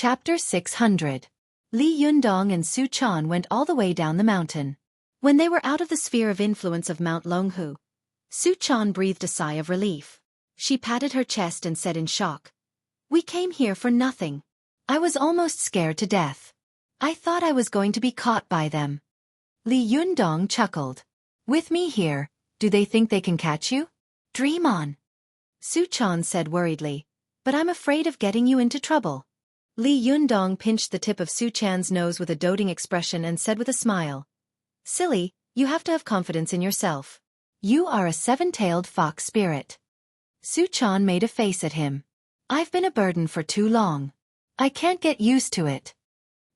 Chapter 600. Li Yundong and Su Chan went all the way down the mountain. When they were out of the sphere of influence of Mount Longhu, Su Chan breathed a sigh of relief. She patted her chest and said in shock, "We came here for nothing. I was almost scared to death. I thought I was going to be caught by them." Li Yundong chuckled. "With me here, do they think they can catch you? Dream on." Su Chan said worriedly, "But I'm afraid of getting you into trouble." Li Yundong pinched the tip of Su Chan's nose with a doting expression and said with a smile, "Silly, you have to have confidence in yourself. You are a seven-tailed fox spirit." Su Chan made a face at him. "I've been a burden for too long. I can't get used to it."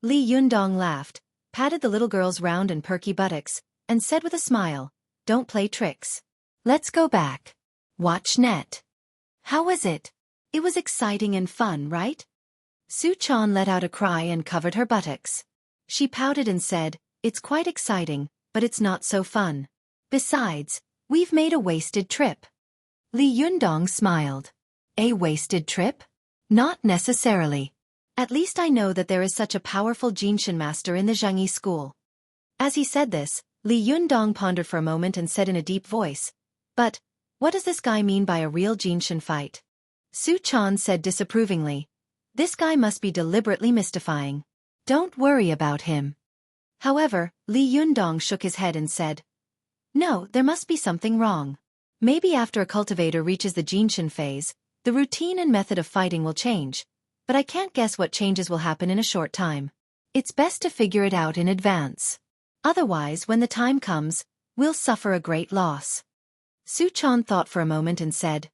Li Yundong laughed, patted the little girl's round and perky buttocks, and said with a smile, "Don't play tricks. Let's go back. Watch net." "How was it? It was exciting and fun, right?" Su Chan let out a cry and covered her buttocks. She pouted and said, "It's quite exciting, but it's not so fun. Besides, we've made a wasted trip." Li Yundong smiled. "A wasted trip? Not necessarily. At least I know that there is such a powerful Jinshin master in the Xueqi school." As he said this, Li Yundong pondered for a moment and said in a deep voice, "But, what does this guy mean by a real Jinshin fight?" Su Chan said disapprovingly, "This guy must be deliberately mystifying. Don't worry about him." However, Li Yundong shook his head and said, "No, there must be something wrong. Maybe after a cultivator reaches the Jinshin phase, the routine and method of fighting will change, but I can't guess what changes will happen in a short time. It's best to figure it out in advance. Otherwise, when the time comes, we'll suffer a great loss." Su Chan thought for a moment and said,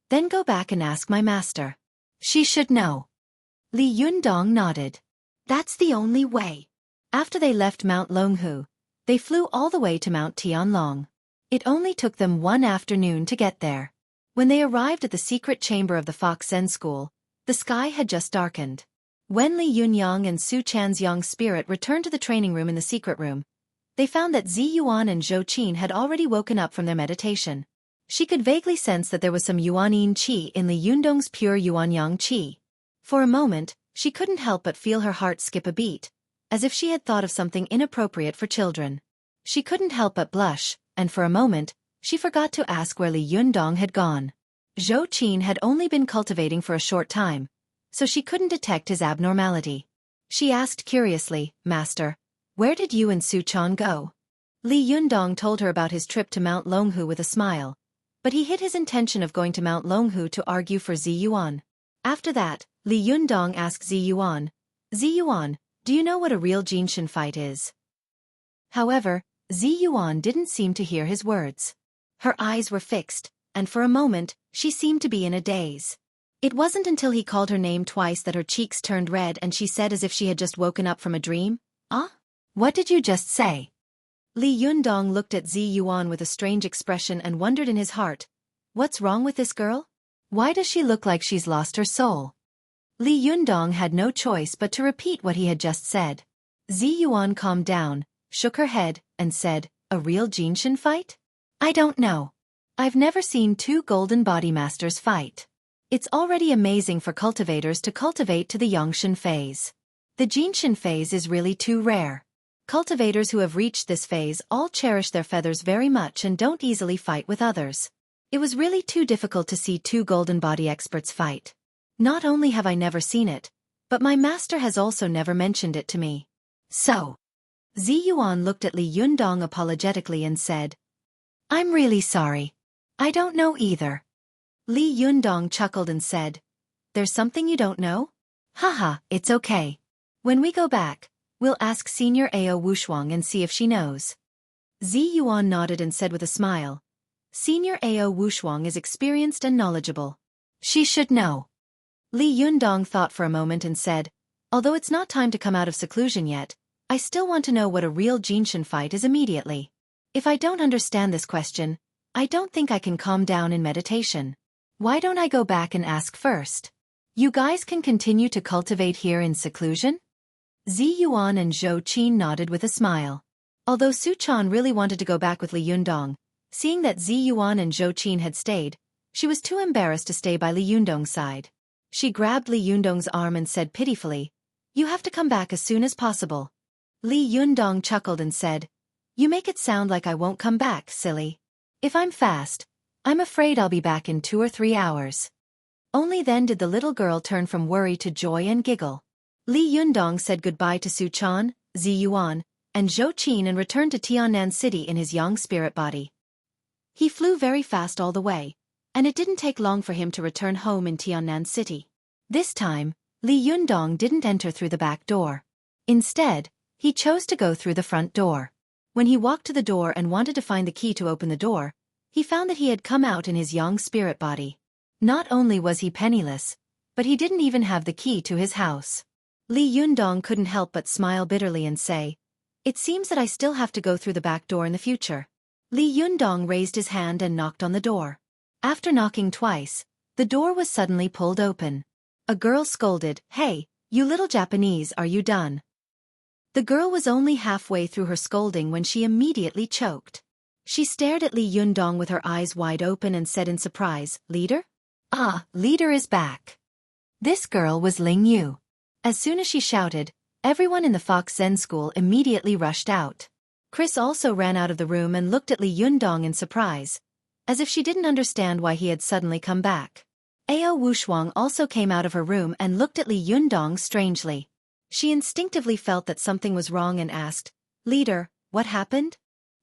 "Then go back and ask my master. She should know." Li Yundong nodded. "That's the only way." After they left Mount Longhu, they flew all the way to Mount Tianlong. It only took them one afternoon to get there. When they arrived at the secret chamber of the Fox Zen School, the sky had just darkened. When Li Yunyang and Su Chan's young spirit returned to the training room in the secret room, they found that Zi Yuan and Zhou Qin had already woken up from their meditation. She could vaguely sense that there was some Yuanyin qi in Li Yundong's pure Yuanyang qi. For a moment, she couldn't help but feel her heart skip a beat, as if she had thought of something inappropriate for children. She couldn't help but blush, and for a moment, she forgot to ask where Li Yundong had gone. Zhou Qin had only been cultivating for a short time, so she couldn't detect his abnormality. She asked curiously, "Master, where did you and Su Chan go?" Li Yundong told her about his trip to Mount Longhu with a smile, but he hid his intention of going to Mount Longhu to argue for Zi Yuan. After that, Li Yundong asked Zi Yuan, "Zi Yuan, do you know what a real Jinshin fight is?" However, Zi Yuan didn't seem to hear his words. Her eyes were fixed, and for a moment, she seemed to be in a daze. It wasn't until he called her name twice that her cheeks turned red and she said as if she had just woken up from a dream, "Ah? What did you just say?" Li Yundong looked at Zi Yuan with a strange expression and wondered in his heart, "What's wrong with this girl? Why does she look like she's lost her soul?" Li Yundong had no choice but to repeat what he had just said. Zi Yuan calmed down, shook her head, and said, "A real Jinshin fight? I don't know. I've never seen two golden body masters fight. It's already amazing for cultivators to cultivate to the Yongshin phase. The Jinshin phase is really too rare. Cultivators who have reached this phase all cherish their feathers very much and don't easily fight with others. It was really too difficult to see two golden body experts fight. Not only have I never seen it, but my master has also never mentioned it to me. So." Zi Yuan looked at Li Yundong apologetically and said, "I'm really sorry. I don't know either." Li Yundong chuckled and said, "There's something you don't know? Haha, it's okay. When we go back, we'll ask Senior Ao Wushuang and see if she knows." Zi Yuan nodded and said with a smile, "Senior Ao Wushuang is experienced and knowledgeable. She should know." Li Yundong thought for a moment and said, "Although it's not time to come out of seclusion yet, I still want to know what a real Jinshin fight is immediately. If I don't understand this question, I don't think I can calm down in meditation. Why don't I go back and ask first? You guys can continue to cultivate here in seclusion?" Zi Yuan and Zhou Qin nodded with a smile. Although Su Chan really wanted to go back with Li Yundong, seeing that Zi Yuan and Zhou Qin had stayed, she was too embarrassed to stay by Li Yundong's side. She grabbed Li Yundong's arm and said pitifully, "You have to come back as soon as possible." Li Yundong chuckled and said, "You make it sound like I won't come back, silly. If I'm fast, I'm afraid I'll be back in 2 or 3 hours." Only then did the little girl turn from worry to joy and giggle. Li Yundong said goodbye to Su Chan, Zi Yuan, and Zhou Qin and returned to Tiannan City in his young spirit body. He flew very fast all the way, and it didn't take long for him to return home in Tiannan City. This time, Li Yundong didn't enter through the back door. Instead, he chose to go through the front door. When he walked to the door and wanted to find the key to open the door, he found that he had come out in his young spirit body. Not only was he penniless, but he didn't even have the key to his house. Li Yundong couldn't help but smile bitterly and say, "It seems that I still have to go through the back door in the future." Li Yundong raised his hand and knocked on the door. After knocking twice, the door was suddenly pulled open. A girl scolded, "Hey, you little Japanese, are you done?" The girl was only halfway through her scolding when she immediately choked. She stared at Li Yundong with her eyes wide open and said in surprise, "Leader? Ah, leader is back." This girl was Ling Yu. As soon as she shouted, everyone in the Fox Zen school immediately rushed out. Chris also ran out of the room and looked at Li Yundong in surprise, as if she didn't understand why he had suddenly come back. Ao Wushuang also came out of her room and looked at Li Yundong strangely. She instinctively felt that something was wrong and asked, "Leader, what happened?"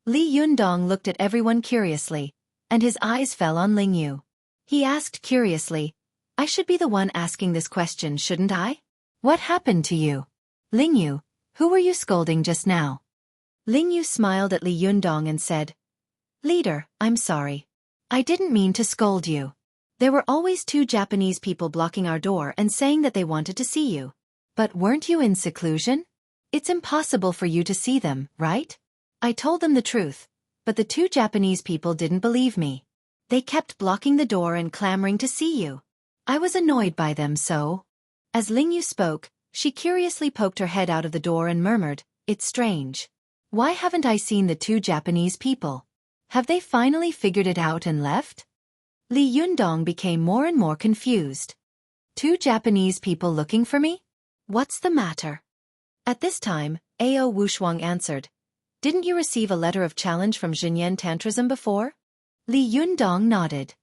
Li Yundong looked at everyone curiously, and his eyes fell on Ling Yu. He asked curiously, "I should be the one asking this question, shouldn't I? What happened to you? Ling Yu, who were you scolding just now?" Ling Yu smiled at Li Yundong and said, "Leader, I'm sorry. I didn't mean to scold you. There were always 2 Japanese people blocking our door and saying that they wanted to see you. But weren't you in seclusion? It's impossible for you to see them, right? I told them the truth, but the 2 Japanese people didn't believe me. They kept blocking the door and clamoring to see you. I was annoyed by them, so..." As Ling Yu spoke, she curiously poked her head out of the door and murmured, "It's strange. Why haven't I seen the 2 Japanese people? Have they finally figured it out and left?" Li Yundong became more and more confused. 2 Japanese people looking for me? What's the matter? At this time, Ao Wushuang answered, "Didn't you receive a letter of challenge from Xinyan Tantrism before?" Li Yundong nodded.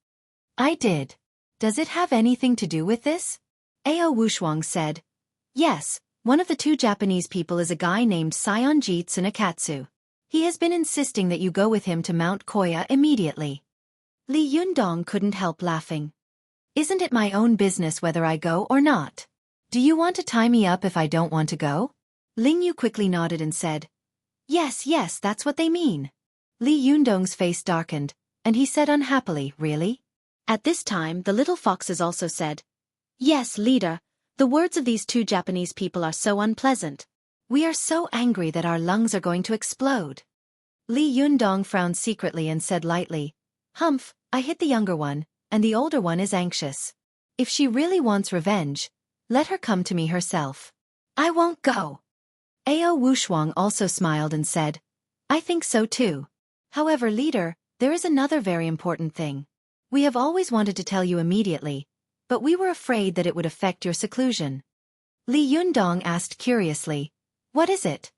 "I did. Does it have anything to do with this?" Ao Wushuang said, "Yes, one of the 2 Japanese people is a guy named Sayonji Tsunakatsu. He has been insisting that you go with him to Mount Koya immediately." Li Yundong couldn't help laughing. "Isn't it my own business whether I go or not? Do you want to tie me up if I don't want to go?" Ling Yu quickly nodded and said, Yes, that's what they mean." Li Yundong's face darkened, and he said unhappily, "Really?" At this time the little foxes also said, "Yes, leader, the words of these 2 Japanese people are so unpleasant. We are so angry that our lungs are going to explode." Li Yundong frowned secretly and said lightly, "Humph, I hit the younger one, and the older one is anxious. If she really wants revenge, let her come to me herself. I won't go." Ao Wushuang also smiled and said, "I think so too. However, leader, there is another very important thing. We have always wanted to tell you immediately, but we were afraid that it would affect your seclusion." Li Yundong asked curiously, "What is it?"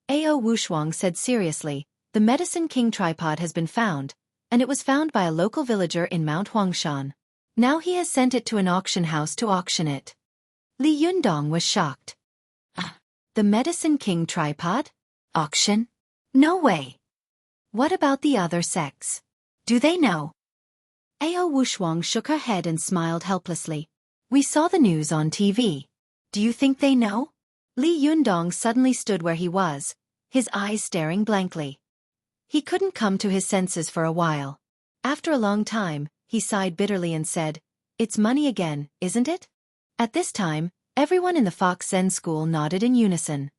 Ao Wushuang said seriously, "The Medicine King tripod has been found, and it was found by a local villager in Mount Huangshan. Now he has sent it to an auction house to auction it." Li Yundong was shocked. The Medicine King tripod? Auction? No way. What about the other sects? Do they know? Ao Wushuang shook her head and smiled helplessly. "We saw the news on TV. Do you think they know?" Li Yundong suddenly stood where he was, his eyes staring blankly. He couldn't come to his senses for a while. After a long time, he sighed bitterly and said, "It's money again, isn't it?" At this time, everyone in the Fox Zen school nodded in unison.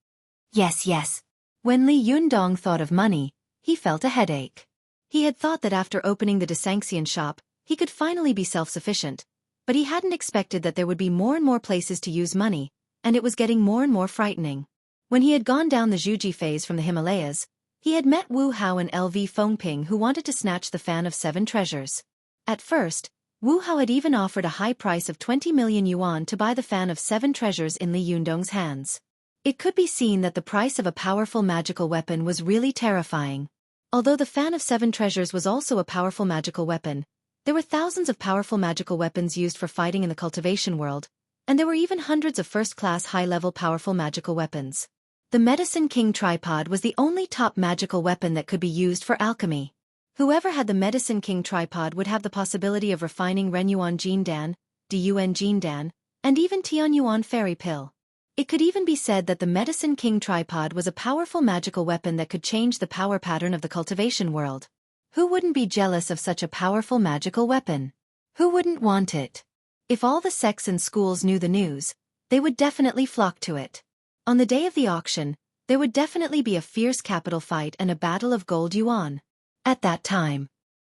Yes. When Li Yundong thought of money, he felt a headache. He had thought that after opening the Desanxian shop, he could finally be self-sufficient, but he hadn't expected that there would be more and more places to use money, and it was getting more and more frightening. When he had gone down the Zhuji phase from the Himalayas, he had met Wu Hao and LV Fengping who wanted to snatch the Fan of 7 Treasures. At first, Wu Hao had even offered a high price of 20 million yuan to buy the fan of 7 treasures in Li Yundong's hands. It could be seen that the price of a powerful magical weapon was really terrifying. Although the fan of 7 treasures was also a powerful magical weapon, there were thousands of powerful magical weapons used for fighting in the cultivation world, and there were even hundreds of first-class high-level powerful magical weapons. The Medicine King tripod was the only top magical weapon that could be used for alchemy. Whoever had the Medicine King tripod would have the possibility of refining Renyuan Jindan, Diyuan Jindan, and even Tianyuan Fairy Pill. It could even be said that the Medicine King tripod was a powerful magical weapon that could change the power pattern of the cultivation world. Who wouldn't be jealous of such a powerful magical weapon? Who wouldn't want it? If all the sects and schools knew the news, they would definitely flock to it. On the day of the auction, there would definitely be a fierce capital fight and a battle of gold yuan. At that time,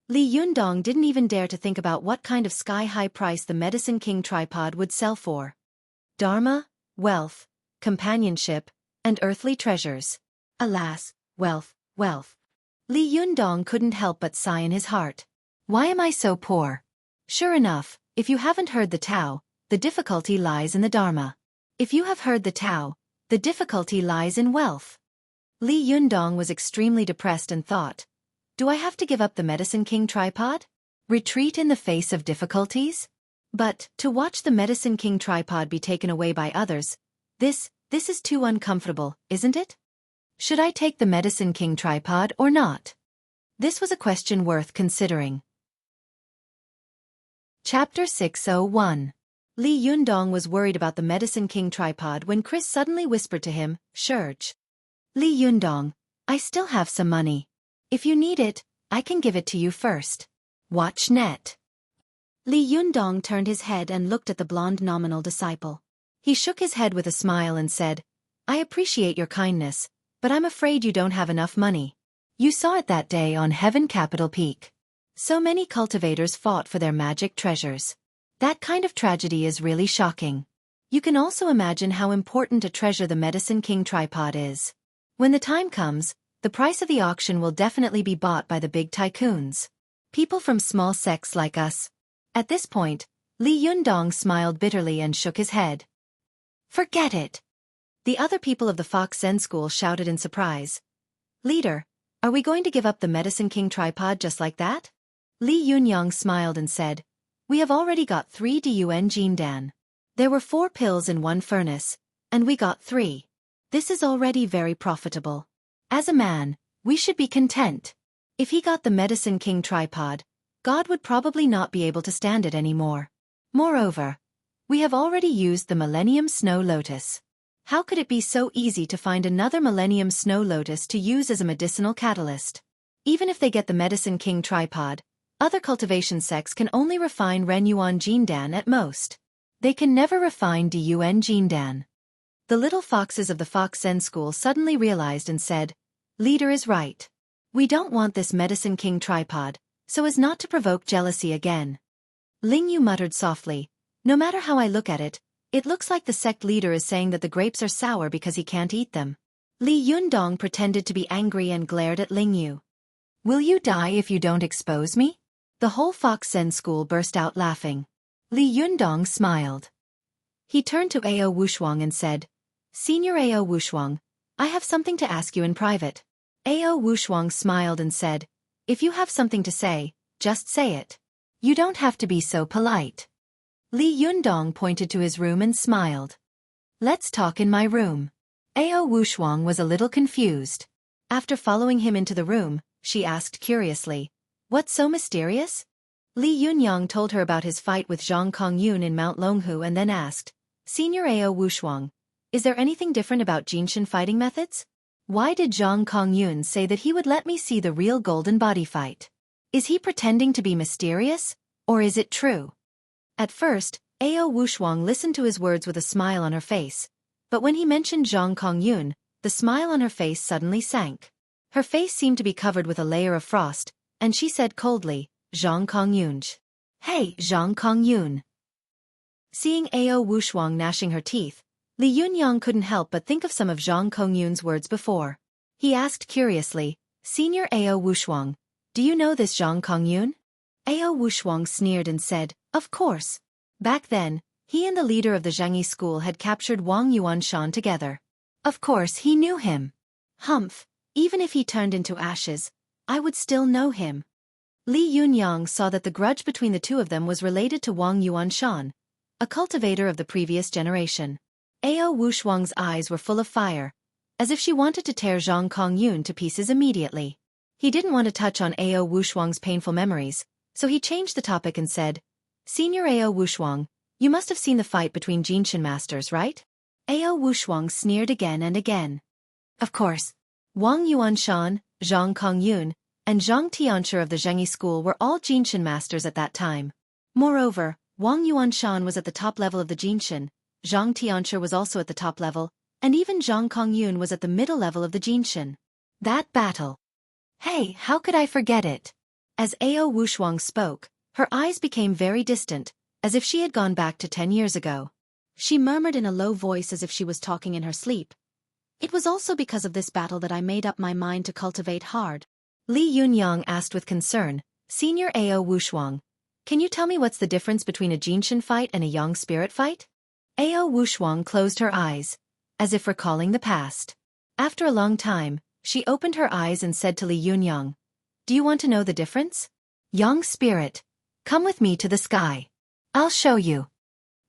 Li Yundong didn't even dare to think about what kind of sky-high price the Medicine King tripod would sell for. Dharma, wealth, companionship, and earthly treasures. Alas, wealth, wealth. Li Yundong couldn't help but sigh in his heart. Why am I so poor? Sure enough, if you haven't heard the Tao, the difficulty lies in the Dharma. If you have heard the Tao, the difficulty lies in wealth. Li Yundong was extremely depressed and thought, do I have to give up the Medicine King tripod? Retreat in the face of difficulties? But, to watch the Medicine King tripod be taken away by others, this is too uncomfortable, isn't it? Should I take the Medicine King tripod or not? This was a question worth considering. Chapter 601. Li Yundong was worried about the Medicine King tripod when Chris suddenly whispered to him, Shurj. Li Yundong, I still have some money. If you need it, I can give it to you first. Watch net. Li Yundong turned his head and looked at the blonde nominal disciple. He shook his head with a smile and said, I appreciate your kindness, but I'm afraid you don't have enough money. You saw it that day on Heaven Capital Peak. So many cultivators fought for their magic treasures. That kind of tragedy is really shocking. You can also imagine how important a treasure the Medicine King tripod is. When the time comes, the price of the auction will definitely be bought by the big tycoons. People from small sects like us. At this point, Li Yundong smiled bitterly and shook his head. Forget it. The other people of the Fox Zen School shouted in surprise. Leader, are we going to give up the Medicine King tripod just like that? Li Yunyang smiled and said, we have already got 3 Diyuan Jindan. There were 4 pills in 1 furnace, and we got 3. This is already very profitable. As a man, we should be content. If he got the Medicine King tripod, God would probably not be able to stand it anymore. Moreover, we have already used the Millennium Snow Lotus. How could it be so easy to find another Millennium Snow Lotus to use as a medicinal catalyst? Even if they get the Medicine King tripod, other cultivation sects can only refine Renyuan Jindan at most. They can never refine Diyuan Jindan. The little foxes of the Fox Zen School suddenly realized and said, Leader is right. We don't want this Medicine King tripod, so as not to provoke jealousy again. Ling Yu muttered softly, no matter how I look at it, it looks like the sect leader is saying that the grapes are sour because he can't eat them. Li Yundong pretended to be angry and glared at Ling Yu. Will you die if you don't expose me? The whole Fox Zen School burst out laughing. Li Yundong smiled. He turned to Ao Wushuang and said, Senior Ao Wushuang, I have something to ask you in private. Ao Wushuang smiled and said, if you have something to say, just say it. You don't have to be so polite. Li Yundong pointed to his room and smiled. Let's talk in my room. Ao Wushuang was a little confused. After following him into the room, she asked curiously, what's so mysterious? Li Yunyang told her about his fight with Zhang Kongyun in Mount Longhu and then asked, Senior Ao Wushuang, is there anything different about Jinshin fighting methods? Why did Zhang Kongyun say that he would let me see the real golden body fight? Is he pretending to be mysterious, or is it true? At first, Ao Wushuang listened to his words with a smile on her face, but when he mentioned Zhang Kongyun, the smile on her face suddenly sank. Her face seemed to be covered with a layer of frost, and she said coldly, Zhang Kongyun. Hey, Zhang Kongyun. Seeing Ao Wushuang gnashing her teeth, Li Yunyang couldn't help but think of some of Zhang Kongyun's words before. He asked curiously, Senior Ao Wushuang, do you know this Zhang Kongyun? Ao Wushuang sneered and said, "Of course." Back then, he and the leader of the Zhengyi school had captured Wang Yuanshan together. Of course he knew him. Humph, even if he turned into ashes, I would still know him. Li Yunyang saw that the grudge between the two of them was related to Wang Yuanshan, a cultivator of the previous generation. Ao Wushuang's eyes were full of fire, as if she wanted to tear Zhang Kongyun to pieces immediately. He didn't want to touch on Ao Wushuang's painful memories, so he changed the topic and said, "Senior Ao Wushuang, you must have seen the fight between Jinshin masters, right?" Ao Wushuang sneered again and again. Of course. Wang Yuanshan, Zhang Kongyun, and Zhang Tianchi of the Zhengyi school were all Jinshin masters at that time. Moreover, Wang Yuanshan was at the top level of the Jinshin, Zhang Tianchi was also at the top level, and even Zhang Kongyun was at the middle level of the Jinshin. That battle. Hey, how could I forget it? As Ao Wushuang spoke, her eyes became very distant, as if she had gone back to 10 years ago. She murmured in a low voice as if she was talking in her sleep. "It was also because of this battle that I made up my mind to cultivate hard." Li Yunyang asked with concern, "Senior Ao Wushuang, can you tell me what's the difference between a Jinshin fight and a Yang spirit fight?" Ao Wushuang closed her eyes, as if recalling the past. After a long time, she opened her eyes and said to Li Yunyang, "Do you want to know the difference? Yang spirit, come with me to the sky. I'll show you."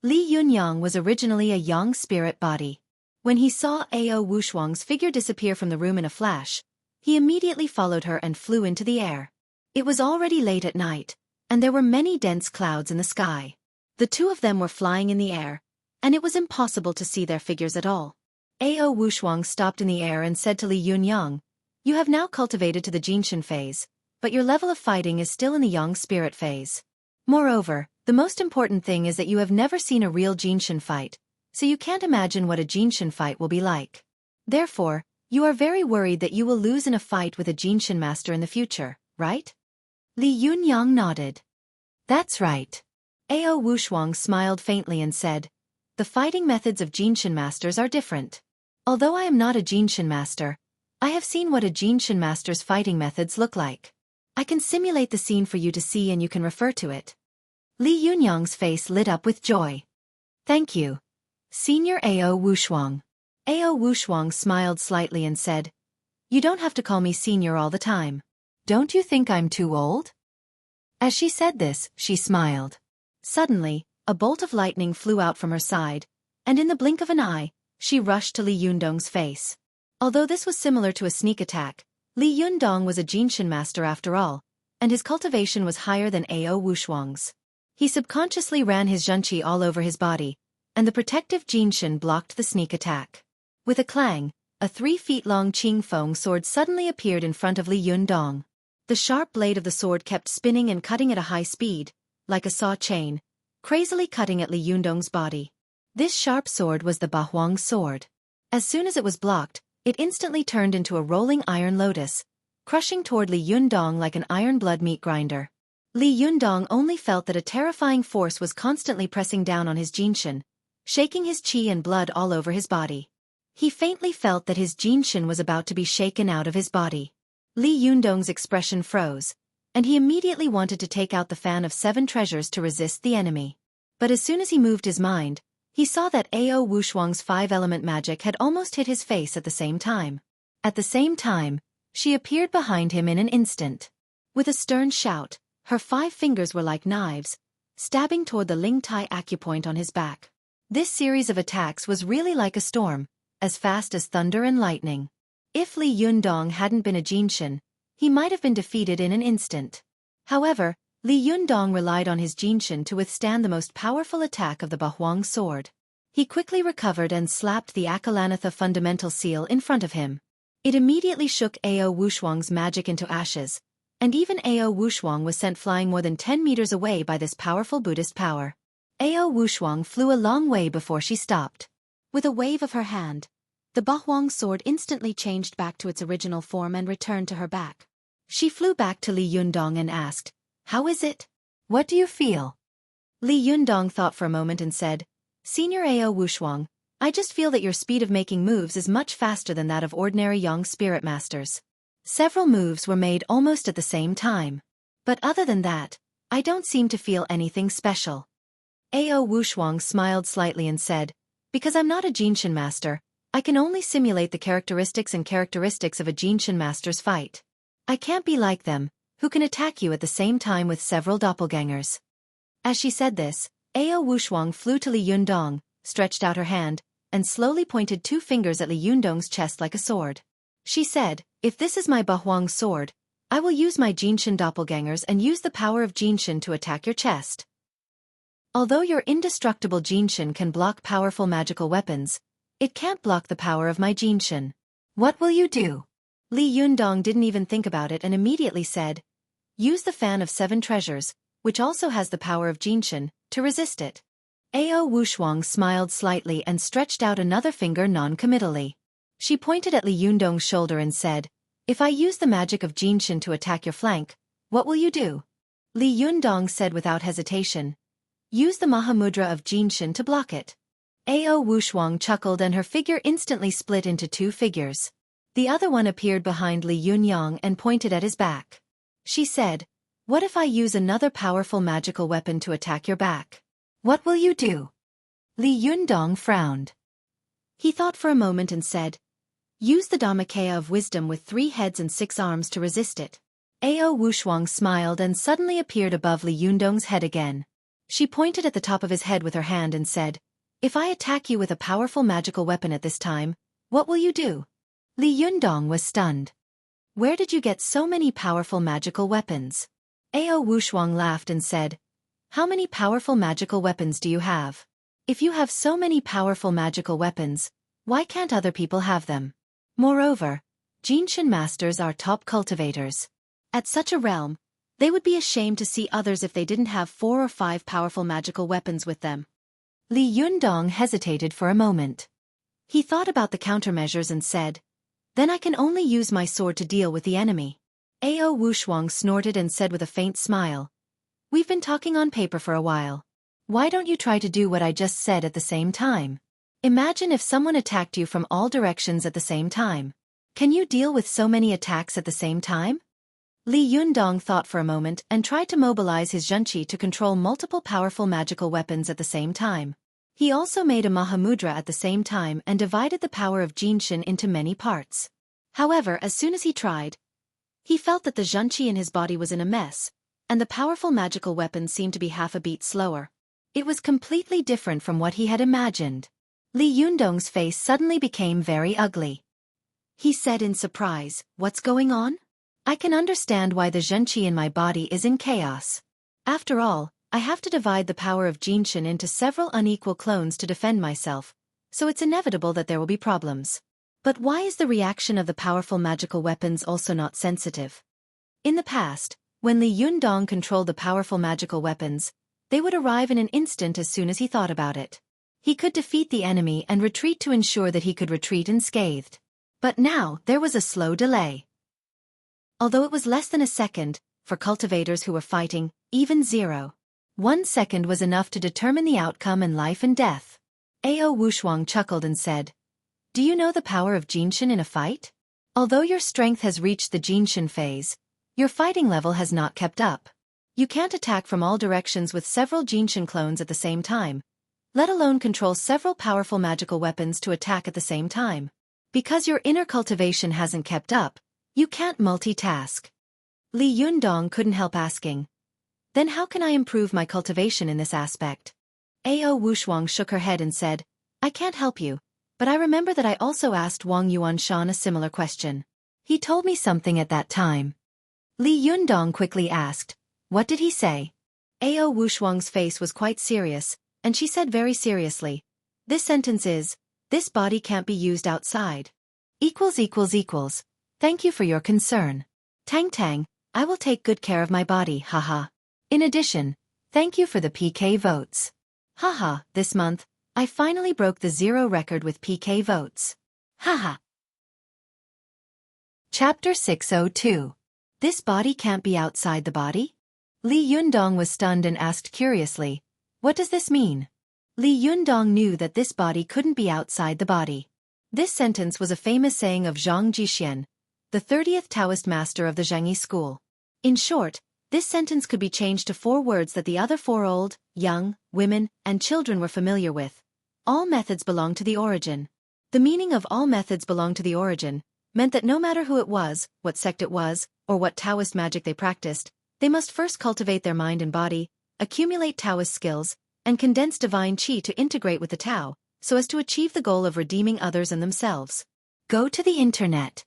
Li Yunyang was originally a Yang spirit body. When he saw Ao Wushuang's figure disappear from the room in a flash, he immediately followed her and flew into the air. It was already late at night, and there were many dense clouds in the sky. The two of them were flying in the air, and it was impossible to see their figures at all. Ao Wushuang stopped in the air and said to Li Yunyang, "You have now cultivated to the Jinshin phase, but your level of fighting is still in the Yang spirit phase. Moreover, the most important thing is that you have never seen a real Jinshin fight, so you can't imagine what a Jinshin fight will be like. Therefore, you are very worried that you will lose in a fight with a Jinshin master in the future, right?" Li Yunyang nodded. "That's right." Ao Wushuang smiled faintly and said, "The fighting methods of Jinshin masters are different. Although I am not a Jinshin master, I have seen what a Jinshin master's fighting methods look like. I can simulate the scene for you to see and you can refer to it." Li Yunyang's face lit up with joy. "Thank you, Senior Ao Wushuang." Ao Wushuang smiled slightly and said, "You don't have to call me senior all the time. Don't you think I'm too old?" As she said this, she smiled. Suddenly, a bolt of lightning flew out from her side, and in the blink of an eye, she rushed to Li Yundong's face. Although this was similar to a sneak attack, Li Yundong was a Jinshin master after all, and his cultivation was higher than Ao Wushuang's. He subconsciously ran his Zhenqi all over his body, and the protective Jinshin blocked the sneak attack. With a clang, a 3-feet-long Qingfeng sword suddenly appeared in front of Li Yundong. The sharp blade of the sword kept spinning and cutting at a high speed, like a saw chain, crazily cutting at Li Yundong's body. This sharp sword was the Bahuang sword. As soon as it was blocked, it instantly turned into a rolling iron lotus, crushing toward Li Yundong like an iron blood meat grinder. Li Yundong only felt that a terrifying force was constantly pressing down on his Jinshin, shaking his qi and blood all over his body. He faintly felt that his Jinshin was about to be shaken out of his body. Li Yundong's expression froze, and he immediately wanted to take out the fan of 7 treasures to resist the enemy. But as soon as he moved his mind, he saw that Ao Wushuang's 5-element magic had almost hit his face at the same time. At the same time, she appeared behind him in an instant. With a stern shout, her 5 fingers were like knives, stabbing toward the Ling Tai acupoint on his back. This series of attacks was really like a storm, as fast as thunder and lightning. If Li Yundong hadn't been a Jinshin, he might have been defeated in an instant. However, Li Yundong relied on his Jinshin to withstand the most powerful attack of the Bahuang sword. He quickly recovered and slapped the Akalanatha fundamental seal in front of him. It immediately shook Ao Wushuang's magic into ashes, and even Ao Wushuang was sent flying more than 10 meters away by this powerful Buddhist power. Ao Wushuang flew a long way before she stopped. With a wave of her hand, the Bahuang sword instantly changed back to its original form and returned to her back. She flew back to Li Yundong and asked, "How is it? What do you feel?" Li Yundong thought for a moment and said, "Senior Ao Wushuang, I just feel that your speed of making moves is much faster than that of ordinary Yang spirit masters." Several moves were made almost at the same time. But other than that, I don't seem to feel anything special. Ao Wushuang smiled slightly and said, because I'm not a Jinshin master, I can only simulate the characteristics of a Jinshin master's fight. I can't be like them, who can attack you at the same time with several doppelgangers. As she said this, Ao Wushuang flew to Li Yundong, stretched out her hand, and slowly pointed 2 fingers at Li Yundong's chest like a sword. She said, if this is my Bahuang sword, I will use my Jinshin doppelgangers and use the power of Jinshin to attack your chest. Although your indestructible Jinshin can block powerful magical weapons, it can't block the power of my Jinshin. What will you do? Li Yundong didn't even think about it and immediately said, use the Fan of 7 Treasures, which also has the power of Jinshin, to resist it. Ao Wushuang smiled slightly and stretched out another finger non-committally. She pointed at Li Yundong's shoulder and said, if I use the magic of Jinshin to attack your flank, what will you do? Li Yundong said without hesitation, use the Mahamudra of Jinshin to block it. Ao Wushuang chuckled and her figure instantly split into 2 figures. The other one appeared behind Li Yunyang and pointed at his back. She said, what if I use another powerful magical weapon to attack your back? What will you do? Li Yundong frowned. He thought for a moment and said, use the Dhammakaya of Wisdom with 3 heads and 6 arms to resist it. Ao Wushuang smiled and suddenly appeared above Li Yundong's head again. She pointed at the top of his head with her hand and said, if I attack you with a powerful magical weapon at this time, what will you do? Li Yundong was stunned. Where did you get so many powerful magical weapons? Ao Wushuang laughed and said, how many powerful magical weapons do you have? If you have so many powerful magical weapons, why can't other people have them? Moreover, Jinshin masters are top cultivators. At such a realm, they would be ashamed to see others if they didn't have 4 or 5 powerful magical weapons with them. Li Yundong hesitated for a moment. He thought about the countermeasures and said, then I can only use my sword to deal with the enemy. Ao Wushuang snorted and said with a faint smile, we've been talking on paper for a while. Why don't you try to do what I just said at the same time? Imagine if someone attacked you from all directions at the same time. Can you deal with so many attacks at the same time? Li Yundong thought for a moment and tried to mobilize his Xueqi to control multiple powerful magical weapons at the same time. He also made a Mahamudra at the same time and divided the power of Jinshin into many parts. However, as soon as he tried, he felt that the Xueqi in his body was in a mess, and the powerful magical weapon seemed to be half a beat slower. It was completely different from what he had imagined. Li Yundong's face suddenly became very ugly. He said in surprise, what's going on? I can understand why the Xueqi in my body is in chaos. After all, I have to divide the power of Jinshin into several unequal clones to defend myself, so it's inevitable that there will be problems. But why is the reaction of the powerful magical weapons also not sensitive? In the past, when Li Yundong controlled the powerful magical weapons, they would arrive in an instant as soon as he thought about it. He could defeat the enemy and retreat to ensure that he could retreat unscathed. But now, there was a slow delay. Although it was less than a second, for cultivators who were fighting, even 0. 1 second was enough to determine the outcome in life and death. Ao Wushuang chuckled and said, do you know the power of Jinshin in a fight? Although your strength has reached the Jinshin phase, your fighting level has not kept up. You can't attack from all directions with several Jinshin clones at the same time, let alone control several powerful magical weapons to attack at the same time. Because your inner cultivation hasn't kept up, you can't multitask. Li Yundong couldn't help asking, then how can I improve my cultivation in this aspect? Ao Wushuang shook her head and said, I can't help you, but I remember that I also asked Wang Yuanshan a similar question. He told me something at that time. Li Yundong quickly asked, what did he say? Ao Wushuang's face was quite serious, and she said very seriously, this sentence is, this body can't be used outside. == Thank you for your concern. Tang Tang, I will take good care of my body, haha. In addition, thank you for the PK votes. Haha, this month, I finally broke the 0 record with PK votes. Haha. Chapter 602. This body can't be outside the body? Li Yundong was stunned and asked curiously, what does this mean? Li Yundong knew that this body couldn't be outside the body. This sentence was a famous saying of Zhang Jixian, the 30th Taoist master of the Zhangyi school. In short, This sentence could be changed to 4 words that the other 4 old, young, women, and children were familiar with. All methods belong to the origin. The meaning of all methods belong to the origin meant that no matter who it was, what sect it was, or what Taoist magic they practiced, they must first cultivate their mind and body, accumulate Taoist skills, and condense divine qi to integrate with the Tao, so as to achieve the goal of redeeming others and themselves. Go to the internet.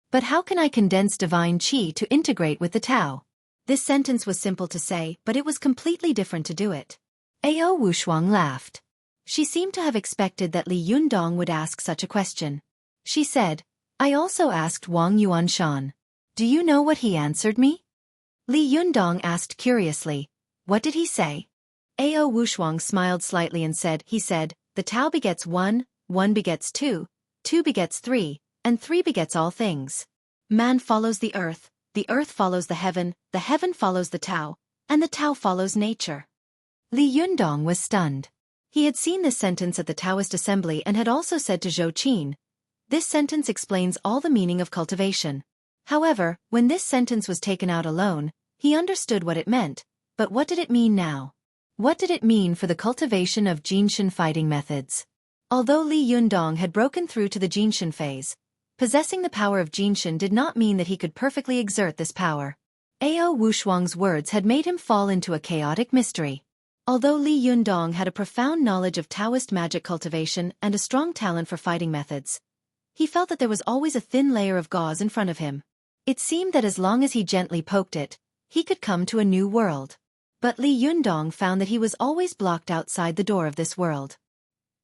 But how can I condense divine qi to integrate with the Tao? This sentence was simple to say, but it was completely different to do it. Ao Wushuang laughed. She seemed to have expected that Li Yundong would ask such a question. She said, I also asked Wang Yuanshan. Do you know what he answered me? Li Yundong asked curiously. What did he say? Ao Wushuang smiled slightly and said, he said, the Tao begets 1, 1 begets 2, 2 begets 3, and 3 begets all things. Man follows the earth follows the heaven follows the Tao, and the Tao follows nature. Li Yundong was stunned. He had seen this sentence at the Taoist assembly and had also said to Zhou Qin, this sentence explains all the meaning of cultivation. However, when this sentence was taken out alone, he understood what it meant, but what did it mean now? What did it mean for the cultivation of Jinshin fighting methods? Although Li Yundong had broken through to the Jinshin phase, possessing the power of Jinshin did not mean that he could perfectly exert this power. Ao Wushuang's words had made him fall into a chaotic mystery. Although Li Yundong had a profound knowledge of Taoist magic cultivation and a strong talent for fighting methods, he felt that there was always a thin layer of gauze in front of him. It seemed that as long as he gently poked it, he could come to a new world. But Li Yundong found that he was always blocked outside the door of this world.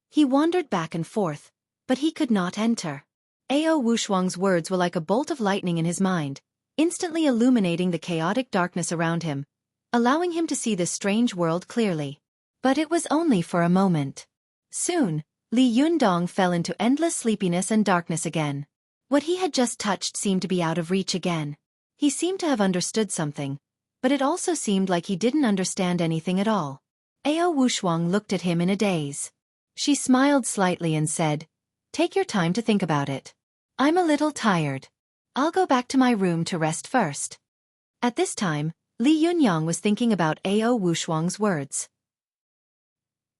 He wandered back and forth, but he could not enter. Ao Wushuang's words were like a bolt of lightning in his mind, instantly illuminating the chaotic darkness around him, allowing him to see this strange world clearly. But it was only for a moment. Soon, Li Yundong fell into endless sleepiness and darkness again. What he had just touched seemed to be out of reach again. He seemed to have understood something, but it also seemed like he didn't understand anything at all. Ao Wushuang looked at him in a daze. She smiled slightly and said, take your time to think about it. I'm a little tired. I'll go back to my room to rest first. At this time, Li Yunyang was thinking about Ao Wushuang's words.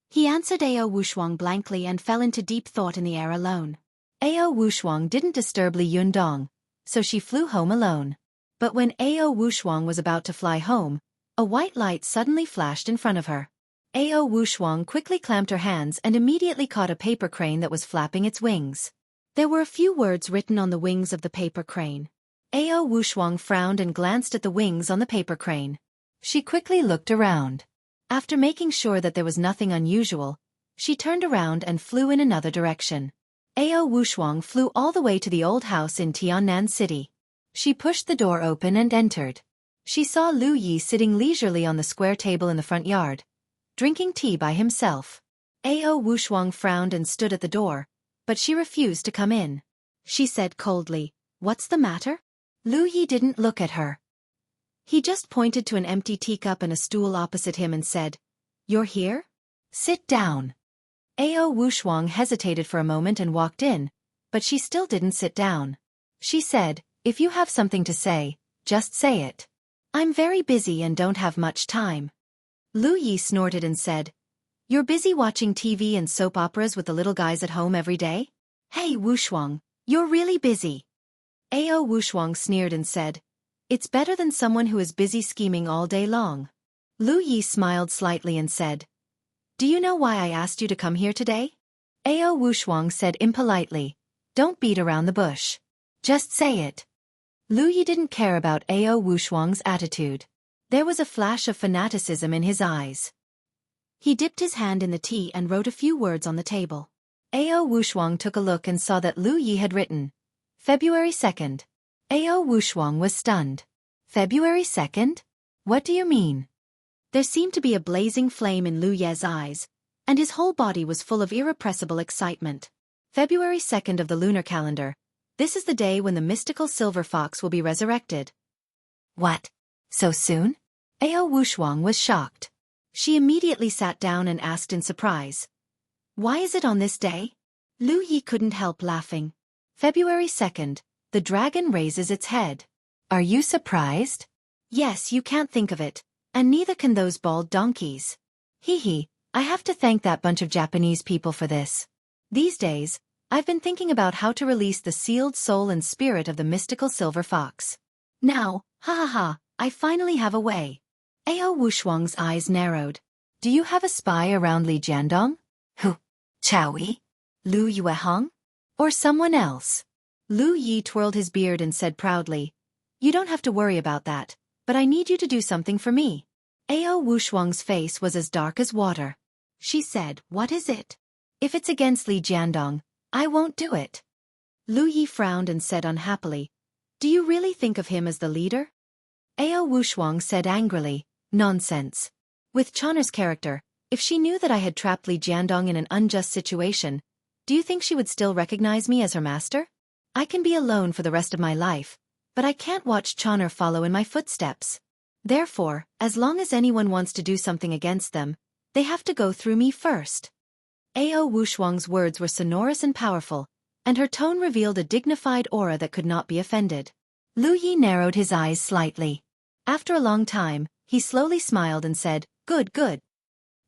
He answered Ao Wushuang blankly and fell into deep thought in the air alone. Ao Wushuang didn't disturb Li Yundong, so she flew home alone. But when Ao Wushuang was about to fly home, a white light suddenly flashed in front of her. Ao Wushuang quickly clamped her hands and immediately caught a paper crane that was flapping its wings. There were a few words written on the wings of the paper crane. Ao Wushuang frowned and glanced at the wings on the paper crane. She quickly looked around. After making sure that there was nothing unusual, she turned around and flew in another direction. Ao Wushuang flew all the way to the old house in Tiannan City. She pushed the door open and entered. She saw Lu Yi sitting leisurely on the square table in the front yard, drinking tea by himself. Ao Wushuang frowned and stood at the door, but she refused to come in. She said coldly, "What's the matter?" Lu Yi didn't look at her. He just pointed to an empty teacup and a stool opposite him and said, "You're here? Sit down." Ao Wushuang hesitated for a moment and walked in, but she still didn't sit down. She said, "If you have something to say, just say it. I'm very busy and don't have much time." Lu Yi snorted and said, "You're busy watching TV and soap operas with the little guys at home every day? Hey Wushuang, you're really busy." Ao Wushuang sneered and said, "It's better than someone who is busy scheming all day long." Lu Yi smiled slightly and said, "Do you know why I asked you to come here today?" Ao Wushuang said impolitely, "Don't beat around the bush. Just say it." Lu Yi didn't care about Ao Wushuang's attitude. There was a flash of fanaticism in his eyes. He dipped his hand in the tea and wrote a few words on the table. Ao Wushuang took a look and saw that Lu Yi had written, February 2nd. Ao Wushuang was stunned. February 2nd? What do you mean? There seemed to be a blazing flame in Lu Ye's eyes, and his whole body was full of irrepressible excitement. February 2nd of the lunar calendar. This is the day when the mystical silver fox will be resurrected. What? So soon? Ao Wushuang was shocked. She immediately sat down and asked in surprise, "Why is it on this day?" Lu Yi couldn't help laughing. February 2nd, the dragon raises its head. Are you surprised? Yes, you can't think of it, and neither can those bald donkeys. Hee hee, I have to thank that bunch of Japanese people for this. These days, I've been thinking about how to release the sealed soul and spirit of the mystical silver fox. Now, ha ha ha, I finally have a way. Ao Wushuang's eyes narrowed. Do you have a spy around Li Jiandong? Who? Chowie? Lu Yuehong? Or someone else? Lu Yi twirled his beard and said proudly, You don't have to worry about that, but I need you to do something for me. Ao Wushuang's face was as dark as water. She said, What is it? If it's against Li Jiandong, I won't do it. Lu Yi frowned and said unhappily, Do you really think of him as the leader? Ao Wushuang said angrily, Nonsense. With Choner's character, if she knew that I had trapped Li Jiandong in an unjust situation, do you think she would still recognize me as her master? I can be alone for the rest of my life, but I can't watch Choner follow in my footsteps. Therefore, as long as anyone wants to do something against them, they have to go through me first. Ao Wushuang's words were sonorous and powerful, and her tone revealed a dignified aura that could not be offended. Lu Yi narrowed his eyes slightly. After a long time, he slowly smiled and said, Good, good.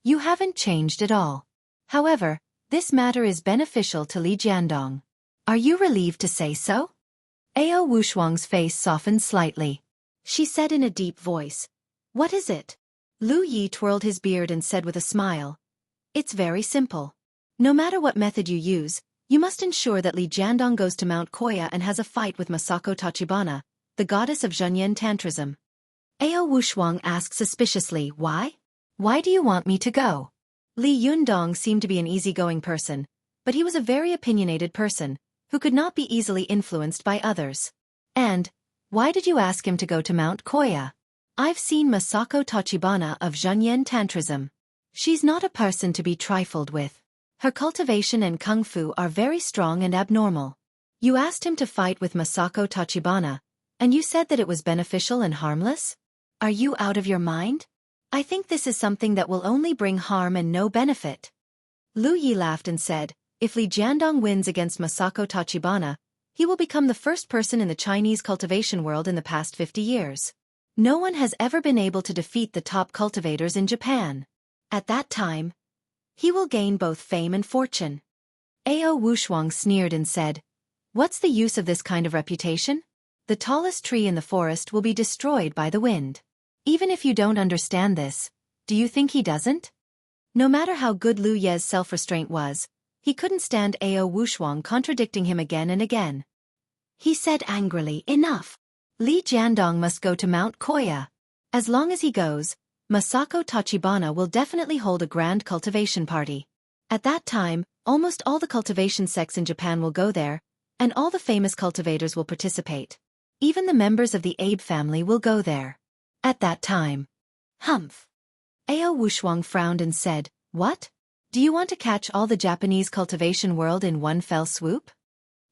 You haven't changed at all. However, this matter is beneficial to Li Jiandong. Are you relieved to say so? Ao Wushuang's face softened slightly. She said in a deep voice, What is it? Lu Yi twirled his beard and said with a smile, It's very simple. No matter what method you use, you must ensure that Li Jiandong goes to Mount Koya and has a fight with Masako Tachibana, the goddess of Zhenyan Tantrism. Ao Wushuang asked suspiciously, Why? Why do you want me to go? Li Yundong seemed to be an easygoing person, but he was a very opinionated person, who could not be easily influenced by others. And, why did you ask him to go to Mount Koya? I've seen Masako Tachibana of Zhenyan Tantrism. She's not a person to be trifled with. Her cultivation and kung fu are very strong and abnormal. You asked him to fight with Masako Tachibana, and you said that it was beneficial and harmless? Are you out of your mind? I think this is something that will only bring harm and no benefit. Lu Yi laughed and said, If Li Jiandong wins against Masako Tachibana, he will become the first person in the Chinese cultivation world in the past 50 years. No one has ever been able to defeat the top cultivators in Japan. At that time, he will gain both fame and fortune. Ao Wushuang sneered and said, What's the use of this kind of reputation? The tallest tree in the forest will be destroyed by the wind. Even if you don't understand this, do you think he doesn't? No matter how good Lu Ye's self-restraint was, he couldn't stand Ao Wushuang contradicting him again and again. He said angrily, Enough! Li Jiandong must go to Mount Koya. As long as he goes, Masako Tachibana will definitely hold a grand cultivation party. At that time, almost all the cultivation sects in Japan will go there, and all the famous cultivators will participate. Even the members of the Abe family will go there. At that time. Humph. Ao Wushuang frowned and said, What? Do you want to catch all the Japanese cultivation world in one fell swoop?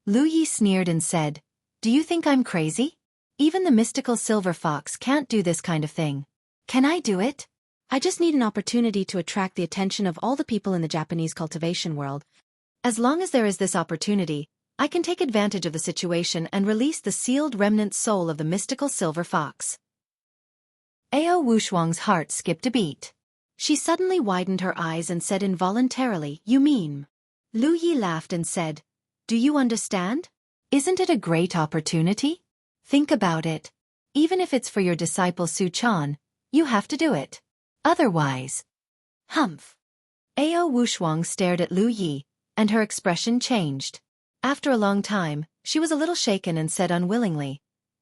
Lu Yi sneered and said, Do you think I'm crazy? Even the mystical silver fox can't do this kind of thing. Can I do it? I just need an opportunity to attract the attention of all the people in the Japanese cultivation world. As long as there is this opportunity, I can take advantage of the situation and release the sealed remnant soul of the mystical silver fox. Ao Wushuang's heart skipped a beat. She suddenly widened her eyes and said involuntarily, You mean? Lu Yi laughed and said, Do you understand? Isn't it a great opportunity? Think about it. Even if it's for your disciple Su Chan, you have to do it. Otherwise. Humph. Ao Wushuang stared at Lu Yi, and her expression changed. After a long time, she was a little shaken and said unwillingly,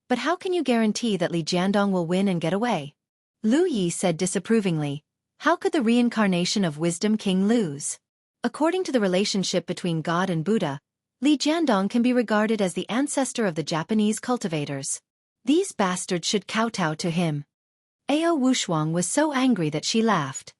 But how can you guarantee that Li Jiandong will win and get away? Lu Yi said disapprovingly, How could the reincarnation of Wisdom King lose? According to the relationship between God and Buddha, Li Jiandong can be regarded as the ancestor of the Japanese cultivators. These bastards should kowtow to him. Ao Wushuang was so angry that she laughed.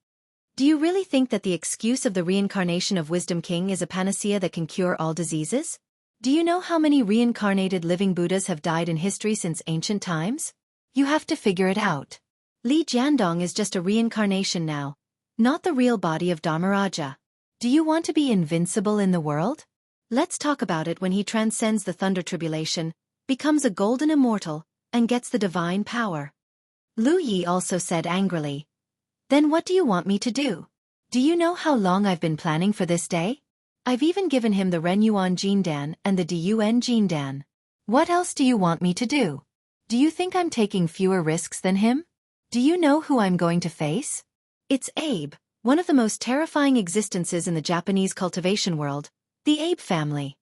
Do you really think that the excuse of the reincarnation of Wisdom King is a panacea that can cure all diseases? Do you know how many reincarnated living Buddhas have died in history since ancient times? You have to figure it out. Li Jiandong is just a reincarnation now, not the real body of Dharmaraja. Do you want to be invincible in the world? Let's talk about it when he transcends the thunder tribulation, becomes a golden immortal, and gets the divine power. Lu Yi also said angrily. Then what do you want me to do? Do you know how long I've been planning for this day? I've even given him the Renyuan Jindan and the Dun Jindan. What else do you want me to do? Do you think I'm taking fewer risks than him? Do you know who I'm going to face? It's Abe, one of the most terrifying existences in the Japanese cultivation world, the Abe family.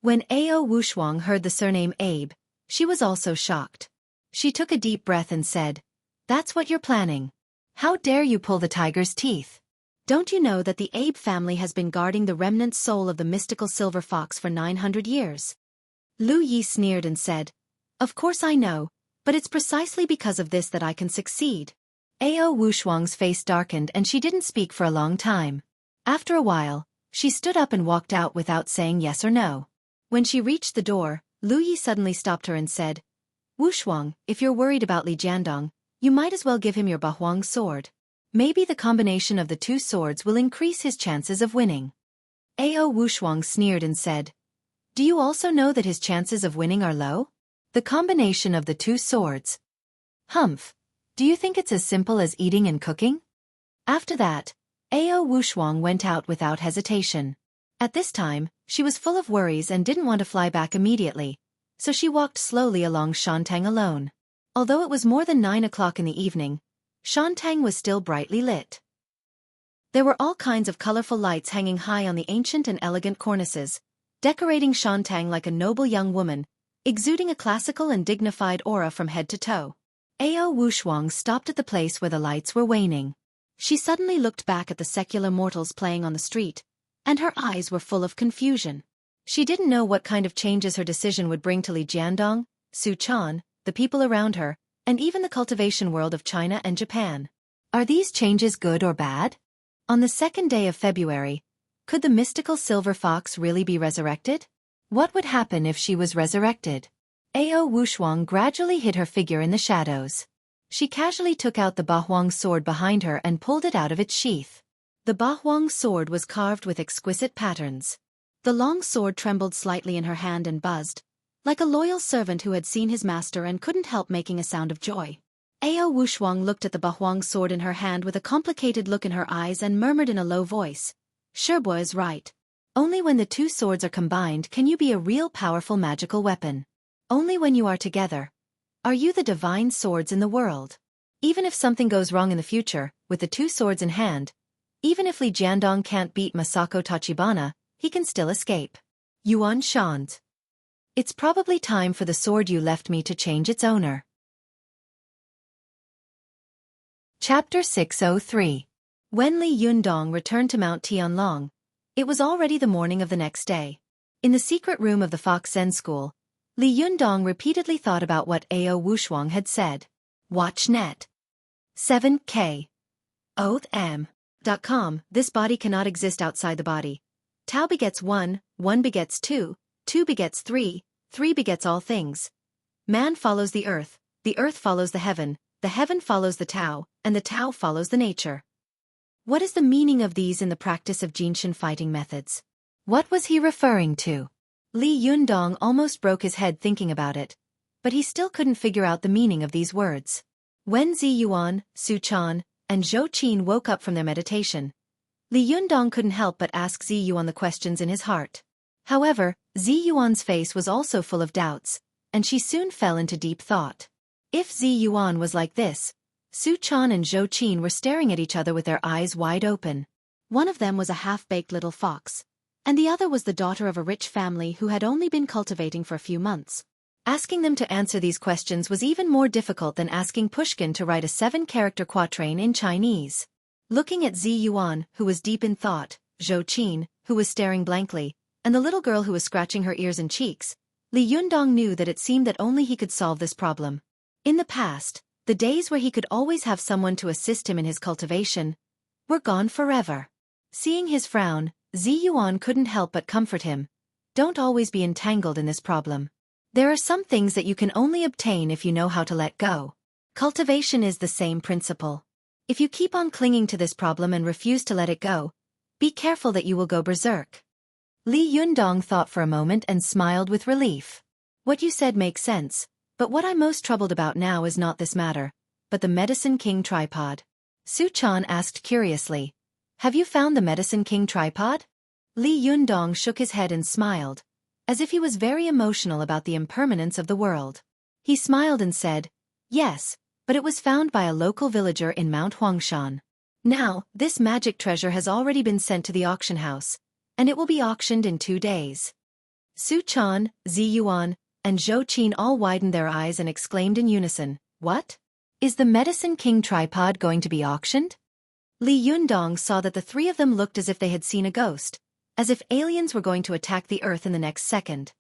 When Ao Wushuang heard the surname Abe, she was also shocked. She took a deep breath and said, "That's what you're planning. How dare you pull the tiger's teeth? Don't you know that the Abe family has been guarding the remnant soul of the mystical silver fox for 900 years? Lu Yi sneered and said, "Of course I know, but it's precisely because of this that I can succeed." Ao Wushuang's face darkened and she didn't speak for a long time. After a while, she stood up and walked out without saying yes or no. When she reached the door, Lu Yi suddenly stopped her and said, "Wushuang, if you're worried about Li Jiandong, you might as well give him your Bahuang sword. Maybe the combination of the two swords will increase his chances of winning." Ao Wushuang sneered and said, "Do you also know that his chances of winning are low? The combination of the two swords. Humph. Do you think it's as simple as eating and cooking?" After that, Ao Wushuang went out without hesitation. At this time, she was full of worries and didn't want to fly back immediately, so she walked slowly along Shantang alone. Although it was more than 9 o'clock in the evening, Shantang was still brightly lit. There were all kinds of colorful lights hanging high on the ancient and elegant cornices, decorating Shantang like a noble young woman, exuding a classical and dignified aura from head to toe. Ao Wushuang stopped at the place where the lights were waning. She suddenly looked back at the secular mortals playing on the street, and her eyes were full of confusion. She didn't know what kind of changes her decision would bring to Li Jiandong, Su Chan, the people around her, and even the cultivation world of China and Japan. Are these changes good or bad? On the 2nd day of February, could the mystical silver fox really be resurrected? What would happen if she was resurrected? Ao Wushuang gradually hid her figure in the shadows. She casually took out the Bahuang sword behind her and pulled it out of its sheath. The Bahuang sword was carved with exquisite patterns. The long sword trembled slightly in her hand and buzzed, like a loyal servant who had seen his master and couldn't help making a sound of joy. Ao Wushuang looked at the Bahuang sword in her hand with a complicated look in her eyes and murmured in a low voice, "Sherbo is right. Only when the two swords are combined can you be a real powerful magical weapon. Only when you are together are you the divine swords in the world. Even if something goes wrong in the future, with the two swords in hand, even if Li Jiandong can't beat Masako Tachibana, he can still escape." Yuan Shant. It's probably time for the sword you left me to change its owner. Chapter 603. When Li Yundong returned to Mount Tianlong, it was already the morning of the next day. In the secret room of the Fox Zen School, Li Yundong repeatedly thought about what Ao Wushuang had said. Watch net. 7K. Oath.com. This body cannot exist outside the body. Tao begets 1, 1 begets 2, 2 begets 3, 3 begets all things. Man follows the earth follows the heaven follows the Tao, and the Tao follows the nature. What is the meaning of these in the practice of Jinshin fighting methods? What was he referring to? Li Yundong almost broke his head thinking about it, but he still couldn't figure out the meaning of these words. When Ziyuan, Su Chan, and Zhou Qin woke up from their meditation, Li Yundong couldn't help but ask Ziyuan the questions in his heart. However, Ziyuan's face was also full of doubts, and she soon fell into deep thought. If Ziyuan was like this, Su Chan and Zhou Qin were staring at each other with their eyes wide open. One of them was a half-baked little fox, and the other was the daughter of a rich family who had only been cultivating for a few months. Asking them to answer these questions was even more difficult than asking Pushkin to write a 7-character quatrain in Chinese. Looking at Ziyuan, who was deep in thought, Zhou Qin, who was staring blankly, and the little girl who was scratching her ears and cheeks, Li Yundong knew that it seemed that only he could solve this problem. In the past, the days where he could always have someone to assist him in his cultivation were gone forever. Seeing his frown, Ziyuan couldn't help but comfort him. Don't always be entangled in this problem. There are some things that you can only obtain if you know how to let go. Cultivation is the same principle. If you keep on clinging to this problem and refuse to let it go, be careful that you will go berserk. Li Yundong thought for a moment and smiled with relief. What you said makes sense, but what I'm most troubled about now is not this matter, but the Medicine King tripod. Su-chan asked curiously, "Have you found the Medicine King tripod?" Li Yundong shook his head and smiled, as if he was very emotional about the impermanence of the world. He smiled and said, "Yes, but it was found by a local villager in Mount Huangshan. Now, this magic treasure has already been sent to the auction house, and it will be auctioned in 2 days." Su-chan, Ziyuan, and Zhou-qin all widened their eyes and exclaimed in unison, "What? Is the Medicine King tripod going to be auctioned?" Li Yundong saw that the three of them looked as if they had seen a ghost, as if aliens were going to attack the earth in the next second.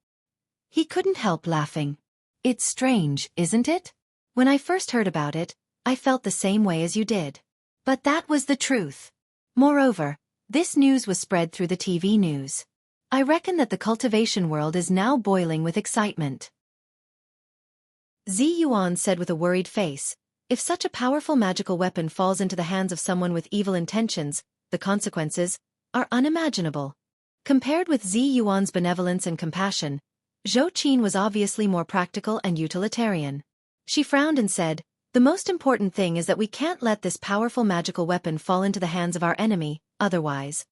He couldn't help laughing. "It's strange, isn't it? When I first heard about it, I felt the same way as you did. But that was the truth. Moreover, this news was spread through the TV news. I reckon that the cultivation world is now boiling with excitement." Ziyuan said with a worried face, "If such a powerful magical weapon falls into the hands of someone with evil intentions, the consequences are unimaginable." Compared with Ziyuan's benevolence and compassion, Zhou-qin was obviously more practical and utilitarian. She frowned and said, "The most important thing is that we can't let this powerful magical weapon fall into the hands of our enemy, otherwise."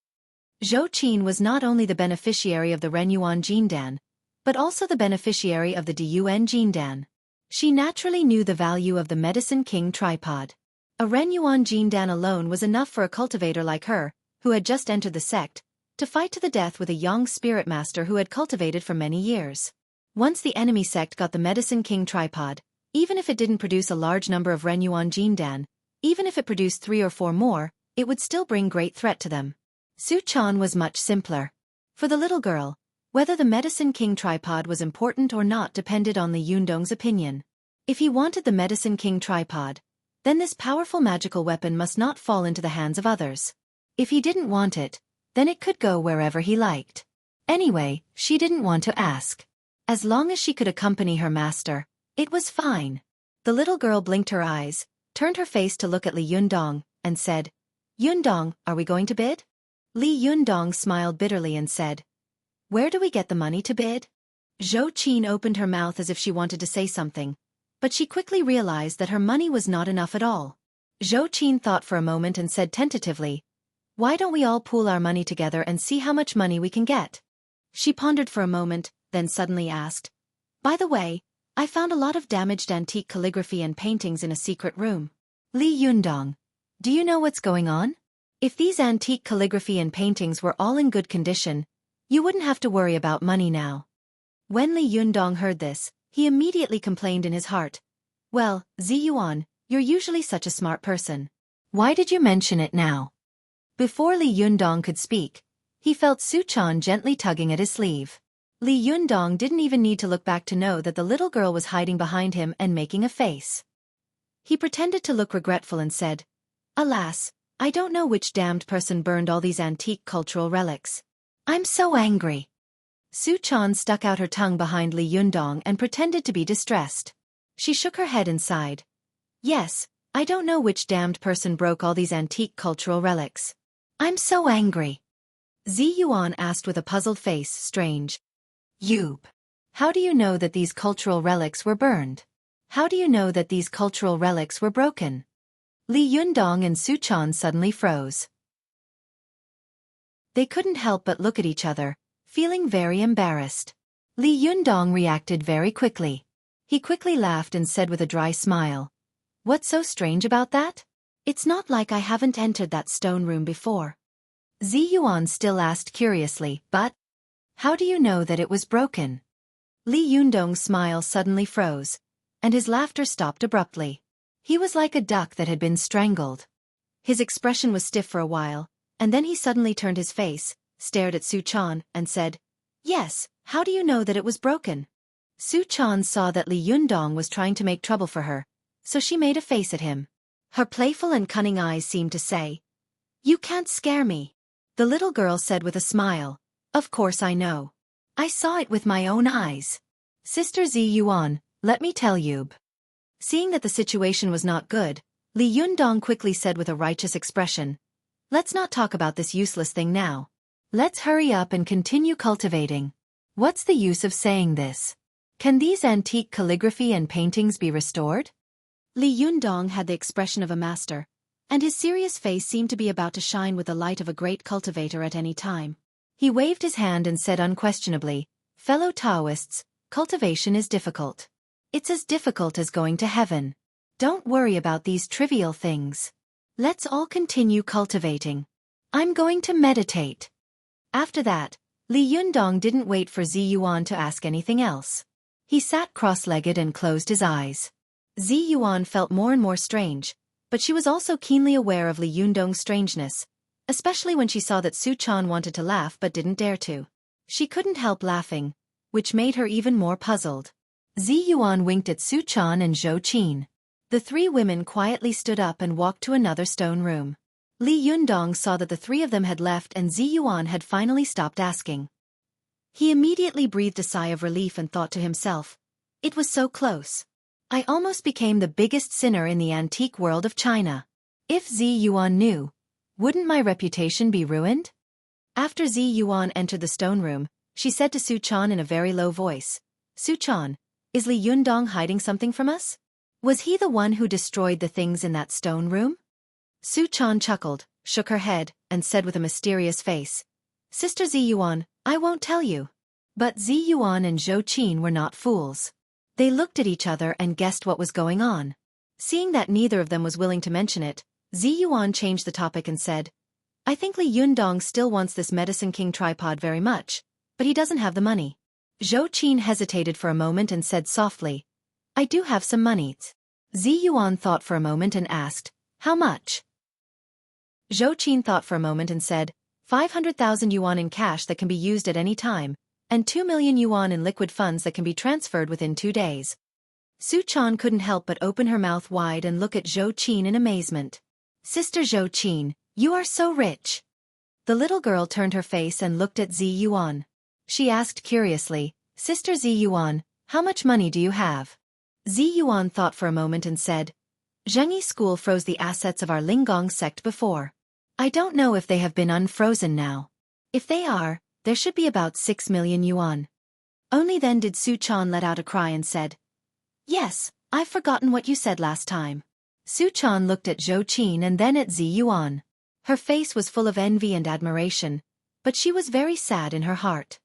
Zhou-qin was not only the beneficiary of the Renyuan Jindan, but also the beneficiary of the Diyuan Jindan. She naturally knew the value of the Medicine King tripod. A Renyuan Jindan alone was enough for a cultivator like her, who had just entered the sect, to fight to the death with a young spirit master who had cultivated for many years. Once the enemy sect got the Medicine King tripod, even if it didn't produce a large number of Renyuan Jindan, even if it produced 3 or 4 more, it would still bring great threat to them. Su-chan was much simpler. For the little girl, whether the Medicine King tripod was important or not depended on Li Yundong's opinion. If he wanted the Medicine King tripod, then this powerful magical weapon must not fall into the hands of others. If he didn't want it, then it could go wherever he liked. Anyway, she didn't want to ask. As long as she could accompany her master, it was fine. The little girl blinked her eyes, turned her face to look at Li Yundong, and said, "Yundong, are we going to bid?" Li Yundong smiled bitterly and said, "Where do we get the money to bid?" Zhou-qin opened her mouth as if she wanted to say something, but she quickly realized that her money was not enough at all. Zhou-qin thought for a moment and said tentatively, "Why don't we all pool our money together and see how much money we can get?" She pondered for a moment, then suddenly asked, "By the way, I found a lot of damaged antique calligraphy and paintings in a secret room. Li Yundong, do you know what's going on? If these antique calligraphy and paintings were all in good condition, you wouldn't have to worry about money now." When Li Yundong heard this, he immediately complained in his heart, "Well, Ziyuan, you're usually such a smart person. Why did you mention it now?" Before Li Yundong could speak, he felt Su-chan gently tugging at his sleeve. Li Yundong didn't even need to look back to know that the little girl was hiding behind him and making a face. He pretended to look regretful and said, "Alas, I don't know which damned person burned all these antique cultural relics. I'm so angry." Su-chan stuck out her tongue behind Li Yundong and pretended to be distressed. She shook her head and sighed. "Yes, I don't know which damned person broke all these antique cultural relics. I'm so angry." Ziyuan asked with a puzzled face, "Strange. Yub, how do you know that these cultural relics were burned? How do you know that these cultural relics were broken?" Li Yundong and Su-chan suddenly froze. They couldn't help but look at each other, feeling very embarrassed. Li Yundong reacted very quickly. He quickly laughed and said with a dry smile, "What's so strange about that? It's not like I haven't entered that stone room before." Ziyuan still asked curiously, "But how do you know that it was broken?" Li Yundong's smile suddenly froze, and his laughter stopped abruptly. He was like a duck that had been strangled. His expression was stiff for a while, and then he suddenly turned his face, stared at Su-chan, and said, "Yes, how do you know that it was broken?" Su-chan saw that Li Yundong was trying to make trouble for her, so she made a face at him. Her playful and cunning eyes seemed to say, "You can't scare me." The little girl said with a smile, "Of course I know. I saw it with my own eyes. Sister Ziyuan, let me tell you." Seeing that the situation was not good, Li Yundong quickly said with a righteous expression, "Let's not talk about this useless thing now. Let's hurry up and continue cultivating. What's the use of saying this? Can these antique calligraphy and paintings be restored?" Li Yundong had the expression of a master, and his serious face seemed to be about to shine with the light of a great cultivator at any time. He waved his hand and said unquestionably, "Fellow Taoists, cultivation is difficult. It's as difficult as going to heaven. Don't worry about these trivial things. Let's all continue cultivating. I'm going to meditate." After that, Li Yundong didn't wait for Zi Yuan to ask anything else. He sat cross-legged and closed his eyes. Zi Yuan felt more and more strange, but she was also keenly aware of Li Yundong's strangeness, especially when she saw that Su Chan wanted to laugh but didn't dare to. She couldn't help laughing, which made her even more puzzled. Zi Yuan winked at Su Chan and Xueqi. The three women quietly stood up and walked to another stone room. Li Yundong saw that the three of them had left and Zi Yuan had finally stopped asking. He immediately breathed a sigh of relief and thought to himself, "It was so close. I almost became the biggest sinner in the antique world of China. If Zi Yuan knew, wouldn't my reputation be ruined?" After Zi Yuan entered the stone room, she said to Su Chan in a very low voice, "Su Chan, is Li Yundong hiding something from us? Was he the one who destroyed the things in that stone room?" Su Chan chuckled, shook her head, and said with a mysterious face, "Sister Zi Yuan, I won't tell you." But Zi Yuan and Xueqi were not fools. They looked at each other and guessed what was going on. Seeing that neither of them was willing to mention it, Zi Yuan changed the topic and said, "I think Li Yundong still wants this Medicine King tripod very much, but he doesn't have the money." Xueqi hesitated for a moment and said softly, "I do have some money." Zi Yuan thought for a moment and asked, "How much?" Xueqi thought for a moment and said, 500,000 yuan in cash that can be used at any time, and 2 million yuan in liquid funds that can be transferred within 2 days. Su Chan couldn't help but open her mouth wide and look at Xueqi in amazement. "Sister Xueqi, you are so rich." The little girl turned her face and looked at Zi Yuan. She asked curiously, "Sister Zi Yuan, how much money do you have?" Zi Yuan thought for a moment and said, "Zhengyi school froze the assets of our Linggong sect before. I don't know if they have been unfrozen now. If they are, there should be about 6 million yuan." Only then did Su Chan let out a cry and said, "Yes, I've forgotten what you said last time." Su Chan looked at Xueqi and then at Zi Yuan. Her face was full of envy and admiration, but she was very sad in her heart.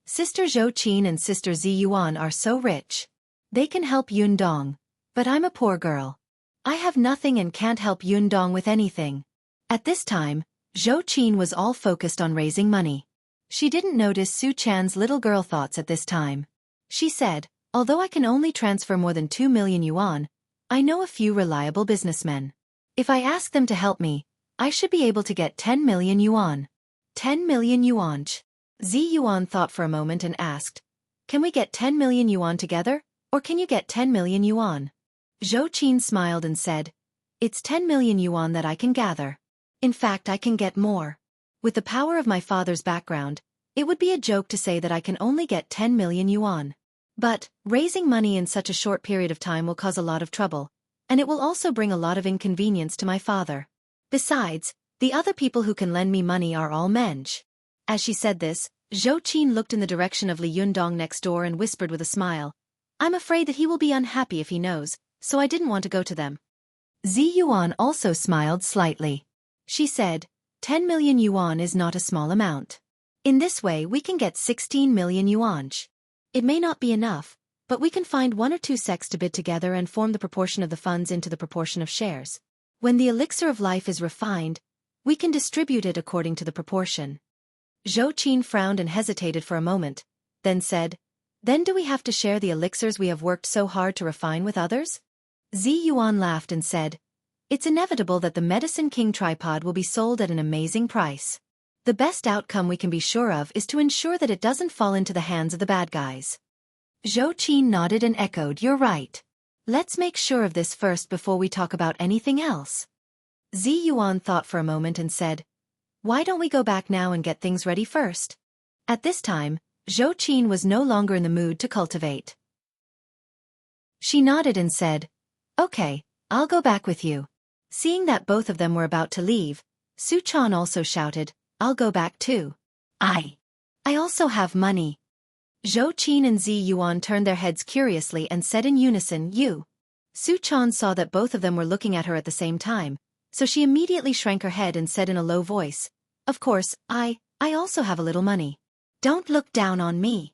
Sister Xueqi and Sister Zi Yuan are so rich. They can help Yundong, but I'm a poor girl. I have nothing and can't help Yundong with anything. At this time, Xueqi was all focused on raising money. She didn't notice Su Chan's little girl thoughts at this time. She said, "Although I can only transfer more than 2 million yuan, I know a few reliable businessmen. If I ask them to help me, I should be able to get 10 million yuan. 10 million yuan. Zi Yuan thought for a moment and asked, "Can we get 10 million yuan together, or can you get 10 million yuan?" Xueqi smiled and said, "It's 10 million yuan that I can gather. In fact, I can get more. With the power of my father's background, it would be a joke to say that I can only get 10 million yuan. But, raising money in such a short period of time will cause a lot of trouble, and it will also bring a lot of inconvenience to my father. Besides, the other people who can lend me money are all mensch." As she said this, Xueqi looked in the direction of Li Yundong next door and whispered with a smile, "I'm afraid that he will be unhappy if he knows, so I didn't want to go to them." Zi Yuan also smiled slightly. She said, 10 million yuan is not a small amount. In this way we can get 16 million yuan. It may not be enough, but we can find 1 or 2 sects to bid together and form the proportion of the funds into the proportion of shares. When the elixir of life is refined, we can distribute it according to the proportion. Xueqi frowned and hesitated for a moment, then said, "Then do we have to share the elixirs we have worked so hard to refine with others?" Zi Yuan laughed and said, "It's inevitable that the Medicine King tripod will be sold at an amazing price. The best outcome we can be sure of is to ensure that it doesn't fall into the hands of the bad guys." Xueqi nodded and echoed, "You're right. Let's make sure of this first before we talk about anything else." Zi Yuan thought for a moment and said, "Why don't we go back now and get things ready first?" At this time, Xueqi was no longer in the mood to cultivate. She nodded and said, "Okay, I'll go back with you." Seeing that both of them were about to leave, Su Chan also shouted, "I'll go back too. I also have money." Xueqi and Zi Yuan turned their heads curiously and said in unison, "You." Su Chan saw that both of them were looking at her at the same time, so she immediately shrank her head and said in a low voice, "Of course, I also have a little money. Don't look down on me."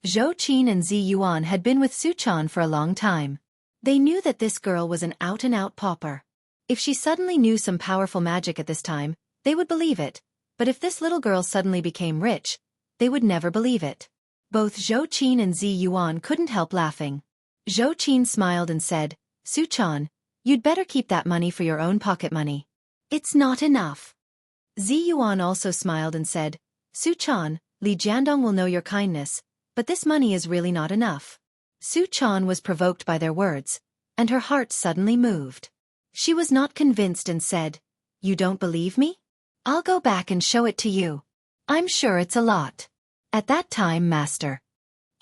Xueqi and Zi Yuan had been with Su Chan for a long time. They knew that this girl was an out-and-out pauper. If she suddenly knew some powerful magic at this time, they would believe it, but if this little girl suddenly became rich, they would never believe it. Both Xueqi and Zi Yuan couldn't help laughing. Xueqi smiled and said, "Su Chan, you'd better keep that money for your own pocket money. It's not enough." Zi Yuan also smiled and said, "Su Chan, Li Jiandong will know your kindness, but this money is really not enough." Su Chan was provoked by their words, and her heart suddenly moved. She was not convinced and said, "You don't believe me? I'll go back and show it to you. I'm sure it's a lot." At that time, Master.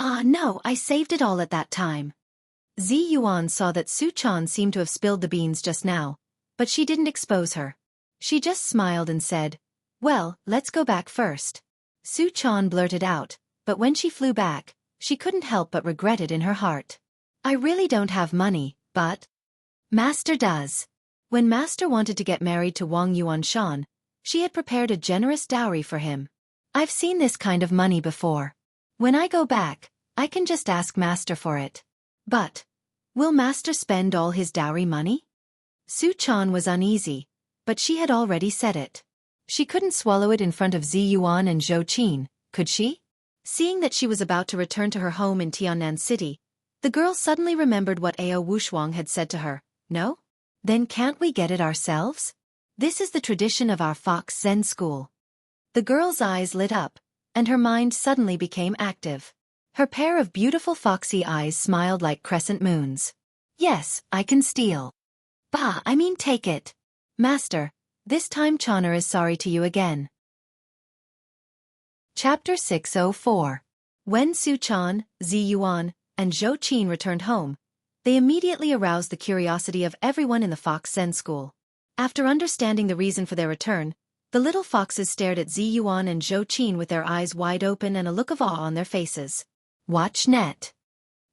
No, I saved it all at that time. Zi Yuan saw that Su Chan seemed to have spilled the beans just now, but she didn't expose her. She just smiled and said, "Well, let's go back first." Su Chan blurted out, but when she flew back, she couldn't help but regret it in her heart. "I really don't have money, but Master does." When Master wanted to get married to Wang Yuanshan, she had prepared a generous dowry for him. "I've seen this kind of money before. When I go back, I can just ask Master for it." "But will Master spend all his dowry money?" Su Chan was uneasy, but she had already said it. She couldn't swallow it in front of Zi Yuan and Xueqi, could she? Seeing that she was about to return to her home in Tiannan City, the girl suddenly remembered what Ao Wushuang had said to her. "No? Then can't we get it ourselves? This is the tradition of our Fox Zen school." The girl's eyes lit up, and her mind suddenly became active. Her pair of beautiful foxy eyes smiled like crescent moons. "Yes, I can steal. Take it. Master, this time Chana is sorry to you again." Chapter 604. When Su Chan, Zi Yuan, and Xueqi returned home, they immediately aroused the curiosity of everyone in the Fox Zen school. After understanding the reason for their return, the little foxes stared at Zi Yuan and Xueqi with their eyes wide open and a look of awe on their faces. Watch net.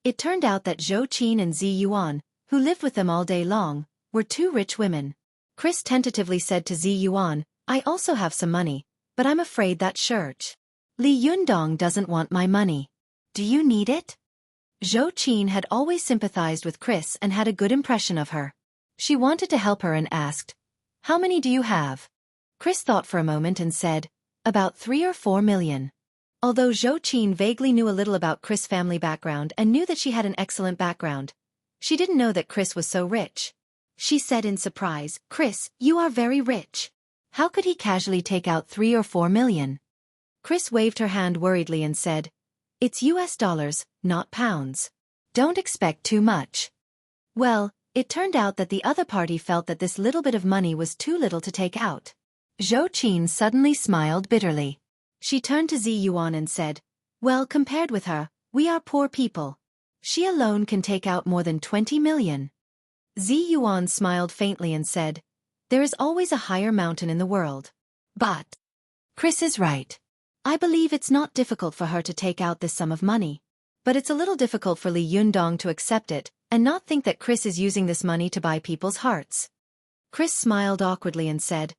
It turned out that Xueqi and Zi Yuan, who lived with them all day long, were two rich women. Chris tentatively said to Zi Yuan, "I also have some money, but I'm afraid that church. Li Yundong doesn't want my money. Do you need it?" Xueqi had always sympathized with Chris and had a good impression of her. She wanted to help her and asked, "How many do you have?" Chris thought for a moment and said, "About 3 or 4 million. Although Xueqi vaguely knew a little about Chris' family background and knew that she had an excellent background, she didn't know that Chris was so rich. She said in surprise, "Chris, you are very rich. How could he casually take out 3 or 4 million?" Chris waved her hand worriedly and said, "It's US dollars, not pounds. Don't expect too much." Well, it turned out that the other party felt that this little bit of money was too little to take out. Xueqi suddenly smiled bitterly. She turned to Zi Yuan and said, "Well, compared with her, we are poor people. She alone can take out more than 20 million. Zi Yuan smiled faintly and said, "There is always a higher mountain in the world." But Chris is right. I believe it's not difficult for her to take out this sum of money. But it's a little difficult for Li Yundong to accept it and not think that Chris is using this money to buy people's hearts. Chris smiled awkwardly and said,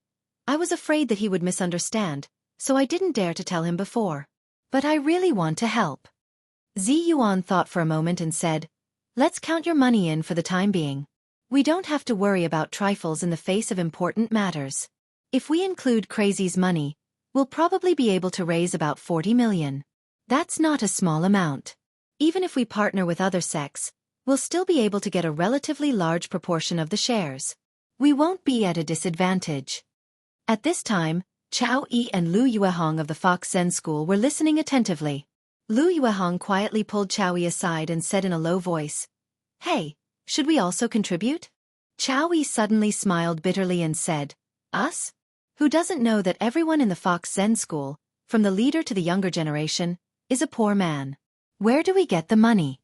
"I was afraid that he would misunderstand, so I didn't dare to tell him before. But I really want to help." Zi Yuan thought for a moment and said, "Let's count your money in for the time being. We don't have to worry about trifles in the face of important matters. If we include Crazy's money, we'll probably be able to raise about 40 million. That's not a small amount. Even if we partner with other sects, we'll still be able to get a relatively large proportion of the shares. We won't be at a disadvantage." At this time, Chao Yi and Lu Yuehong of the Fox Zen School were listening attentively. Lu Yuehong quietly pulled Chao Yi aside and said in a low voice, "Hey, should we also contribute?" Chao Yi suddenly smiled bitterly and said, "Us? Who doesn't know that everyone in the Fox Zen School, from the leader to the younger generation, is a poor man? Where do we get the money?"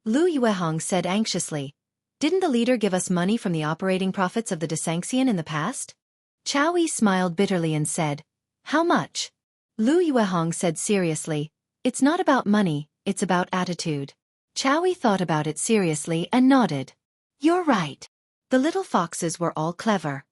Lu Yuehong said anxiously, "Didn't the leader give us money from the operating profits of the Desanxian in the past?" Chao Yi smiled bitterly and said, "How much?" Lu Yuehong said seriously, "It's not about money, it's about attitude." Chao Yi thought about it seriously and nodded. You're right. The little foxes were all clever.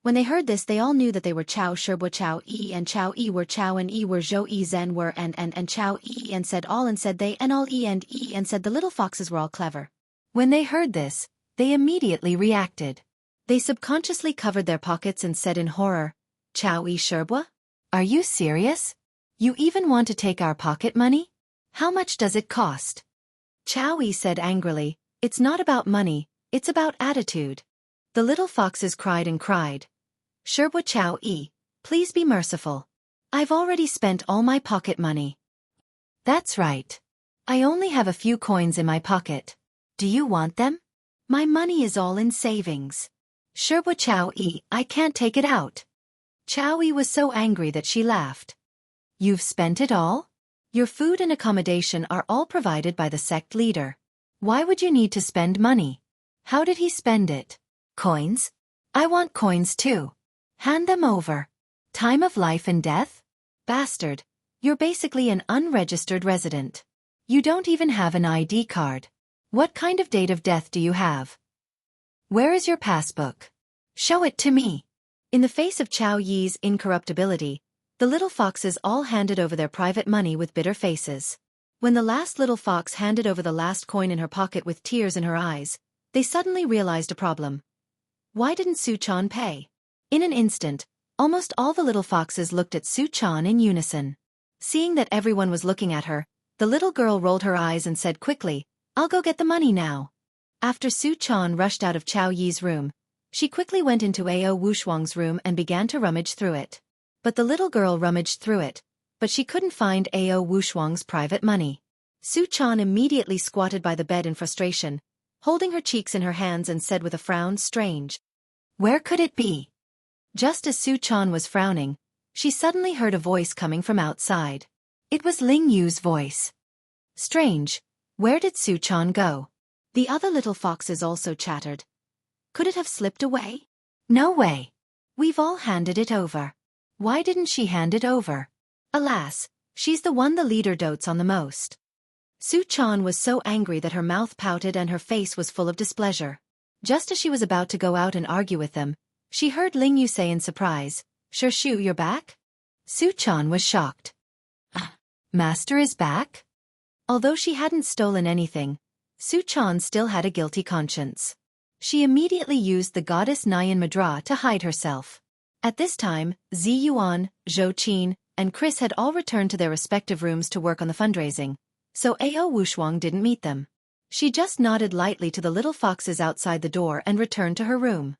When they heard this, they all knew that they were Chao Sherbo Chao E and Chao E were Chao and E were Zhou E Zen were and Chao E and said all and said they and all E and said the little foxes were all clever. When they heard this, they immediately reacted. They subconsciously covered their pockets and said in horror, Chao E Sherbo? Are you serious? You even want to take our pocket money? How much does it cost? Chao E said angrily, it's not about money, it's about attitude. The little foxes cried and cried. Sherbo Chao E, please be merciful. I've already spent all my pocket money. That's right. I only have a few coins in my pocket. Do you want them? My money is all in savings. Sherbo Chao E, I can't take it out. Chao E was so angry that she laughed. You've spent it all? Your food and accommodation are all provided by the sect leader. Why would you need to spend money? How did he spend it? Coins? I want coins too. Hand them over. Time of life and death? Bastard, you're basically an unregistered resident. You don't even have an ID card. What kind of date of death do you have? Where is your passbook? Show it to me. In the face of Chao Yi's incorruptibility, the little foxes all handed over their private money with bitter faces. When the last little fox handed over the last coin in her pocket with tears in her eyes, they suddenly realized a problem. Why didn't Xueqi pay? In an instant, almost all the little foxes looked at Xueqi in unison. Seeing that everyone was looking at her, the little girl rolled her eyes and said quickly, I'll go get the money now. After Xueqi rushed out of Chao Yi's room, she quickly went into Ao Wushuang's room and began to rummage through it. But the little girl rummaged through it, but she couldn't find Ao Wushuang's private money. Xueqi immediately squatted by the bed in frustration, holding her cheeks in her hands and said with a frown, strange. Where could it be? Just as Xueqi was frowning, she suddenly heard a voice coming from outside. It was Ling Yu's voice. Strange, where did Xueqi go? The other little foxes also chattered. Could it have slipped away? No way. We've all handed it over. Why didn't she hand it over? Alas, she's the one the leader dotes on the most. Xueqi was so angry that her mouth pouted and her face was full of displeasure. Just as she was about to go out and argue with them, she heard Ling Yu say in surprise, Shu, you're back? Xueqi was shocked. Master is back? Although she hadn't stolen anything, Xueqi still had a guilty conscience. She immediately used the goddess Nyan Madra to hide herself. At this time, Zi Yuan, Zhou Qin, and Chris had all returned to their respective rooms to work on the fundraising, so Ao Wushuang didn't meet them. She just nodded lightly to the little foxes outside the door and returned to her room.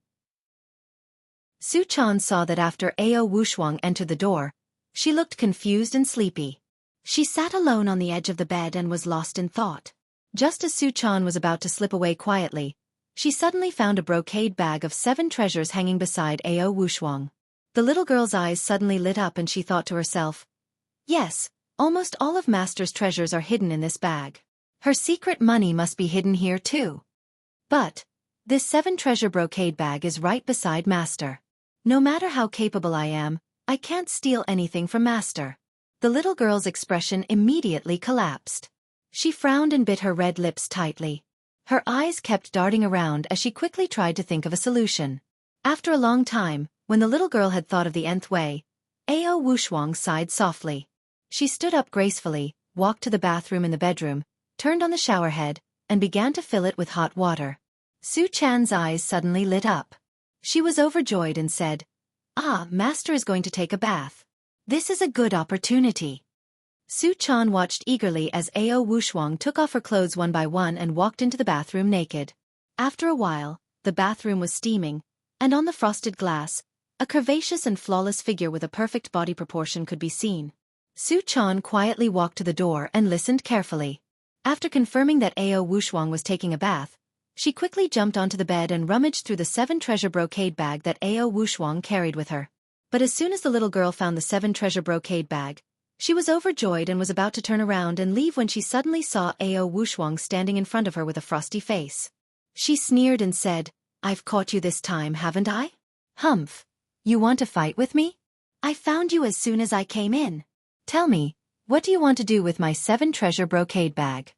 Xueqi saw that after Ao Wushuang entered the door, she looked confused and sleepy. She sat alone on the edge of the bed and was lost in thought. Just as Xueqi was about to slip away quietly, she suddenly found a brocade bag of 7 treasures hanging beside Ao Wushuang. The little girl's eyes suddenly lit up and she thought to herself, yes, almost all of Master's treasures are hidden in this bag. Her secret money must be hidden here too. But this 7-treasure brocade bag is right beside Master. No matter how capable I am, I can't steal anything from Master. The little girl's expression immediately collapsed. She frowned and bit her red lips tightly. Her eyes kept darting around as she quickly tried to think of a solution. After a long time, when the little girl had thought of the nth way, Ao Wushuang sighed softly. She stood up gracefully, walked to the bathroom in the bedroom, turned on the shower head, and began to fill it with hot water. Xueqi's eyes suddenly lit up. She was overjoyed and said, Master is going to take a bath. This is a good opportunity. Xueqi watched eagerly as Ao Wushuang took off her clothes one by one and walked into the bathroom naked. After a while, the bathroom was steaming, and on the frosted glass, a curvaceous and flawless figure with a perfect body proportion could be seen. Xueqi quietly walked to the door and listened carefully. After confirming that Ao Wushuang was taking a bath, she quickly jumped onto the bed and rummaged through the 7-treasure brocade bag that Ao Wushuang carried with her. But as soon as the little girl found the 7-treasure brocade bag, she was overjoyed and was about to turn around and leave when she suddenly saw Ao Wushuang standing in front of her with a frosty face. She sneered and said, I've caught you this time, haven't I? Humph. You want to fight with me? I found you as soon as I came in. Tell me, what do you want to do with my 7-treasure brocade bag?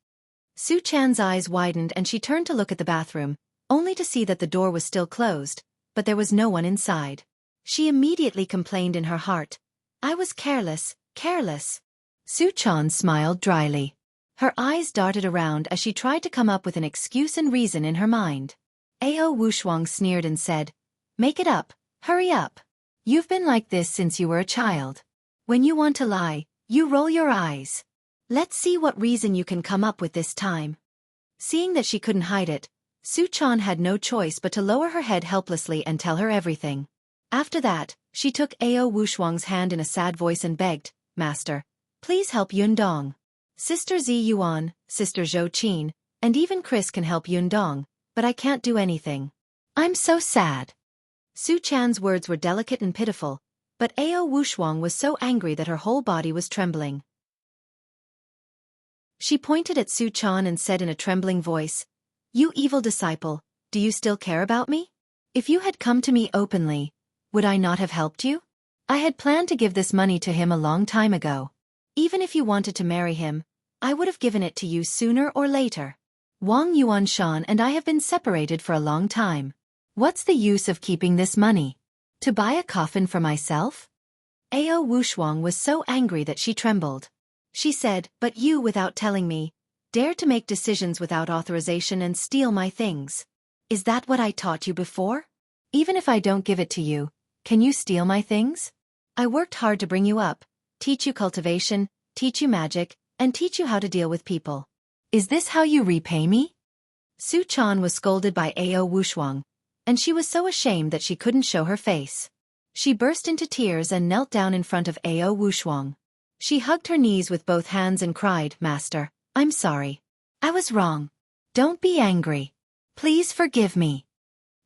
Su Chan's eyes widened and she turned to look at the bathroom, only to see that the door was still closed, but there was no one inside. She immediately complained in her heart. I was careless, careless. Su Chan smiled dryly. Her eyes darted around as she tried to come up with an excuse and reason in her mind. Ao Wushuang sneered and said, Make it up, hurry up. You've been like this since you were a child. When you want to lie, you roll your eyes. Let's see what reason you can come up with this time. Seeing that she couldn't hide it, Su Chan had no choice but to lower her head helplessly and tell her everything. After that, she took Ao Wushuang's hand in a sad voice and begged, Master, please help Yundong. Sister Zi Yuan, Sister Zhou Qin, and even Chris can help Yundong, but I can't do anything. I'm so sad. Su Chan's words were delicate and pitiful, but Ao Wushuang was so angry that her whole body was trembling. She pointed at Su Chan and said in a trembling voice, You evil disciple, do you still care about me? If you had come to me openly, would I not have helped you? I had planned to give this money to him a long time ago. Even if you wanted to marry him, I would have given it to you sooner or later. Wang Yuanshan and I have been separated for a long time. What's the use of keeping this money? To buy a coffin for myself? Ao Wushuang was so angry that she trembled. She said, But you, without telling me, dared to make decisions without authorization and steal my things. Is that what I taught you before? Even if I don't give it to you, can you steal my things? I worked hard to bring you up, teach you cultivation, teach you magic, and teach you how to deal with people. Is this how you repay me? Su Chan was scolded by Ao Wushuang, and she was so ashamed that she couldn't show her face. She burst into tears and knelt down in front of Ao Wushuang. She hugged her knees with both hands and cried, Master, I'm sorry. I was wrong. Don't be angry. Please forgive me.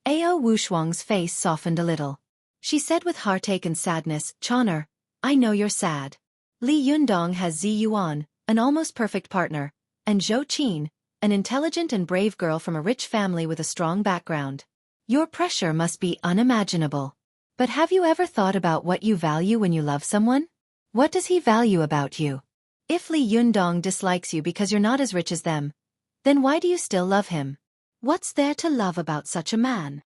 Ao Wushuang's face softened a little. She said with heartache and sadness, Chan'er, I know you're sad. Li Yundong has Zi Yuan, an almost perfect partner, and Zhou Qin, an intelligent and brave girl from a rich family with a strong background. Your pressure must be unimaginable. But have you ever thought about what you value when you love someone? What does he value about you? If Li Yundong dislikes you because you're not as rich as them, then why do you still love him? What's there to love about such a man?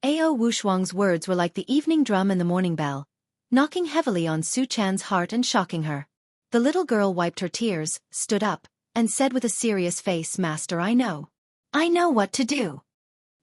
Ao Wushuang's words were like the evening drum and the morning bell, knocking heavily on Su Chan's heart and shocking her. The little girl wiped her tears, stood up, and said with a serious face, Master, I know what to do.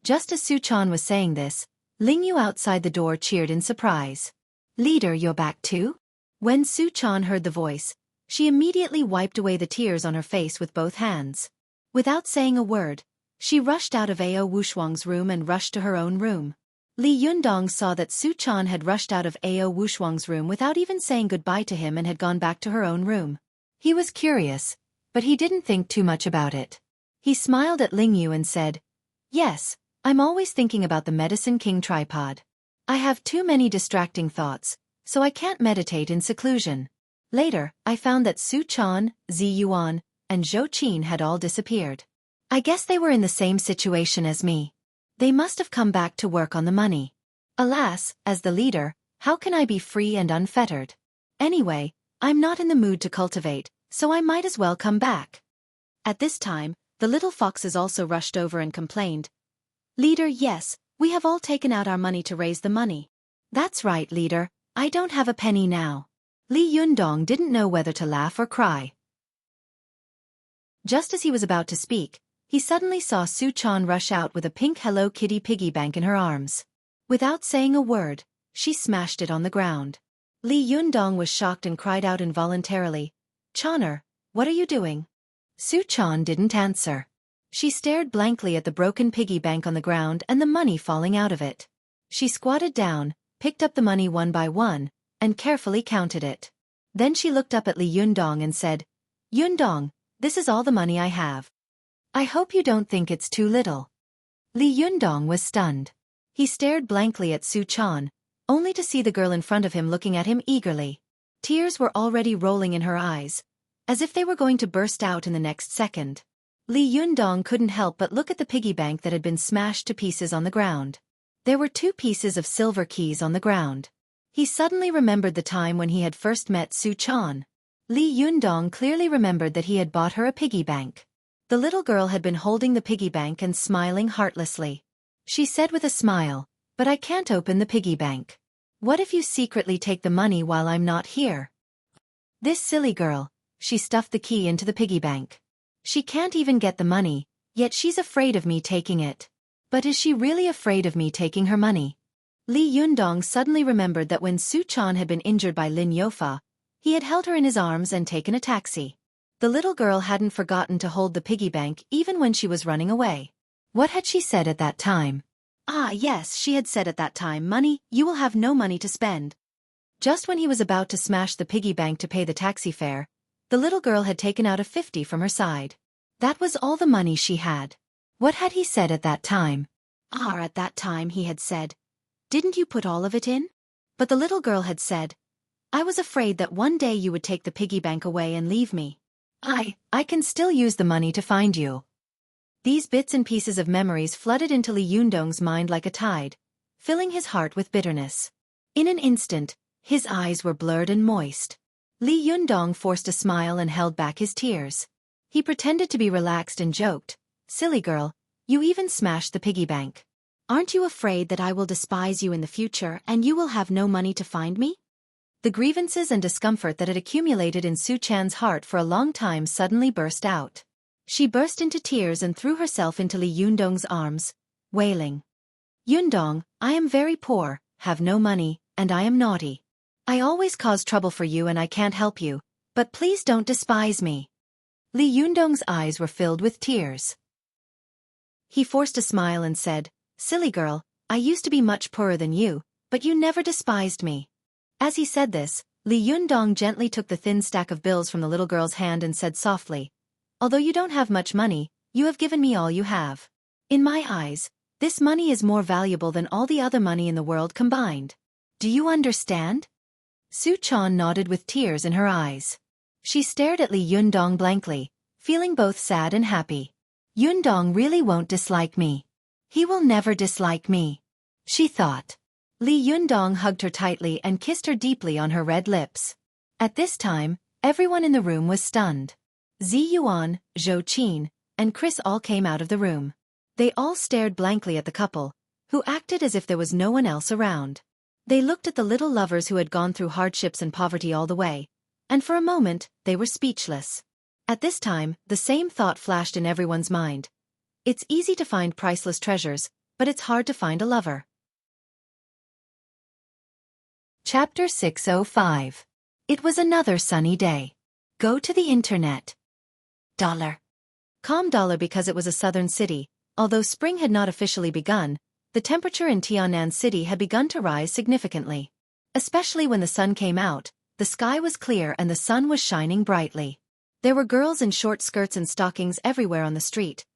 Just as Su Chan was saying this, Ling Yu outside the door cheered in surprise. Leader, you're back too? When Su Chan heard the voice, she immediately wiped away the tears on her face with both hands. Without saying a word, she rushed out of Ao Wushuang's room and rushed to her own room. Li Yundong saw that Su Chan had rushed out of Ao Wushuang's room without even saying goodbye to him and had gone back to her own room. He was curious, but he didn't think too much about it. He smiled at Ling Yu and said, Yes, I'm always thinking about the Medicine King tripod. I have too many distracting thoughts, so I can't meditate in seclusion. Later, I found that Su Chan, Zi Yuan, and Zhou Qin had all disappeared. I guess they were in the same situation as me. They must have come back to work on the money. Alas, as the leader, how can I be free and unfettered? Anyway, I'm not in the mood to cultivate, so I might as well come back. At this time, the little foxes also rushed over and complained. Leader, yes, we have all taken out our money to raise the money. That's right, leader, I don't have a penny now. Li Yundong didn't know whether to laugh or cry. Just as he was about to speak, he suddenly saw Su Chan rush out with a pink Hello Kitty piggy bank in her arms. Without saying a word, she smashed it on the ground. Li Yundong was shocked and cried out involuntarily, Chan'er, what are you doing? Su Chan didn't answer. She stared blankly at the broken piggy bank on the ground and the money falling out of it. She squatted down, picked up the money one by one, and carefully counted it. Then she looked up at Li Yundong and said, Yundong, this is all the money I have. I hope you don't think it's too little. Li Yundong was stunned. He stared blankly at Su Chan, only to see the girl in front of him looking at him eagerly. Tears were already rolling in her eyes, as if they were going to burst out in the next second. Li Yundong couldn't help but look at the piggy bank that had been smashed to pieces on the ground. There were 2 pieces of silver keys on the ground. He suddenly remembered the time when he had first met Su Chan. Li Yundong clearly remembered that he had bought her a piggy bank. The little girl had been holding the piggy bank and smiling heartlessly. She said with a smile, "But I can't open the piggy bank. What if you secretly take the money while I'm not here?" This silly girl, she stuffed the key into the piggy bank. She can't even get the money, yet she's afraid of me taking it. But is she really afraid of me taking her money? Li Yundong suddenly remembered that when Su-chan had been injured by Lin Youfa, he had held her in his arms and taken a taxi. The little girl hadn't forgotten to hold the piggy bank even when she was running away. What had she said at that time? Ah yes, she had said at that time, "Money, you will have no money to spend." Just when he was about to smash the piggy bank to pay the taxi fare, the little girl had taken out a 50 from her side. That was all the money she had. What had he said at that time? At that time he had said, "Didn't you put all of it in?" But the little girl had said, "I was afraid that one day you would take the piggy bank away and leave me. I can still use the money to find you." These bits and pieces of memories flooded into Li Yundong's mind like a tide, filling his heart with bitterness. In an instant, his eyes were blurred and moist. Li Yundong forced a smile and held back his tears. He pretended to be relaxed and joked, "Silly girl, you even smashed the piggy bank. Aren't you afraid that I will despise you in the future and you will have no money to find me?" The grievances and discomfort that had accumulated in Su-chan's heart for a long time suddenly burst out. She burst into tears and threw herself into Li Yundong's arms, wailing, "Yundong, I am very poor, have no money, and I am naughty. I always cause trouble for you and I can't help you, but please don't despise me." Li Yundong's eyes were filled with tears. He forced a smile and said, "Silly girl, I used to be much poorer than you, but you never despised me." As he said this, Li Yundong gently took the thin stack of bills from the little girl's hand and said softly, "Although you don't have much money, you have given me all you have. In my eyes, this money is more valuable than all the other money in the world combined. Do you understand?" Su-chan nodded with tears in her eyes. She stared at Li Yundong blankly, feeling both sad and happy. Yundong really won't dislike me. He will never dislike me, she thought. Li Yundong hugged her tightly and kissed her deeply on her red lips. At this time, everyone in the room was stunned. Ziyuan, Xueqi, and Chris all came out of the room. They all stared blankly at the couple, who acted as if there was no one else around. They looked at the little lovers who had gone through hardships and poverty all the way, and for a moment, they were speechless. At this time, the same thought flashed in everyone's mind. It's easy to find priceless treasures, but it's hard to find a lover. Chapter 605. It was another sunny day. Go to the internet. Calm because it was a southern city. Although spring had not officially begun, the temperature in Tiannan City had begun to rise significantly. Especially when the sun came out, the sky was clear and the sun was shining brightly. There were girls in short skirts and stockings everywhere on the street,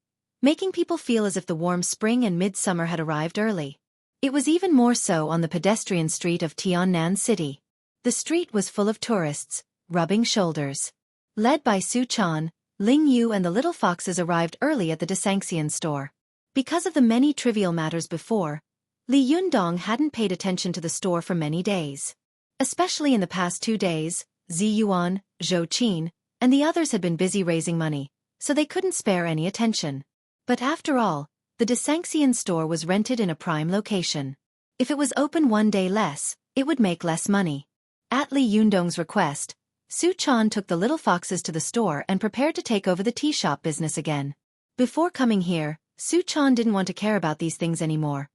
making people feel as if the warm spring and midsummer had arrived early. It was even more so on the pedestrian street of Tiannan City. The street was full of tourists, rubbing shoulders. Led by Su-chan, Ling Yu and the little foxes arrived early at the Desanxian store. Because of the many trivial matters before, Li Yundong hadn't paid attention to the store for many days. Especially in the past 2 days, Ziyuan, Xueqi, and the others had been busy raising money, so they couldn't spare any attention. But after all, the Desanxian store was rented in a prime location. If it was open 1 day less, it would make less money. At Li Yundong's request, Su-chan took the little foxes to the store and prepared to take over the tea shop business again. Before coming here, Su-chan didn't want to care about these things anymore,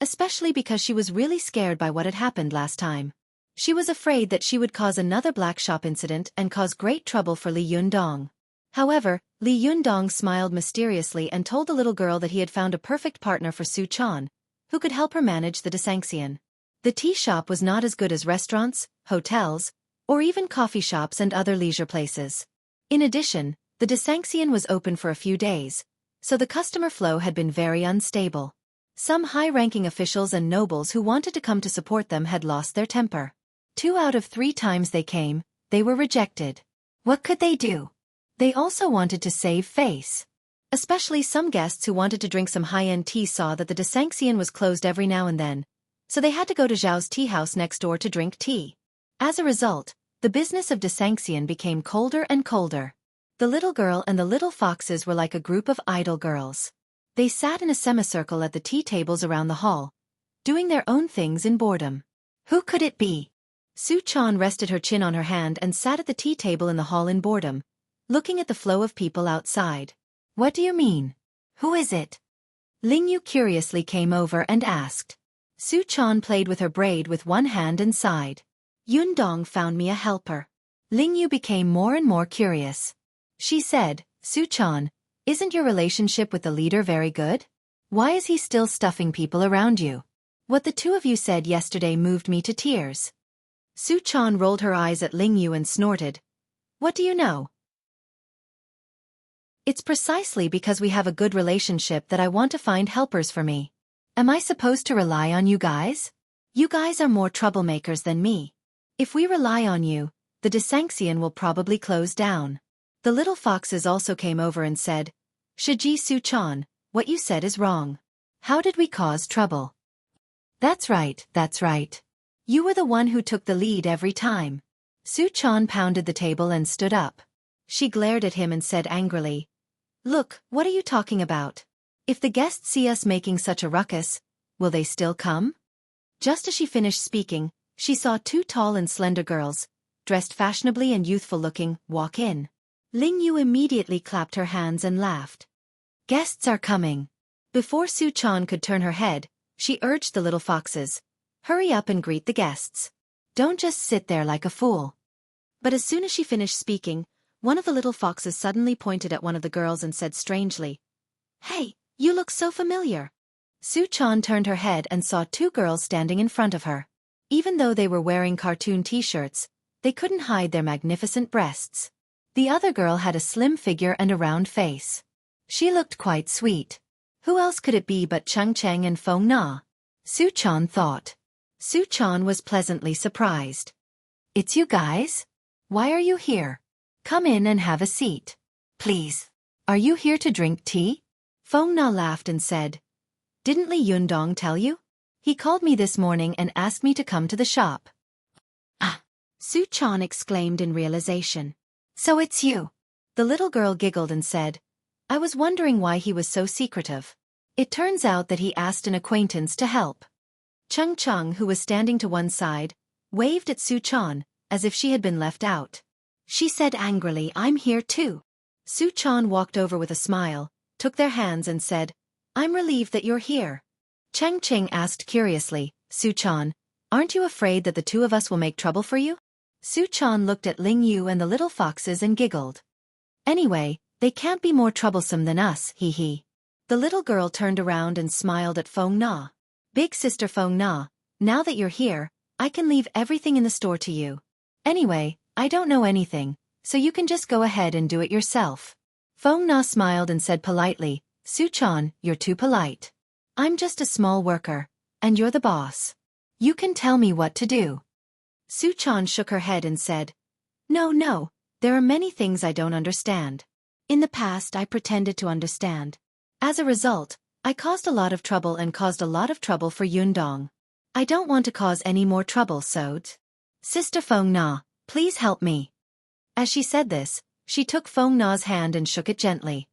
especially because she was really scared by what had happened last time. She was afraid that she would cause another black shop incident and cause great trouble for Li Yundong. However, Li Yundong smiled mysteriously and told the little girl that he had found a perfect partner for Su-chan, who could help her manage the Desanxian. The tea shop was not as good as restaurants, hotels, or even coffee shops and other leisure places. In addition, the Desanxian was open for a few days, so the customer flow had been very unstable. Some high-ranking officials and nobles who wanted to come to support them had lost their temper. 2 out of 3 times they came, they were rejected. What could they do? They also wanted to save face. Especially some guests who wanted to drink some high-end tea saw that the Desanxian was closed every now and then, so they had to go to Zhao's tea house next door to drink tea. As a result, the business of Desanxian became colder and colder. The little girl and the little foxes were like a group of idle girls. They sat in a semicircle at the tea tables around the hall, doing their own things in boredom. Who could it be? Su-chan rested her chin on her hand and sat at the tea table in the hall in boredom, looking at the flow of people outside. What do you mean? Who is it? Ling-yu curiously came over and asked. Su-chan played with her braid with one hand and sighed. Yun-dong found me a helper. Ling-yu became more and more curious. She said, Su-chan, isn't your relationship with the leader very good? Why is he still stuffing people around you? What the two of you said yesterday moved me to tears. Su-chan rolled her eyes at Ling-yu and snorted. What do you know? It's precisely because we have a good relationship that I want to find helpers for me. Am I supposed to rely on you guys? You guys are more troublemakers than me. If we rely on you, the Desanxian will probably close down. The little foxes also came over and said, Shiji Su-chan, what you said is wrong. How did we cause trouble? That's right, that's right. You were the one who took the lead every time. Su-chan pounded the table and stood up. She glared at him and said angrily, Look, what are you talking about? If the guests see us making such a ruckus, will they still come? Just as she finished speaking, she saw two tall and slender girls, dressed fashionably and youthful-looking, walk in. Ling-yu immediately clapped her hands and laughed. Guests are coming. Before Su-chan could turn her head, she urged the little foxes, Hurry up and greet the guests. Don't just sit there like a fool. But as soon as she finished speaking, one of the little foxes suddenly pointed at one of the girls and said strangely, Hey, you look so familiar. Su-chan turned her head and saw two girls standing in front of her. Even though they were wearing cartoon t-shirts, they couldn't hide their magnificent breasts. The other girl had a slim figure and a round face. She looked quite sweet. Who else could it be but Chung Cheng and Feng Na? Su-chan thought. Su-chan was pleasantly surprised. It's you guys? Why are you here? Come in and have a seat. Please. Are you here to drink tea? Feng Na laughed and said, Didn't Li Yundong tell you? He called me this morning and asked me to come to the shop. Ah! Su-chan exclaimed in realization. So it's you. The little girl giggled and said, I was wondering why he was so secretive. It turns out that he asked an acquaintance to help. Chung Chung, who was standing to one side, waved at Su-chan, as if she had been left out. She said angrily, I'm here too. Su-chan walked over with a smile, took their hands and said, I'm relieved that you're here. Cheng Ching asked curiously, Su-chan, aren't you afraid that the two of us will make trouble for you? Su-chan looked at Ling-yu and the little foxes and giggled. Anyway, they can't be more troublesome than us, hee hee. The little girl turned around and smiled at Feng Na. Big sister Feng Na, now that you're here, I can leave everything in the store to you. Anyway, I don't know anything, so you can just go ahead and do it yourself. Feng Na smiled and said politely, Su-chan, you're too polite. I'm just a small worker, and you're the boss. You can tell me what to do. Su-chan shook her head and said, No, there are many things I don't understand. In the past I pretended to understand. As a result, I caused a lot of trouble and caused a lot of trouble for Yundong. I don't want to cause any more trouble, so Sister Feng Na, please help me. As she said this, she took Feng Na's hand and shook it gently.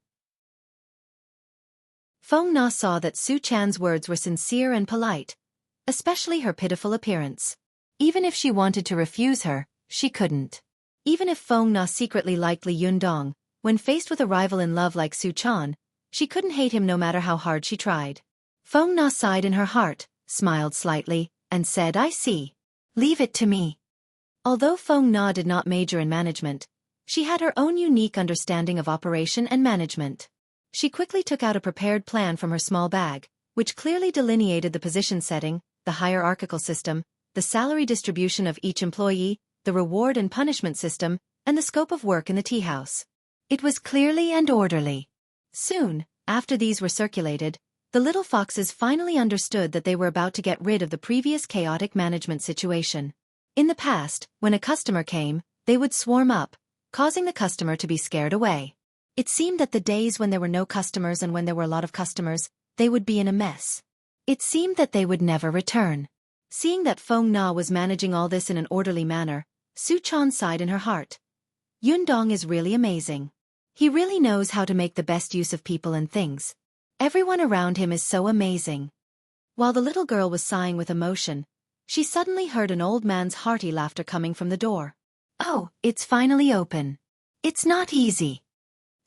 Feng Na saw that Su-chan's words were sincere and polite, especially her pitiful appearance. Even if she wanted to refuse her, she couldn't. Even if Feng Na secretly liked Li Yundong, when faced with a rival in love like Su-chan, she couldn't hate him no matter how hard she tried. Feng Na sighed in her heart, smiled slightly, and said, I see. Leave it to me. Although Feng Na did not major in management, she had her own unique understanding of operation and management. She quickly took out a prepared plan from her small bag, which clearly delineated the position setting, the hierarchical system, the salary distribution of each employee, the reward and punishment system, and the scope of work in the tea house. It was clearly and orderly. Soon, after these were circulated, the little foxes finally understood that they were about to get rid of the previous chaotic management situation. In the past, when a customer came, they would swarm up, causing the customer to be scared away. It seemed that the days when there were no customers and when there were a lot of customers, they would be in a mess. It seemed that they would never return. Seeing that Feng Na was managing all this in an orderly manner, Su-chan sighed in her heart. Yundong is really amazing. He really knows how to make the best use of people and things. Everyone around him is so amazing. While the little girl was sighing with emotion, she suddenly heard an old man's hearty laughter coming from the door. Oh, it's finally open. It's not easy.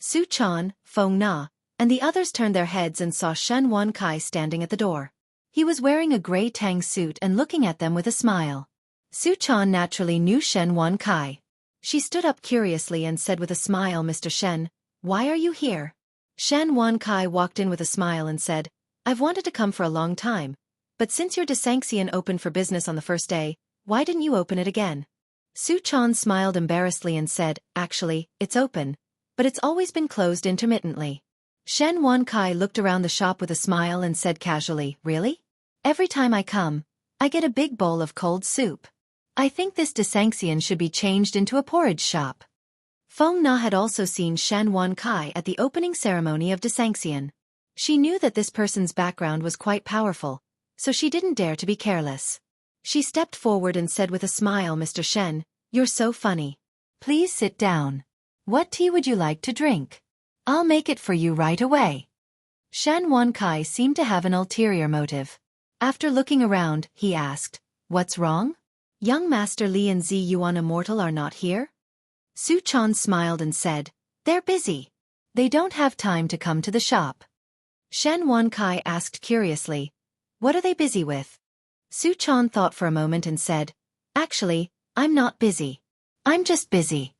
Su-chan, Feng Na, and the others turned their heads and saw Shen Wan-kai standing at the door. He was wearing a gray tang suit and looking at them with a smile. Su-chan naturally knew Shen Wan-kai. She stood up curiously and said with a smile, Mr. Shen, why are you here? Shen Wan-kai walked in with a smile and said, I've wanted to come for a long time, but since your Desanxian opened for business on the first day, why didn't you open it again? Su-chan smiled embarrassedly and said, actually, it's open, but it's always been closed intermittently. Shen Wan-kai looked around the shop with a smile and said casually, really? Every time I come, I get a big bowl of cold soup. I think this Desanxian should be changed into a porridge shop. Feng Na had also seen Shen Wan-kai at the opening ceremony of Desanxian. She knew that this person's background was quite powerful, so she didn't dare to be careless. She stepped forward and said with a smile, Mr. Shen, you're so funny. Please sit down. What tea would you like to drink? I'll make it for you right away. Shen Wan-kai seemed to have an ulterior motive. After looking around, he asked, what's wrong? Young Master Li and Zi Yuan Immortal are not here? Su-chan smiled and said, they're busy. They don't have time to come to the shop. Shen Wan-kai asked curiously, what are they busy with? Su-chan thought for a moment and said, actually, I'm not busy. I'm just busy.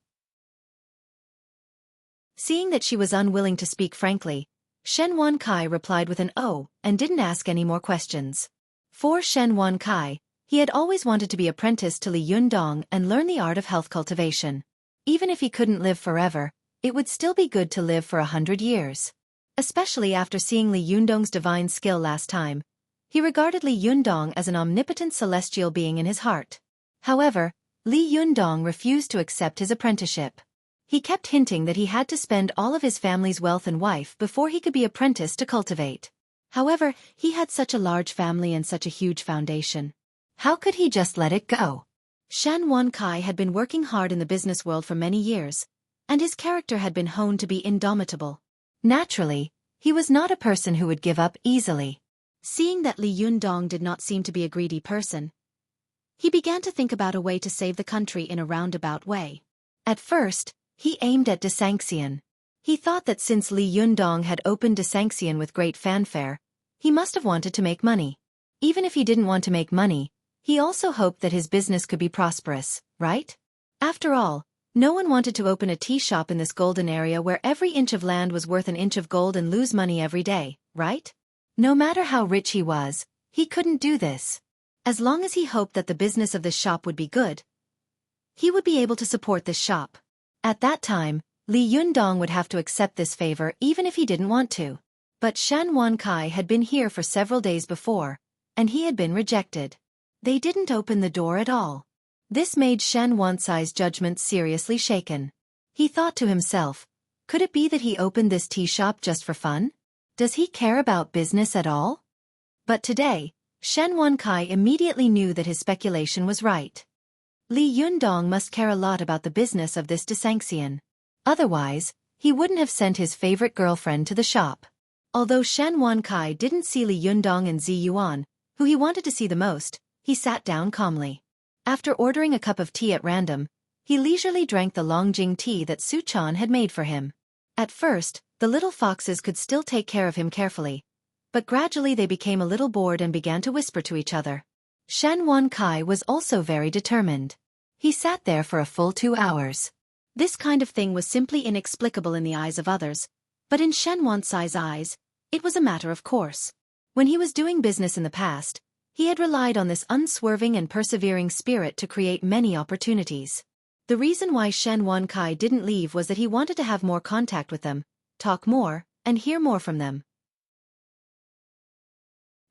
Seeing that she was unwilling to speak frankly, Shen Wan-kai replied with an "oh" and didn't ask any more questions. For Shen Wan-kai, he had always wanted to be apprenticed to Li Yundong and learn the art of health cultivation. Even if he couldn't live forever, it would still be good to live for 100 years. Especially after seeing Li Yundong's divine skill last time, he regarded Li Yundong as an omnipotent celestial being in his heart. However, Li Yundong refused to accept his apprenticeship. He kept hinting that he had to spend all of his family's wealth and wife before he could be apprenticed to cultivate. However, he had such a large family and such a huge foundation. How could he just let it go? Shen Wan-kai had been working hard in the business world for many years, and his character had been honed to be indomitable. Naturally, he was not a person who would give up easily. Seeing that Li Yundong did not seem to be a greedy person, he began to think about a way to save the country in a roundabout way. At first, he aimed at Desanxian. He thought that since Li Yundong had opened Desanxian with great fanfare, he must have wanted to make money. Even if he didn't want to make money, he also hoped that his business could be prosperous, right? After all, no one wanted to open a tea shop in this golden area where every inch of land was worth an inch of gold and lose money every day, right? No matter how rich he was, he couldn't do this. As long as he hoped that the business of this shop would be good, he would be able to support this shop. At that time, Li Yundong would have to accept this favor even if he didn't want to. But Shen Wan-kai had been here for several days before, and he had been rejected. They didn't open the door at all. This made Shen Wan-kai's judgment seriously shaken. He thought to himself, could it be that he opened this tea shop just for fun? Does he care about business at all? But today, Shen Wan-kai immediately knew that his speculation was right. Li Yundong must care a lot about the business of this Desanxian. Otherwise, he wouldn't have sent his favorite girlfriend to the shop. Although Shen Wan-kai didn't see Li Yundong and Zi Yuan, who he wanted to see the most, he sat down calmly. After ordering a cup of tea at random, he leisurely drank the Longjing tea that Su-chan had made for him. At first, the little foxes could still take care of him carefully, but gradually they became a little bored and began to whisper to each other. Shen Wan-kai was also very determined. He sat there for a full 2 hours. This kind of thing was simply inexplicable in the eyes of others, but in Shen Wan-kai's eyes, it was a matter of course. When he was doing business in the past, he had relied on this unswerving and persevering spirit to create many opportunities. The reason why Shen Wan-kai didn't leave was that he wanted to have more contact with them, talk more, and hear more from them.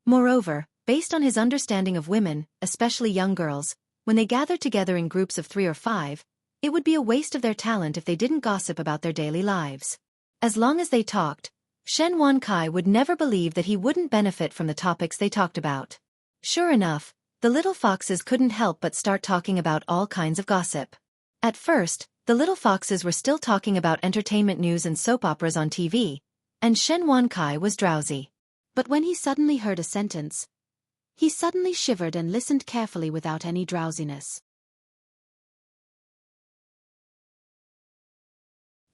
Moreover, based on his understanding of women, especially young girls, when they gathered together in groups of 3 or 5, it would be a waste of their talent if they didn't gossip about their daily lives. As long as they talked, Shen Wan-kai would never believe that he wouldn't benefit from the topics they talked about. Sure enough, the little foxes couldn't help but start talking about all kinds of gossip. At first, The little foxes were still talking about entertainment news and soap operas on TV, and Shen Wankai was drowsy. But when he suddenly heard a sentence, he suddenly shivered and listened carefully without any drowsiness.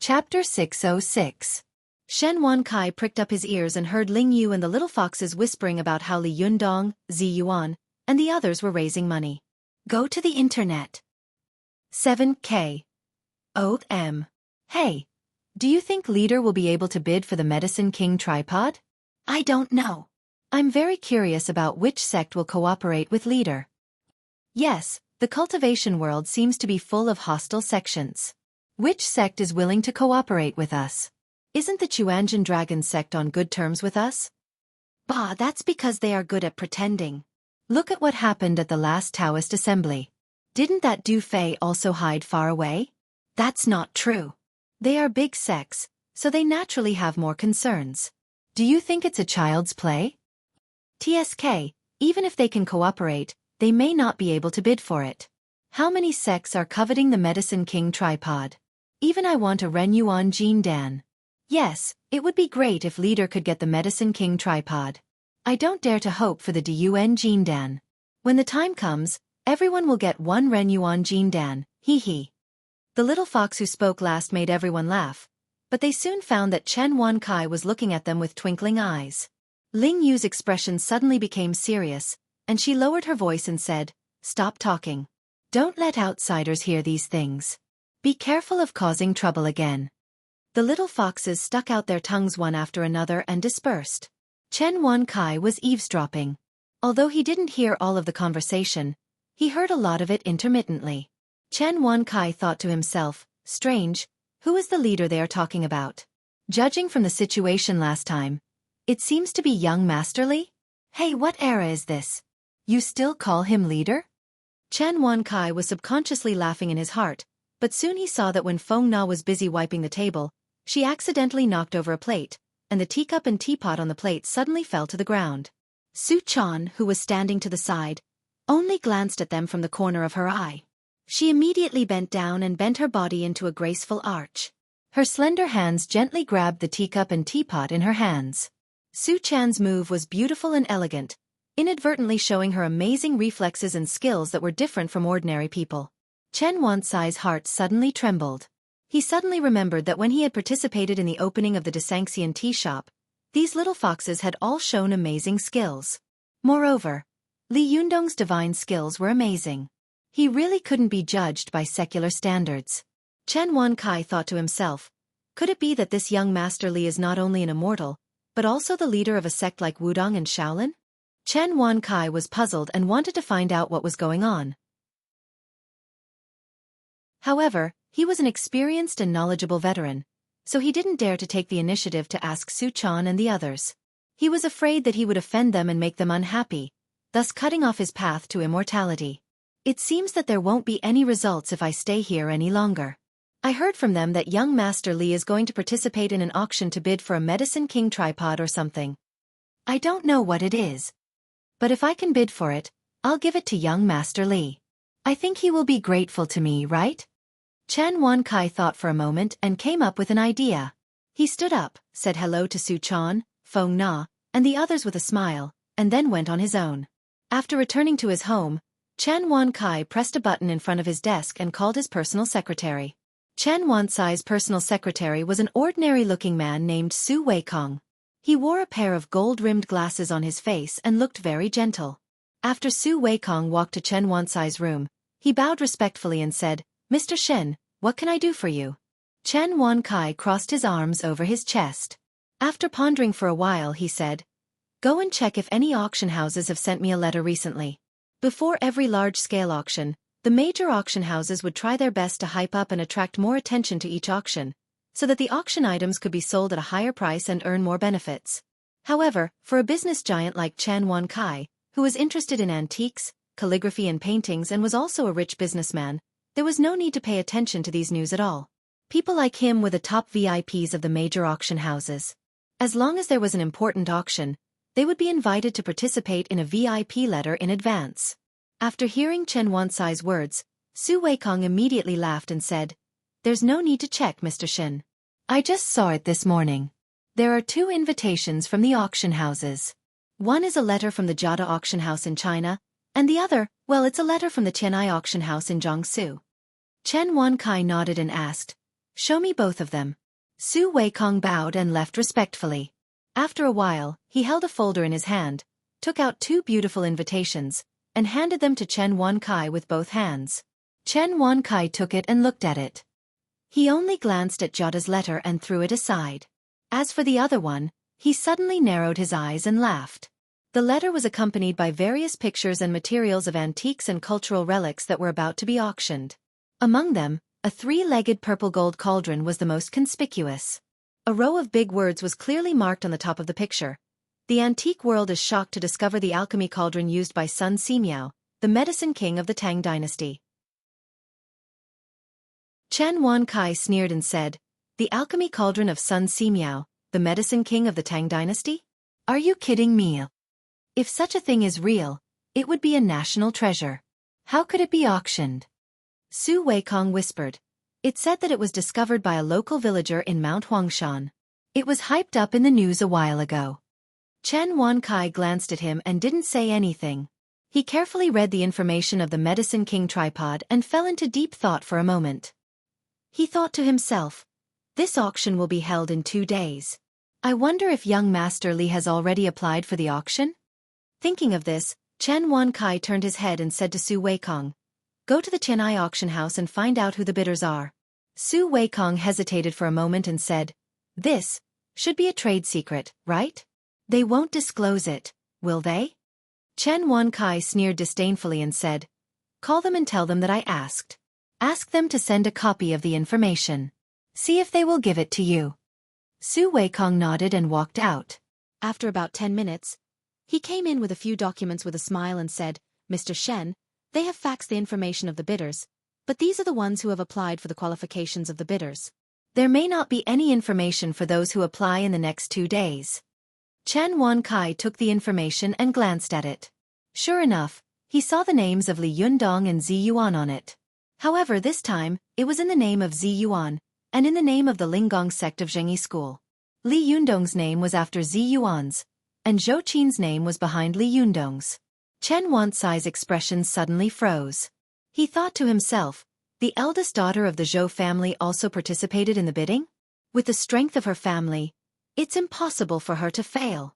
Chapter 606. Shen Wankai pricked up his ears and heard Ling Yu and the little foxes whispering about how Li Yundong, Zi Yuan, and the others were raising money. Go to the internet. 7K. O.M. Hey, do you think Leader will be able to bid for the Medicine King tripod? I don't know. I'm very curious about which sect will cooperate with Leader. Yes, the cultivation world seems to be full of hostile sections. Which sect is willing to cooperate with us? Isn't the Chuanjin Dragon sect on good terms with us? Bah, that's because they are good at pretending. Look at what happened at the last Taoist assembly. Didn't that Du Fei also hide far away? That's not true. They are big sects, so they naturally have more concerns. Do you think it's a child's play? TSK, even if they can cooperate, they may not be able to bid for it. How many sects are coveting the Medicine King tripod? Even I want a Ren Yuan Jin Dan. Yes, it would be great if Leader could get the Medicine King tripod. I don't dare to hope for the Dun Jin Dan. When the time comes, everyone will get one Ren Yuan Jin Dan, hee hee. The little fox who spoke last made everyone laugh, but they soon found that Chen Wankai was looking at them with twinkling eyes. Ling Yu's expression suddenly became serious, and she lowered her voice and said, "Stop talking. Don't let outsiders hear these things. Be careful of causing trouble again." The little foxes stuck out their tongues one after another and dispersed. Chen Wankai was eavesdropping. Although he didn't hear all of the conversation, he heard a lot of it intermittently. Chen Wankai thought to himself, strange, who is the leader they are talking about? Judging from the situation last time, it seems to be young Master Li? Hey, what era is this? You still call him leader? Chen Wankai was subconsciously laughing in his heart, but soon he saw that when Feng Na was busy wiping the table, she accidentally knocked over a plate, and the teacup and teapot on the plate suddenly fell to the ground. Su Chan, who was standing to the side, only glanced at them from the corner of her eye. She immediately bent down and bent her body into a graceful arch. Her slender hands gently grabbed the teacup and teapot in her hands. Su Chan's move was beautiful and elegant, inadvertently showing her amazing reflexes and skills that were different from ordinary people. Chen Wansai's heart suddenly trembled. He suddenly remembered that when he had participated in the opening of the Desanxian tea shop, these little foxes had all shown amazing skills. Moreover, Li Yundong's divine skills were amazing. He really couldn't be judged by secular standards. Chen Wankai thought to himself, could it be that this young Master Li is not only an immortal, but also the leader of a sect like Wudong and Shaolin? Chen Wankai was puzzled and wanted to find out what was going on. However, he was an experienced and knowledgeable veteran, so he didn't dare to take the initiative to ask Su Chan and the others. He was afraid that he would offend them and make them unhappy, thus cutting off his path to immortality. It seems that there won't be any results if I stay here any longer. I heard from them that young Master Li is going to participate in an auction to bid for a Medicine King tripod or something. I don't know what it is. But if I can bid for it, I'll give it to young Master Li. I think he will be grateful to me, right? Chen Wankai thought for a moment and came up with an idea. He stood up, said hello to Su Chan, Feng Na, and the others with a smile, and then went on his own. After returning to his home, Chen Wankai pressed a button in front of his desk and called his personal secretary. Chen Wansai's personal secretary was an ordinary-looking man named Su Weikong. He wore a pair of gold-rimmed glasses on his face and looked very gentle. After Su Weikong walked to Chen Wansai's room, he bowed respectfully and said, "Mr. Shen, what can I do for you?" Chen Wankai crossed his arms over his chest. After pondering for a while, he said, "Go and check if any auction houses have sent me a letter recently." Before every large-scale auction, the major auction houses would try their best to hype up and attract more attention to each auction, so that the auction items could be sold at a higher price and earn more benefits. However, for a business giant like Chen Wankai, who was interested in antiques, calligraphy and paintings and was also a rich businessman, there was no need to pay attention to these news at all. People like him were the top VIPs of the major auction houses. As long as there was an important auction, they would be invited to participate in a VIP letter in advance. After hearing Chen Wansai's words, Su Weikong immediately laughed and said, There's no need to check, Mr. Shen. I just saw it this morning. There are 2 invitations from the auction houses. One is a letter from the Jiada auction house in China, and the other, well, it's a letter from the Tianai auction house in Jiangsu. Chen Wankai nodded and asked, "Show me both of them." Su Weikong bowed and left respectfully. After a while, he held a folder in his hand, took out 2 beautiful invitations, and handed them to Chen Wankai with both hands. Chen Wankai took it and looked at it. He only glanced at Jiada's letter and threw it aside. As for the other one, he suddenly narrowed his eyes and laughed. The letter was accompanied by various pictures and materials of antiques and cultural relics that were about to be auctioned. Among them, a 3-legged purple gold cauldron was the most conspicuous. A row of big words was clearly marked on the top of the picture. The antique world is shocked to discover the alchemy cauldron used by Sun Simiao, the medicine king of the Tang dynasty. Chen Wankai sneered and said, "The alchemy cauldron of Sun Simiao, the medicine king of the Tang dynasty? Are you kidding me? If such a thing is real, it would be a national treasure. How could it be auctioned?" Su Weikong whispered. "It said that it was discovered by a local villager in Mount Huangshan. It was hyped up in the news a while ago." Chen Wankai glanced at him and didn't say anything. He carefully read the information of the Medicine King tripod and fell into deep thought for a moment. He thought to himself, "This auction will be held in 2 days. I wonder if young Master Li has already applied for the auction?" Thinking of this, Chen Wankai turned his head and said to Su Weikong, "Go to the Tianai auction house and find out who the bidders are." Su Weikong hesitated for a moment and said, "This should be a trade secret, right? They won't disclose it, will they?" Chen Wankai sneered disdainfully and said, "Call them and tell them that I asked. Ask them to send a copy of the information. See if they will give it to you." Su Weikong nodded and walked out. After about 10 minutes, he came in with a few documents with a smile and said, "Mr. Shen, they have faxed the information of the bidders, but these are the ones who have applied for the qualifications of the bidders. There may not be any information for those who apply in the next 2 days." Chen Wankai took the information and glanced at it. Sure enough, he saw the names of Li Yundong and Zi Yuan on it. However, this time, it was in the name of Zi Yuan, and in the name of the Linggong sect of Xueqi school. Li Yundong's name was after Zi Yuan's, and Zhou Qin's name was behind Li Yundong's. Chen Wansai's expression suddenly froze. He thought to himself, the eldest daughter of the Zhou family also participated in the bidding? With the strength of her family, it's impossible for her to fail.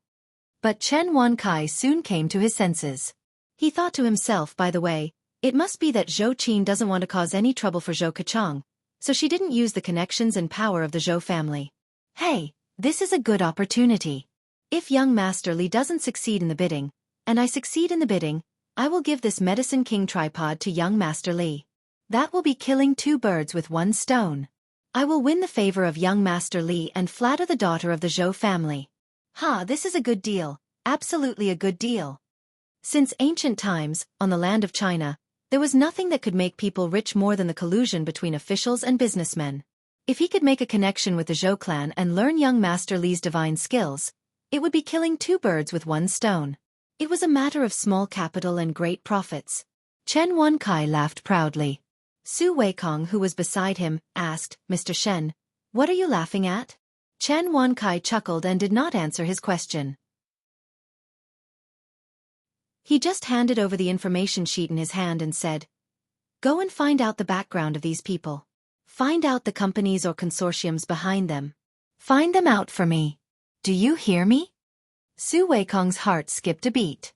But Chen Wankai soon came to his senses. He thought to himself, by the way, it must be that Zhou Qin doesn't want to cause any trouble for Zhou Keqiang, so she didn't use the connections and power of the Zhou family. Hey, this is a good opportunity. If young Master Li doesn't succeed in the bidding, and I succeed in the bidding, I will give this Medicine King tripod to young Master Li. That will be killing 2 birds with 1 stone. I will win the favor of young Master Li and flatter the daughter of the Zhou family. This is a good deal, absolutely a good deal. Since ancient times, on the land of China, there was nothing that could make people rich more than the collusion between officials and businessmen. If he could make a connection with the Zhou clan and learn young Master Li's divine skills, it would be killing 2 birds with 1 stone. It was a matter of small capital and great profits. Chen Wankai laughed proudly. Su Weikong, who was beside him, asked, "Mr. Shen, what are you laughing at?" Chen Wankai chuckled and did not answer his question. He just handed over the information sheet in his hand and said, "Go and find out the background of these people. Find out the companies or consortiums behind them. Find them out for me. Do you hear me?" Su Weikong's heart skipped a beat.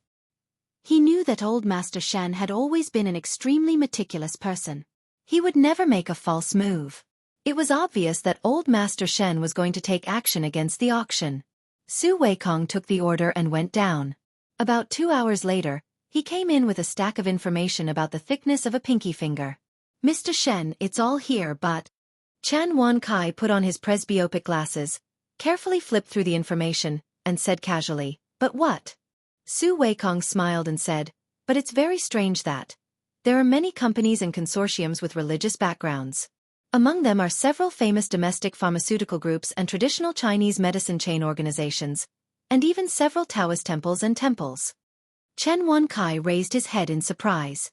He knew that old Master Shen had always been an extremely meticulous person. He would never make a false move. It was obvious that old Master Shen was going to take action against the auction. Su Weikong took the order and went down. About 2 hours later, he came in with a stack of information about the thickness of a pinky finger. "Mr. Shen, it's all here, but..." Chen Wankai put on his presbyopic glasses, carefully flipped through the information, and said casually, "But what?" Su Weikong smiled and said, "But it's very strange that there are many companies and consortiums with religious backgrounds. Among them are several famous domestic pharmaceutical groups and traditional Chinese medicine chain organizations, and even several Taoist temples and temples." Chen Wankai raised his head in surprise.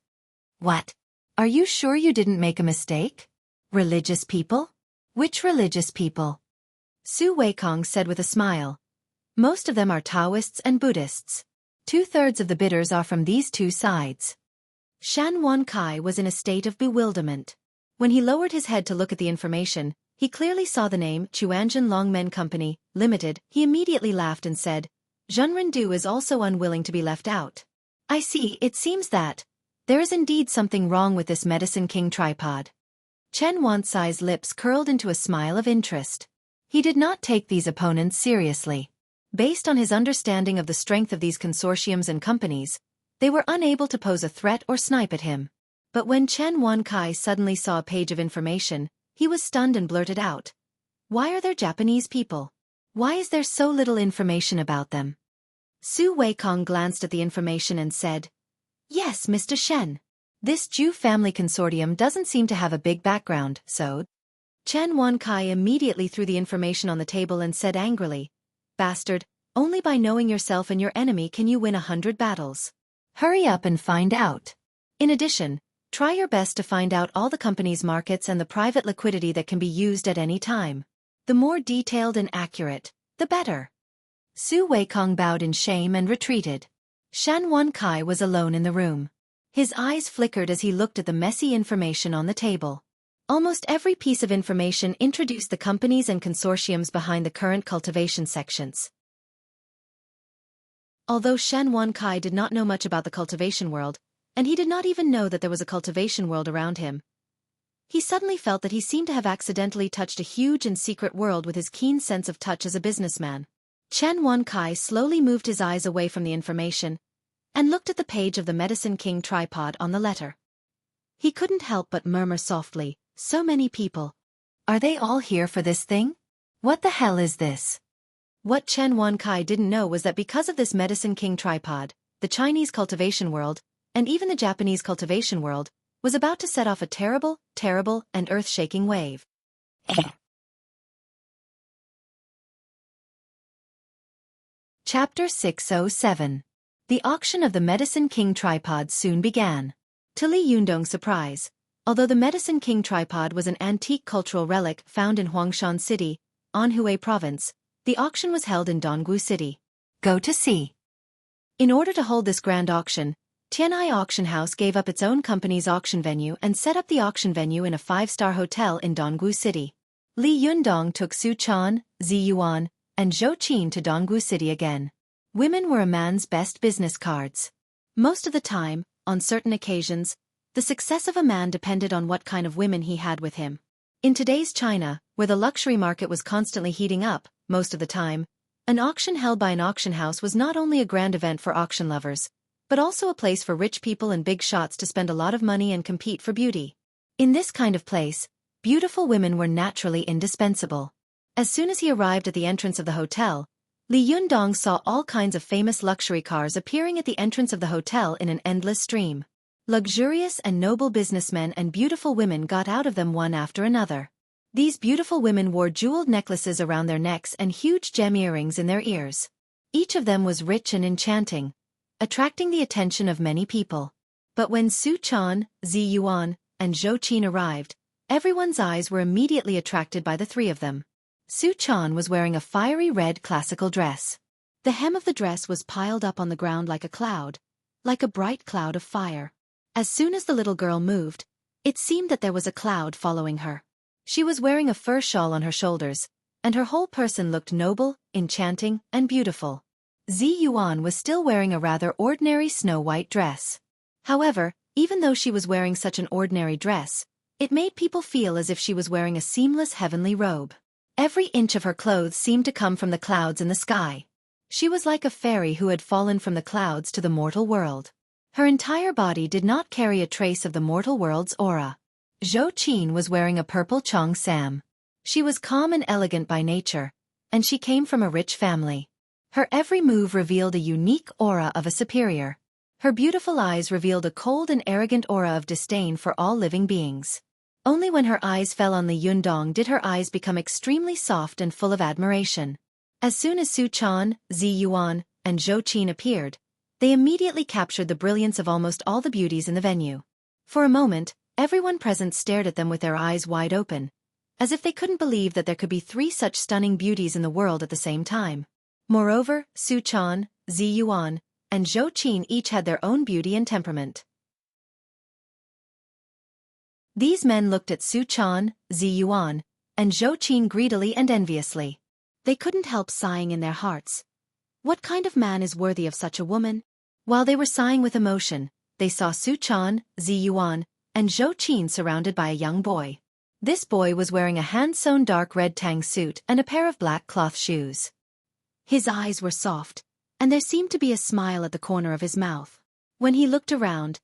"What? Are you sure you didn't make a mistake? Religious people? Which religious people? Su Weikong said with a smile. Most of them are Taoists and Buddhists. 2/3 of the bidders are from these two sides. Shan Wankai was in a state of bewilderment. When he lowered his head to look at the information, he clearly saw the name Chuanjin Longmen Company, Limited. He immediately laughed and said, Zhenrendu is also unwilling to be left out. I see, it seems that there is indeed something wrong with this Medicine King tripod. Chen Wansai's lips curled into a smile of interest. He did not take these opponents seriously. Based on his understanding of the strength of these consortiums and companies, they were unable to pose a threat or snipe at him. But when Chen Wankai suddenly saw a page of information, he was stunned and blurted out. Why are there Japanese people? Why is there so little information about them? Su Weikong glanced at the information and said, Yes, Mr. Shen. This Ju family consortium doesn't seem to have a big background, so... Chen Wankai immediately threw the information on the table and said angrily, Bastard, only by knowing yourself and your enemy can you win 100 battles. Hurry up and find out. In addition, try your best to find out all the company's markets and the private liquidity that can be used at any time. The more detailed and accurate, the better. Su Weikong bowed in shame and retreated. Shan Wankai was alone in the room. His eyes flickered as he looked at the messy information on the table. Almost every piece of information introduced the companies and consortiums behind the current cultivation sections. Although Shen Wankai did not know much about the cultivation world, and he did not even know that there was a cultivation world around him, he suddenly felt that he seemed to have accidentally touched a huge and secret world with his keen sense of touch as a businessman. Chen Wankai slowly moved his eyes away from the information and looked at the page of the Medicine King tripod on the letter. He couldn't help but murmur softly, So many people. Are they all here for this thing? What the hell is this? What Chen Wankai didn't know was that because of this Medicine King tripod, the Chinese cultivation world, and even the Japanese cultivation world, was about to set off a terrible, and earth-shaking wave. Chapter 607. The auction of the Medicine King tripod soon began. To Li Yundong's surprise, although the Medicine King tripod was an antique cultural relic found in Huangshan City, Anhui Province, the auction was held in Dongwu City. Go to see. In order to hold this grand auction, Tianai Auction House gave up its own company's auction venue and set up the auction venue in a 5-star hotel in Dongwu City. Li Yundong took Su Chan, Zi Yuan, and Zhou Qin to Dongwu City again. Women were a man's best business cards. Most of the time, on certain occasions, the success of a man depended on what kind of women he had with him. In today's China, where the luxury market was constantly heating up, most of the time, an auction held by an auction house was not only a grand event for auction lovers, but also a place for rich people and big shots to spend a lot of money and compete for beauty. In this kind of place, beautiful women were naturally indispensable. As soon as he arrived at the entrance of the hotel, Li Yundong saw all kinds of famous luxury cars appearing at the entrance of the hotel in an endless stream. Luxurious and noble businessmen and beautiful women got out of them one after another. These beautiful women wore jeweled necklaces around their necks and huge gem earrings in their ears. Each of them was rich and enchanting, attracting the attention of many people. But when Su Chan, Zi Yuan, and Zhou Qin arrived, everyone's eyes were immediately attracted by the three of them. Su Chan was wearing a fiery red classical dress. The hem of the dress was piled up on the ground like a cloud, like a bright cloud of fire. As soon as the little girl moved, it seemed that there was a cloud following her. She was wearing a fur shawl on her shoulders, and her whole person looked noble, enchanting, and beautiful. Zi Yuan was still wearing a rather ordinary snow-white dress. However, even though she was wearing such an ordinary dress, it made people feel as if she was wearing a seamless heavenly robe. Every inch of her clothes seemed to come from the clouds in the sky. She was like a fairy who had fallen from the clouds to the mortal world. Her entire body did not carry a trace of the mortal world's aura. Zhou Qin was wearing a purple chong sam. She was calm and elegant by nature, and she came from a rich family. Her every move revealed a unique aura of a superior. Her beautiful eyes revealed a cold and arrogant aura of disdain for all living beings. Only when her eyes fell on Li Yundong did her eyes become extremely soft and full of admiration. As soon as Su Chan, Zi Yuan, and Zhou Qin appeared, they immediately captured the brilliance of almost all the beauties in the venue. For a moment, Everyone present stared at them with their eyes wide open, as if they couldn't believe that there could be three such stunning beauties in the world at the same time. Moreover, Xueqi, Ziyuan, and Xueqi each had their own beauty and temperament. These men looked at Xueqi, Ziyuan, and Xueqi greedily and enviously. They couldn't help sighing in their hearts. What kind of man is worthy of such a woman? While they were sighing with emotion, they saw Xueqi, Ziyuan, and Xueqi surrounded by a young boy. This boy was wearing a hand-sewn dark red tang suit and a pair of black cloth shoes. His eyes were soft, and there seemed to be a smile at the corner of his mouth. When he looked around,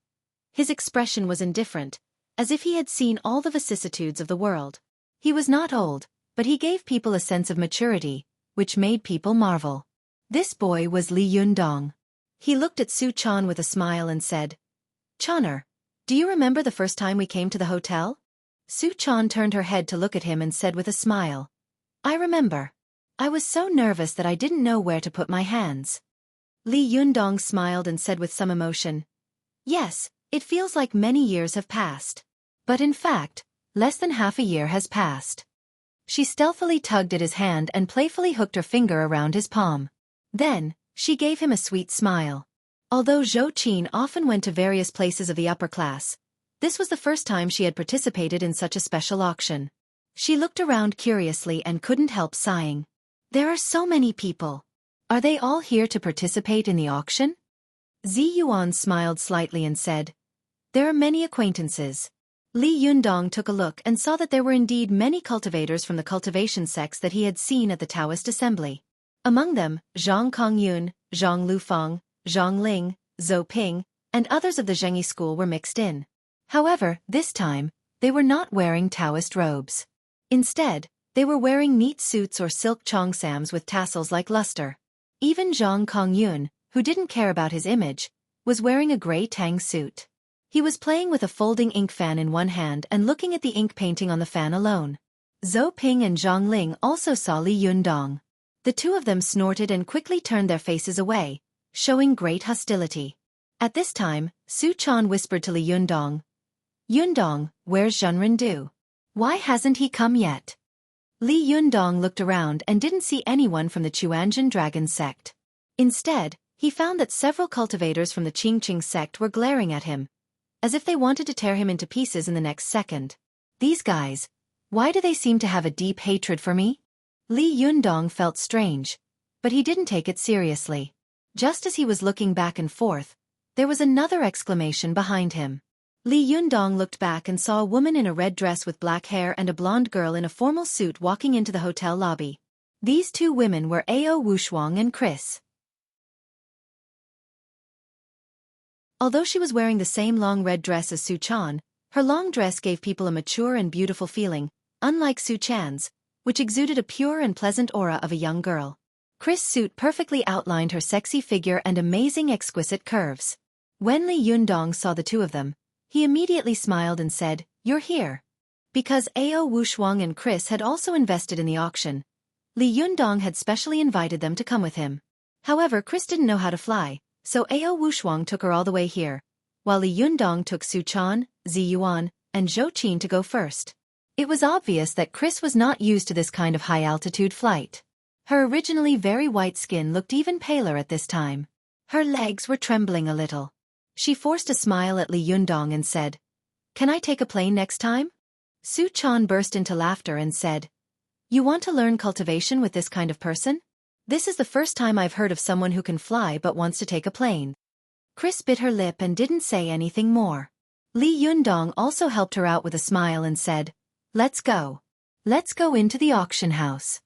his expression was indifferent, as if he had seen all the vicissitudes of the world. He was not old, but he gave people a sense of maturity, which made people marvel. This boy was Li Yundong. He looked at Xueqi with a smile and said, "Choner, do you remember the first time we came to the hotel?" Xueqi turned her head to look at him and said with a smile, "I remember. I was so nervous that I didn't know where to put my hands." Li Yundong smiled and said with some emotion, "Yes, it feels like many years have passed. But in fact, less than half a year has passed." She stealthily tugged at his hand and playfully hooked her finger around his palm. Then, she gave him a sweet smile. Although Xueqi often went to various places of the upper class, this was the first time she had participated in such a special auction. She looked around curiously and couldn't help sighing. There are so many people. Are they all here to participate in the auction? Ziyuan smiled slightly and said, "There are many acquaintances." Li Yundong took a look and saw that there were indeed many cultivators from the cultivation sects that he had seen at the Taoist assembly. Among them, Zhang Kongyun, Zhang Lufang, Zhang Ling, Zhou Ping, and others of the Zhengyi school were mixed in. However, this time, they were not wearing Taoist robes. Instead, they were wearing neat suits or silk cheongsams with tassels like luster. Even Zhang Kongyun, who didn't care about his image, was wearing a gray tang suit. He was playing with a folding ink fan in one hand and looking at the ink painting on the fan alone. Zhou Ping and Zhang Ling also saw Li Yundong. The two of them snorted and quickly turned their faces away, showing great hostility. At this time, Xueqi whispered to Li Yundong, "Yundong, where's Zhenrendu? Why hasn't he come yet?" Li Yundong looked around and didn't see anyone from the Chuanjin Dragon sect. Instead, he found that several cultivators from the Qingqing sect were glaring at him, as if they wanted to tear him into pieces in the next second. These guys, why do they seem to have a deep hatred for me? Li Yundong felt strange, but he didn't take it seriously. Just as he was looking back and forth, there was another exclamation behind him. Li Yundong looked back and saw a woman in a red dress with black hair and a blonde girl in a formal suit walking into the hotel lobby. These two women were Ao Wushuang and Chris. Although she was wearing the same long red dress as Xueqi, her long dress gave people a mature and beautiful feeling, unlike Xueqi's, which exuded a pure and pleasant aura of a young girl. Chris' suit perfectly outlined her sexy figure and amazing exquisite curves. When Li Yundong saw the two of them, he immediately smiled and said, "You're here." Because Ao Wushuang and Chris had also invested in the auction, Li Yundong had specially invited them to come with him. However, Chris didn't know how to fly, so Ao Wushuang took her all the way here, while Li Yundong took Xueqi, Ziyuan, and Xueqi to go first. It was obvious that Chris was not used to this kind of high-altitude flight. Her originally very white skin looked even paler at this time. Her legs were trembling a little. She forced a smile at Li Yundong and said, "Can I take a plane next time?" Xueqi burst into laughter and said, "You want to learn cultivation with this kind of person? This is the first time I've heard of someone who can fly but wants to take a plane." Chris bit her lip and didn't say anything more. Li Yundong also helped her out with a smile and said, "Let's go. Let's go into the auction house."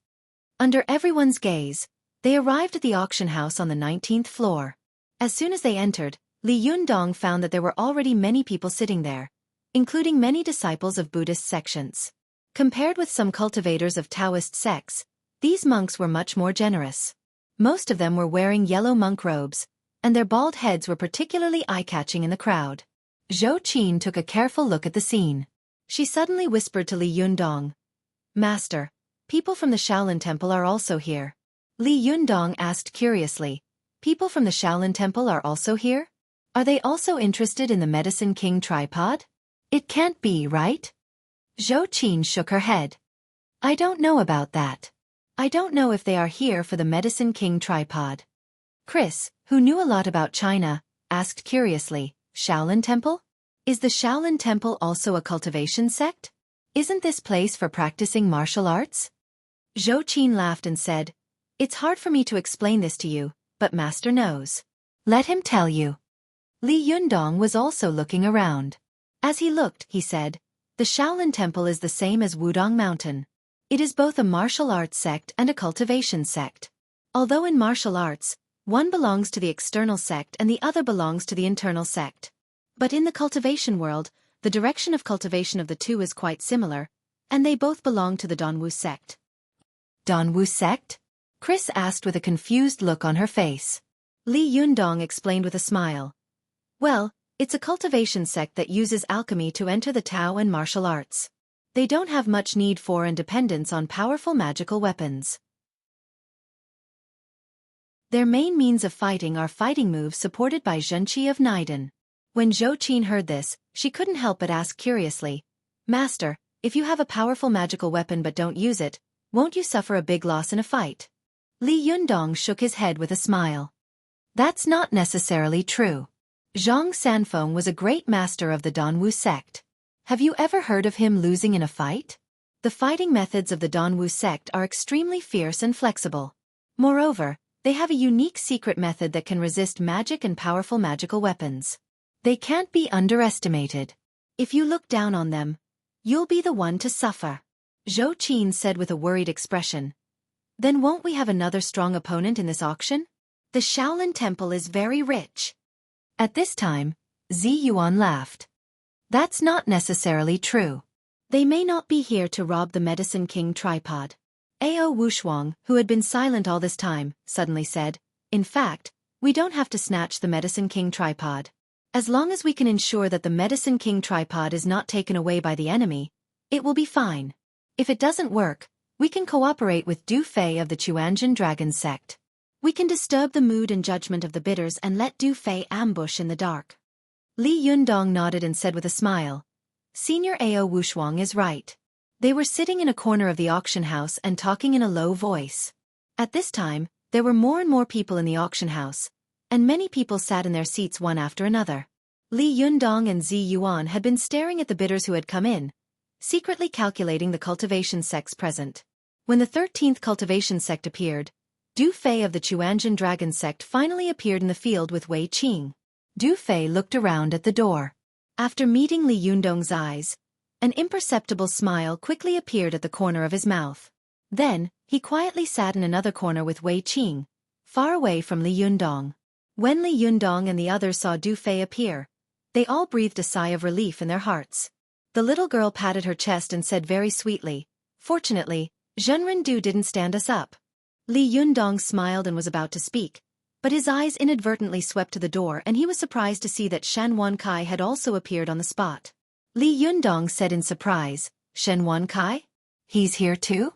Under everyone's gaze, they arrived at the auction house on the 19th floor. As soon as they entered, Li Yundong found that there were already many people sitting there, including many disciples of Buddhist sections. Compared with some cultivators of Taoist sects, these monks were much more generous. Most of them were wearing yellow monk robes, and their bald heads were particularly eye-catching in the crowd. Xueqi took a careful look at the scene. She suddenly whispered to Li Yundong, "Master, people from the Shaolin Temple are also here." Li Yundong asked curiously, "People from the Shaolin Temple are also here? Are they also interested in the Medicine King tripod?" It can't be, right? Xueqi shook her head. I don't know about that. I don't know if they are here for the Medicine King tripod. Chris, who knew a lot about China, asked curiously, Shaolin Temple? Is the Shaolin Temple also a cultivation sect? Isn't this place for practicing martial arts? Xueqi laughed and said, It's hard for me to explain this to you, but Master knows. Let him tell you. Li Yundong was also looking around. As he looked, he said, The Shaolin Temple is the same as Wudong Mountain. It is both a martial arts sect and a cultivation sect. Although in martial arts, one belongs to the external sect and the other belongs to the internal sect. But in the cultivation world, the direction of cultivation of the two is quite similar, and they both belong to the Danwu sect. Danwu sect? Chris asked with a confused look on her face. Li Yundong explained with a smile. Well, it's a cultivation sect that uses alchemy to enter the Tao and martial arts. They don't have much need for and dependence on powerful magical weapons. Their main means of fighting are fighting moves supported by Xueqi of Naiden. When Xueqi heard this, she couldn't help but ask curiously, Master, if you have a powerful magical weapon but don't use it, won't you suffer a big loss in a fight? Li Yundong shook his head with a smile. That's not necessarily true. Zhang Sanfeng was a great master of the Danwu sect. Have you ever heard of him losing in a fight? The fighting methods of the Danwu sect are extremely fierce and flexible. Moreover, they have a unique secret method that can resist magic and powerful magical weapons. They can't be underestimated. If you look down on them, you'll be the one to suffer. Xueqi said with a worried expression. Then won't we have another strong opponent in this auction? The Shaolin Temple is very rich. At this time, Zi Yuan laughed. That's not necessarily true. They may not be here to rob the Medicine King tripod. Ao Wushuang, who had been silent all this time, suddenly said, In fact, we don't have to snatch the Medicine King tripod. As long as we can ensure that the Medicine King tripod is not taken away by the enemy, it will be fine. If it doesn't work, we can cooperate with Du Fei of the Chuanjin Dragon sect. We can disturb the mood and judgment of the bidders and let Du Fei ambush in the dark. Li Yundong nodded and said with a smile, Senior Ao Wushuang is right. They were sitting in a corner of the auction house and talking in a low voice. At this time, there were more and more people in the auction house, and many people sat in their seats one after another. Li Yundong and Zi Yuan had been staring at the bidders who had come in, secretly calculating the cultivation sects present. When the 13th cultivation sect appeared, Du Fei of the Chuanjin Dragon sect finally appeared in the field with Wei Qing. Du Fei looked around at the door. After meeting Li Yundong's eyes, an imperceptible smile quickly appeared at the corner of his mouth. Then, he quietly sat in another corner with Wei Qing, far away from Li Yundong. When Li Yundong and the others saw Du Fei appear, they all breathed a sigh of relief in their hearts. The little girl patted her chest and said very sweetly, Fortunately, Zhenren-Du didn't stand us up. Li Yundong smiled and was about to speak, but his eyes inadvertently swept to the door and he was surprised to see that Shen Wankai had also appeared on the spot. Li Yundong said in surprise, Shen Wankai? He's here too?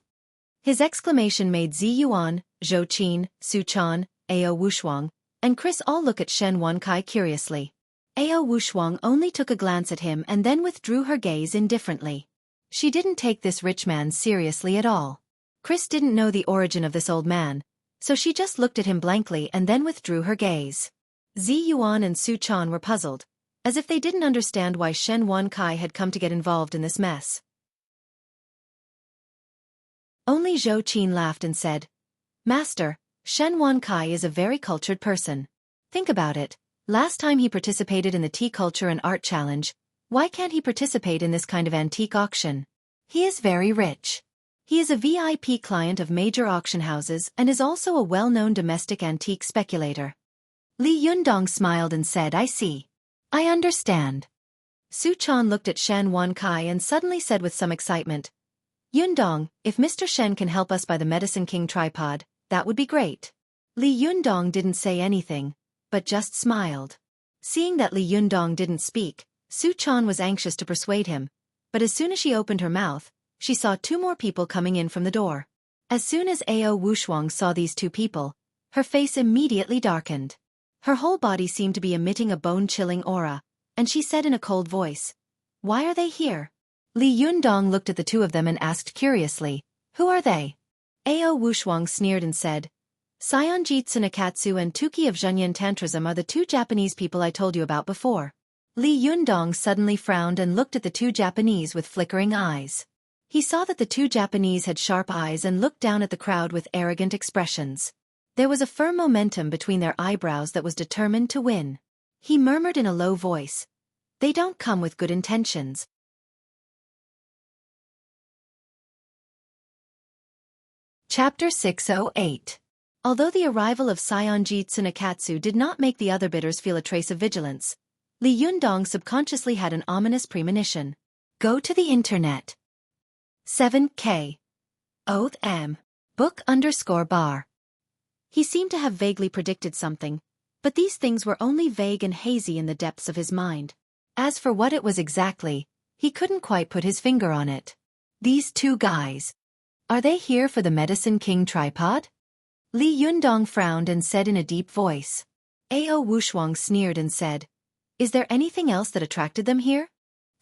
His exclamation made Zi Yuan, Xueqi, Su Chan, Ao Wushuang, and Chris all look at Shen Wankai curiously. Ao Wushuang only took a glance at him and then withdrew her gaze indifferently. She didn't take this rich man seriously at all. Chris didn't know the origin of this old man, so she just looked at him blankly and then withdrew her gaze. Zi Yuan and Su Chan were puzzled, as if they didn't understand why Shen Wankai had come to get involved in this mess. Only Xueqi laughed and said, Master, Shen Wankai is a very cultured person. Think about it, last time he participated in the Tea Culture and Art Challenge, why can't he participate in this kind of antique auction? He is very rich. He is a VIP client of major auction houses and is also a well-known domestic antique speculator. Li Yundong smiled and said, I see. I understand. Su Chan looked at Shen Wankai and suddenly said with some excitement, Yundong, if Mr. Shen can help us by the Medicine King tripod, that would be great. Li Yundong didn't say anything, but just smiled. Seeing that Li Yundong didn't speak, Su Chan was anxious to persuade him, but as soon as she opened her mouth, she saw two more people coming in from the door. As soon as Ao Wushuang saw these two people, her face immediately darkened. Her whole body seemed to be emitting a bone-chilling aura, and she said in a cold voice, Why are they here? Li Yundong looked at the two of them and asked curiously, who are they? Ao Wushuang sneered and said, Saionji Tsunakatsu and Tuki of Zhenyan Tantrism are the two Japanese people I told you about before. Li Yundong suddenly frowned and looked at the two Japanese with flickering eyes. He saw that the two Japanese had sharp eyes and looked down at the crowd with arrogant expressions. There was a firm momentum between their eyebrows that was determined to win. He murmured in a low voice, they don't come with good intentions. Chapter 608. Although the arrival of Saionji Tsunakatsu did not make the other bidders feel a trace of vigilance, Li Yundong subconsciously had an ominous premonition. Go to the internet. 7K. Oath M. Book_bar. He seemed to have vaguely predicted something, but these things were only vague and hazy in the depths of his mind. As for what it was exactly, he couldn't quite put his finger on it. These two guys. Are they here for the Medicine King tripod? Li Yundong frowned and said in a deep voice. Ao Wushuang sneered and said, is there anything else that attracted them here?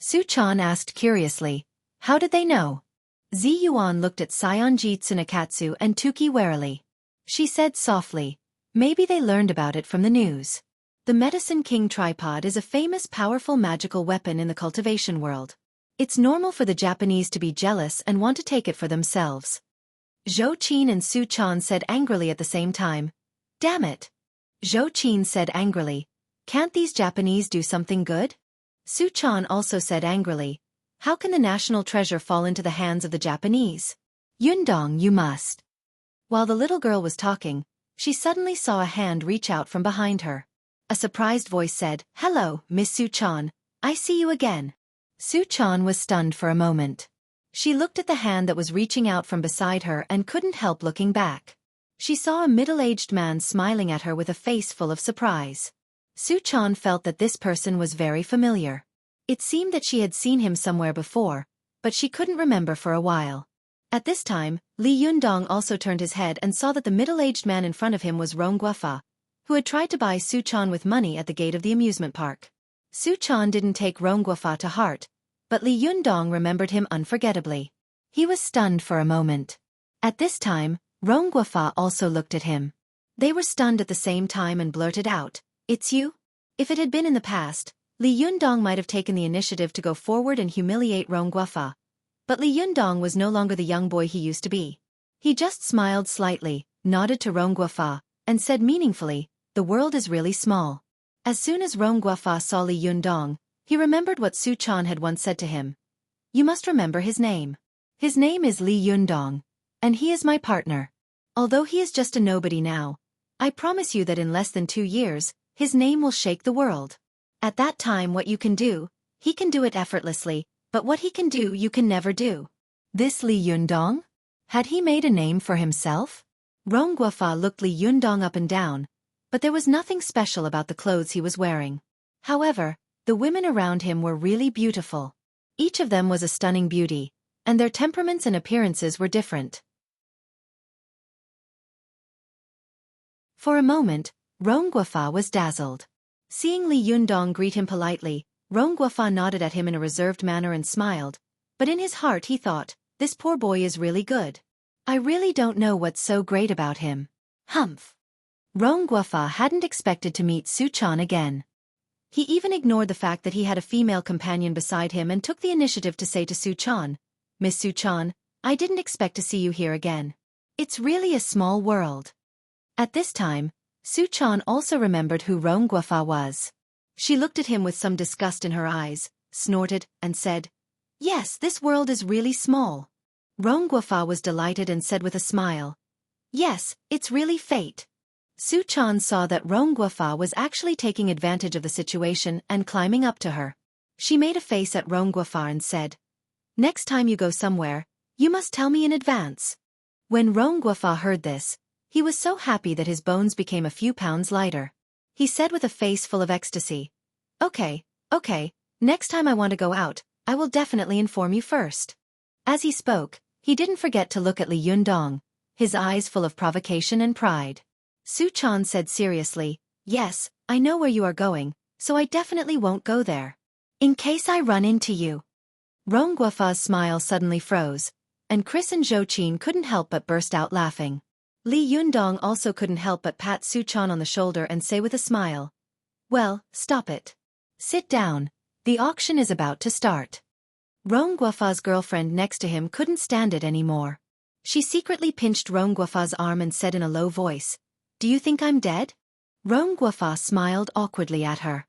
Su Chan asked curiously, how did they know? Zi Yuan looked at Saionji Tsunakatsu and Tuki warily. She said softly, maybe they learned about it from the news. The Medicine King tripod is a famous powerful magical weapon in the cultivation world. It's normal for the Japanese to be jealous and want to take it for themselves. Zhou Qin and Su Chan said angrily at the same time. Damn it! Zhou Qin said angrily. Can't these Japanese do something good? Su Chan also said angrily. How can the national treasure fall into the hands of the Japanese? Yundong, you must. While the little girl was talking, she suddenly saw a hand reach out from behind her. A surprised voice said, hello, Miss Su Chan, I see you again. Su Chan was stunned for a moment. She looked at the hand that was reaching out from beside her and couldn't help looking back. She saw a middle-aged man smiling at her with a face full of surprise. Su Chan felt that this person was very familiar. It seemed that she had seen him somewhere before, but she couldn't remember for a while. At this time, Li Yundong also turned his head and saw that the middle-aged man in front of him was Rong Guofa, who had tried to buy Su Chan with money at the gate of the amusement park. Su Chan didn't take Rong Guofa to heart, but Li Yundong remembered him unforgettably. He was stunned for a moment. At this time, Rong Guofa also looked at him. They were stunned at the same time and blurted out, it's you? If it had been in the past, Li Yundong might have taken the initiative to go forward and humiliate Rong Guofa. But Li Yundong was no longer the young boy he used to be. He just smiled slightly, nodded to Rong Guofa, and said meaningfully, the world is really small. As soon as Rong Guofa saw Li Yundong, he remembered what Su Chan had once said to him. You must remember his name. His name is Li Yundong, and he is my partner. Although he is just a nobody now, I promise you that in less than 2 years, his name will shake the world. At that time what you can do, he can do it effortlessly, but what he can do you can never do. This Li Yundong? Had he made a name for himself? Rong Guofa looked Li Yundong up and down, but there was nothing special about the clothes he was wearing. However, the women around him were really beautiful. Each of them was a stunning beauty, and their temperaments and appearances were different. For a moment, Rong Guofa was dazzled. Seeing Li Yundong greet him politely, Rong Guofa nodded at him in a reserved manner and smiled, but in his heart he thought, this poor boy is really good. I really don't know what's so great about him. Humph. Rong Guofa hadn't expected to meet Su Chan again. He even ignored the fact that he had a female companion beside him and took the initiative to say to Su Chan, Miss Su Chan, I didn't expect to see you here again. It's really a small world. At this time, Su Chan also remembered who Rong Guofa was. She looked at him with some disgust in her eyes, snorted, and said, Yes, this world is really small. Rong Guofa was delighted and said with a smile, Yes, it's really fate. Su Chan saw that Rong Guofa was actually taking advantage of the situation and climbing up to her. She made a face at Rong Guofa and said, Next time you go somewhere, you must tell me in advance. When Rong Guofa heard this, he was so happy that his bones became a few pounds lighter. He said with a face full of ecstasy, Okay, next time I want to go out, I will definitely inform you first. As he spoke, he didn't forget to look at Li Yundong, his eyes full of provocation and pride. Su Chan said seriously, Yes, I know where you are going, so I definitely won't go there. In case I run into you. Rongguafa's smile suddenly froze, and Chris and Xueqi couldn't help but burst out laughing. Li Yundong also couldn't help but pat Suchan on the shoulder and say with a smile, "Well, stop it. Sit down, the auction is about to start." Rongguafa's girlfriend next to him couldn't stand it anymore. She secretly pinched Rongguafa's arm and said in a low voice, "Do you think I'm dead?" Rongguafa smiled awkwardly at her.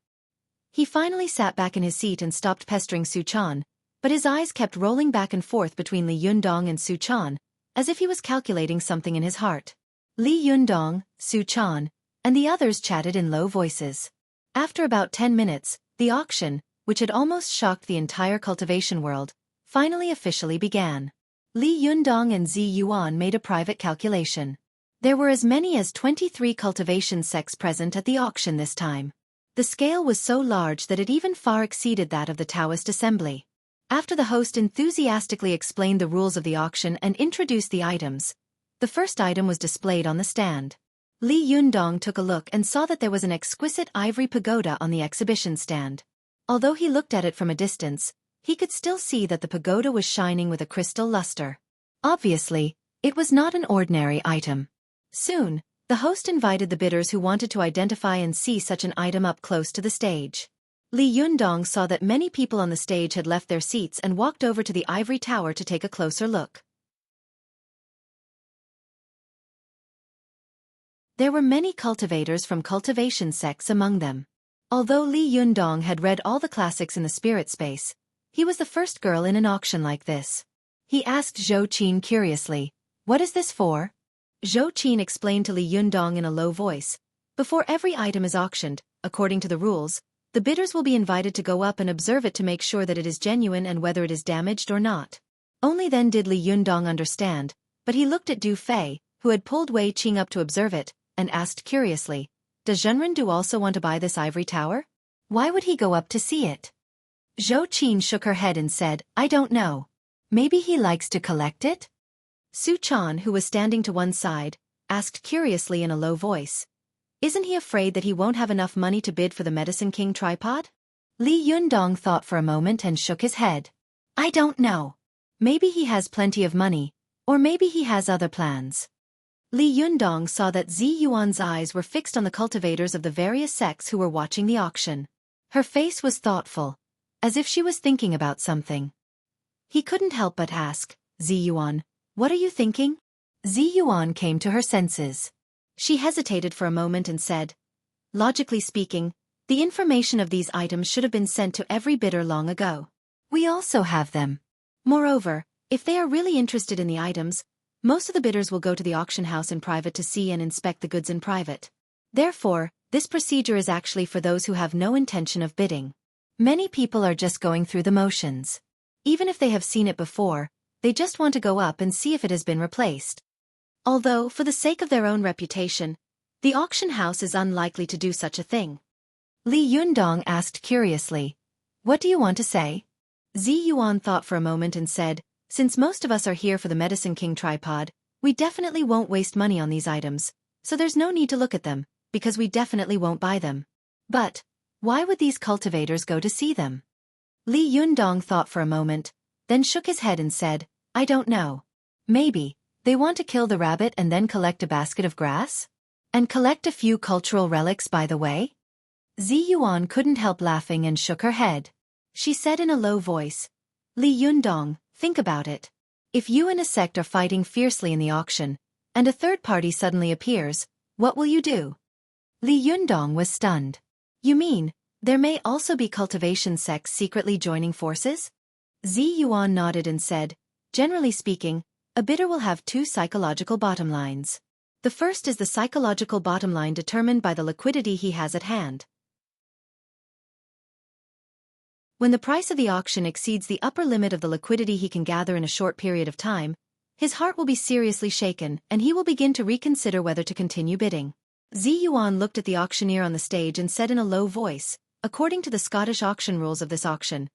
He finally sat back in his seat and stopped pestering Suchan, but his eyes kept rolling back and forth between Li Yundong and Suchan, as if he was calculating something in his heart. Li Yundong, Suchan, and the others chatted in low voices. After about 10 minutes, the auction, which had almost shocked the entire cultivation world, finally officially began. Li Yundong and Zi Yuan made a private calculation. There were as many as 23 cultivation sects present at the auction this time. The scale was so large that it even far exceeded that of the Taoist assembly. After the host enthusiastically explained the rules of the auction and introduced the items, the first item was displayed on the stand. Li Yundong took a look and saw that there was an exquisite ivory pagoda on the exhibition stand. Although he looked at it from a distance, he could still see that the pagoda was shining with a crystal luster. Obviously, it was not an ordinary item. Soon, the host invited the bidders who wanted to identify and see such an item up close to the stage. Li Yundong saw that many people on the stage had left their seats and walked over to the ivory tower to take a closer look. There were many cultivators from cultivation sects among them. Although Li Yundong had read all the classics in the spirit space, he was the first girl in an auction like this. He asked Xueqi curiously, "What is this for?" Xueqi explained to Li Yundong in a low voice, "Before every item is auctioned, according to the rules, the bidders will be invited to go up and observe it to make sure that it is genuine and whether it is damaged or not." Only then did Li Yundong understand, but he looked at Du Fei, who had pulled Wei Qing up to observe it, and asked curiously, "Does Zhenren also want to buy this ivory tower? Why would he go up to see it?" Xueqi shook her head and said, "I don't know. Maybe he likes to collect it?" Suchan, who was standing to one side, asked curiously in a low voice, "Isn't he afraid that he won't have enough money to bid for the Medicine King tripod?" Li Yundong thought for a moment and shook his head. "I don't know. Maybe he has plenty of money, or maybe he has other plans." Li Yundong saw that Zi Yuan's eyes were fixed on the cultivators of the various sects who were watching the auction. Her face was thoughtful, as if she was thinking about something. He couldn't help but ask, "Zi Yuan, what are you thinking?" Zi Yuan came to her senses. She hesitated for a moment and said, "Logically speaking, the information of these items should have been sent to every bidder long ago. We also have them. Moreover, if they are really interested in the items, most of the bidders will go to the auction house in private to see and inspect the goods in private. Therefore, this procedure is actually for those who have no intention of bidding. Many people are just going through the motions. Even if they have seen it before, they just want to go up and see if it has been replaced. Although, for the sake of their own reputation, the auction house is unlikely to do such a thing." Li Yundong asked curiously, "What do you want to say?" Zi Yuan thought for a moment and said, "Since most of us are here for the Medicine King tripod, we definitely won't waste money on these items, so there's no need to look at them, because we definitely won't buy them. But, why would these cultivators go to see them?" Li Yundong thought for a moment, then shook his head and said, "I don't know. Maybe they want to kill the rabbit and then collect a basket of grass? And collect a few cultural relics by the way?" Zi Yuan couldn't help laughing and shook her head. She said in a low voice, "Li Yundong, think about it. If you and a sect are fighting fiercely in the auction, and a third party suddenly appears, what will you do?" Li Yundong was stunned. "You mean, there may also be cultivation sects secretly joining forces?" Zi Yuan nodded and said, "Generally speaking, a bidder will have two psychological bottom lines. The first is the psychological bottom line determined by the liquidity he has at hand. When the price of the auction exceeds the upper limit of the liquidity he can gather in a short period of time, his heart will be seriously shaken and he will begin to reconsider whether to continue bidding." Zi Yuan looked at the auctioneer on the stage and said in a low voice, "According to the Scottish auction rules of this auction,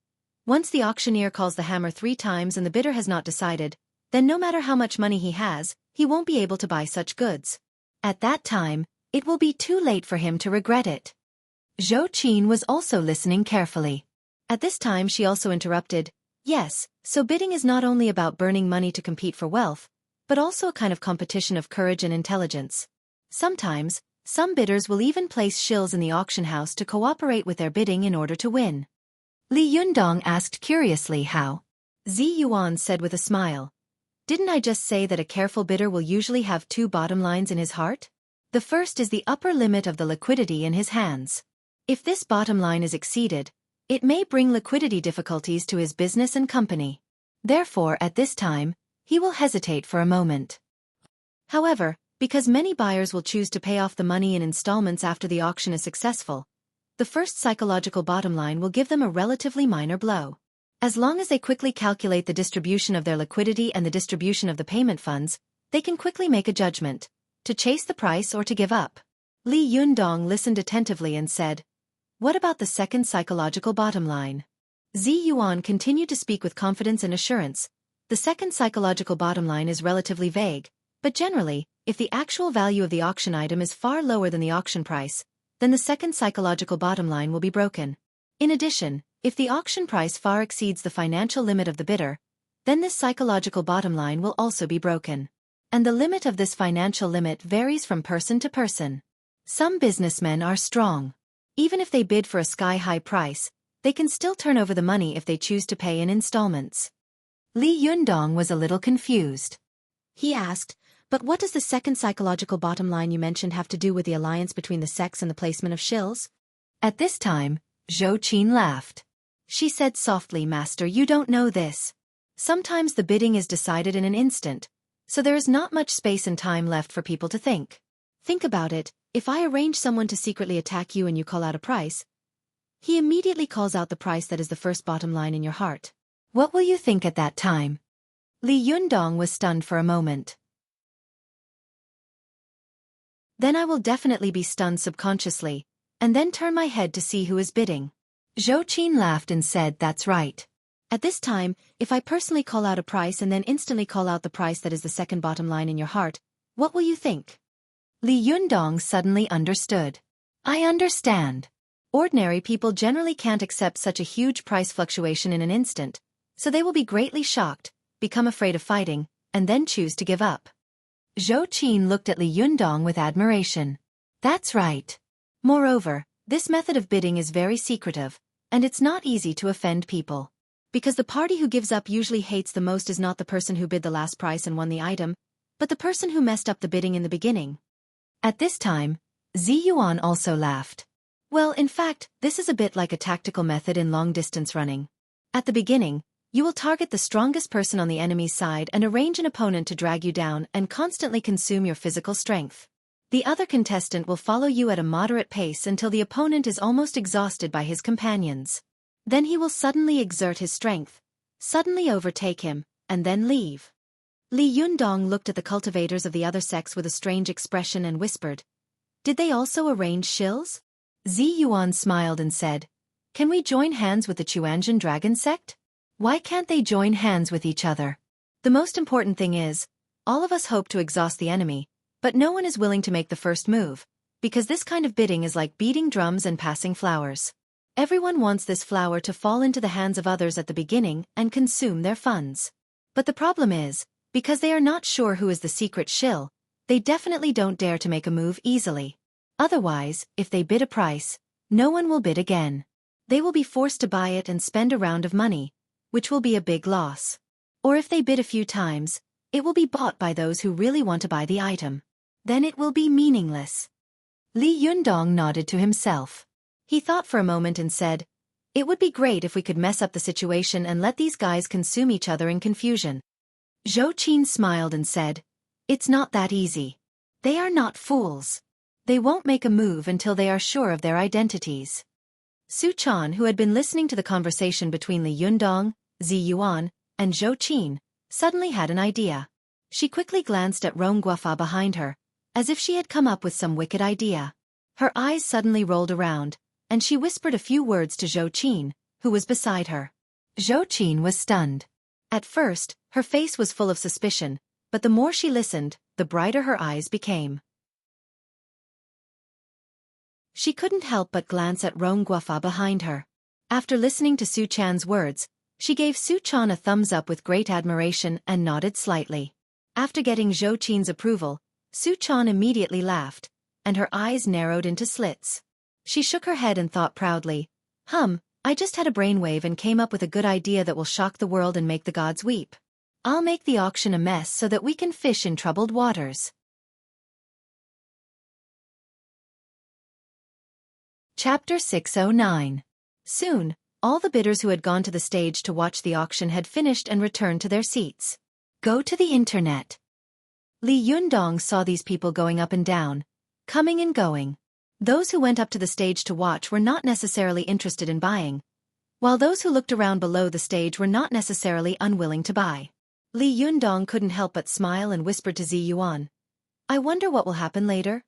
once the auctioneer calls the hammer 3 times and the bidder has not decided, then no matter how much money he has, he won't be able to buy such goods. At that time, it will be too late for him to regret it." Xueqi was also listening carefully. At this time she also interrupted, "Yes, so bidding is not only about burning money to compete for wealth, but also a kind of competition of courage and intelligence. Sometimes, some bidders will even place shills in the auction house to cooperate with their bidding in order to win." Li Yundong asked curiously how. Zi Yuan said with a smile, "Didn't I just say that a careful bidder will usually have two bottom lines in his heart? The first is the upper limit of the liquidity in his hands. If this bottom line is exceeded, it may bring liquidity difficulties to his business and company. Therefore, at this time, he will hesitate for a moment. However, because many buyers will choose to pay off the money in installments after the auction is successful, the first psychological bottom line will give them a relatively minor blow. As long as they quickly calculate the distribution of their liquidity and the distribution of the payment funds, they can quickly make a judgment, to chase the price or to give up." Li Yundong listened attentively and said, "What about the second psychological bottom line?" Zi Yuan continued to speak with confidence and assurance. "The second psychological bottom line is relatively vague, but generally, if the actual value of the auction item is far lower than the auction price, then the second psychological bottom line will be broken. In addition, if the auction price far exceeds the financial limit of the bidder, then this psychological bottom line will also be broken. And the limit of this financial limit varies from person to person. Some businessmen are strong. Even if they bid for a sky-high price, they can still turn over the money if they choose to pay in installments." Li Yundong was a little confused. He asked, "But what does the second psychological bottom line you mentioned have to do with the alliance between the sex and the placement of shills?" At this time, Xueqi laughed. She said softly, "Master, you don't know this. Sometimes the bidding is decided in an instant, so there is not much space and time left for people to think. Think about it, if I arrange someone to secretly attack you and you call out a price, he immediately calls out the price that is the first bottom line in your heart. What will you think at that time?" Li Yundong was stunned for a moment. "Then I will definitely be stunned subconsciously, and then turn my head to see who is bidding." Xueqi laughed and said, "That's right. At this time, if I personally call out a price and then instantly call out the price that is the second bottom line in your heart, what will you think?" Li Yundong suddenly understood. "I understand. Ordinary people generally can't accept such a huge price fluctuation in an instant, so they will be greatly shocked, become afraid of fighting, and then choose to give up." Xueqi looked at Li Yundong with admiration. "That's right. Moreover, this method of bidding is very secretive, and it's not easy to offend people. Because the party who gives up usually hates the most is not the person who bid the last price and won the item, but the person who messed up the bidding in the beginning." At this time, Zi Yuan also laughed. "Well, in fact, this is a bit like a tactical method in long-distance running. At the beginning, you will target the strongest person on the enemy's side and arrange an opponent to drag you down and constantly consume your physical strength. The other contestant will follow you at a moderate pace until the opponent is almost exhausted by his companions. Then he will suddenly exert his strength, suddenly overtake him, and then leave." Li Yundong looked at the cultivators of the other sex with a strange expression and whispered, "Did they also arrange shills?" Zi Yuan smiled and said, "Can we join hands with the Chuanzhen dragon sect? Why can't they join hands with each other? The most important thing is, all of us hope to exhaust the enemy, but no one is willing to make the first move, because this kind of bidding is like beating drums and passing flowers. Everyone wants this flower to fall into the hands of others at the beginning and consume their funds. But the problem is, because they are not sure who is the secret shill, they definitely don't dare to make a move easily. Otherwise, if they bid a price, no one will bid again. They will be forced to buy it and spend a round of money, which will be a big loss. Or if they bid a few times, it will be bought by those who really want to buy the item. Then it will be meaningless." Li Yundong nodded to himself. He thought for a moment and said, "It would be great if we could mess up the situation and let these guys consume each other in confusion." Xueqi smiled and said, "It's not that easy. They are not fools. They won't make a move until they are sure of their identities." Su Chan, who had been listening to the conversation between Li Yundong, Zi Yuan, and Xueqi, suddenly had an idea. She quickly glanced at Rong Guafa behind her, as if she had come up with some wicked idea. Her eyes suddenly rolled around, and she whispered a few words to Xueqi, who was beside her. Xueqi was stunned. At first, her face was full of suspicion, but the more she listened, the brighter her eyes became. She couldn't help but glance at Rong Guafa behind her. After listening to Su Chan's words, she gave Su Chan a thumbs up with great admiration and nodded slightly. After getting Zhou Qin's approval, Su Chan immediately laughed, and her eyes narrowed into slits. She shook her head and thought proudly, I just had a brainwave and came up with a good idea that will shock the world and make the gods weep. I'll make the auction a mess so that we can fish in troubled waters. Chapter 609. Soon, all the bidders who had gone to the stage to watch the auction had finished and returned to their seats. Go to the internet. Li Yundong saw these people going up and down, coming and going. Those who went up to the stage to watch were not necessarily interested in buying, while those who looked around below the stage were not necessarily unwilling to buy. Li Yundong couldn't help but smile and whispered to Zi Yuan, I wonder what will happen later?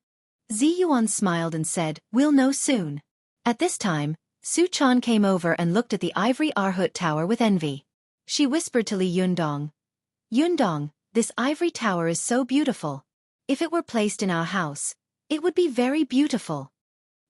Zi Yuan smiled and said, We'll know soon. At this time, Su Chan came over and looked at the ivory Arhut tower with envy. She whispered to Li Yundong, Yundong, this ivory tower is so beautiful. If it were placed in our house, it would be very beautiful.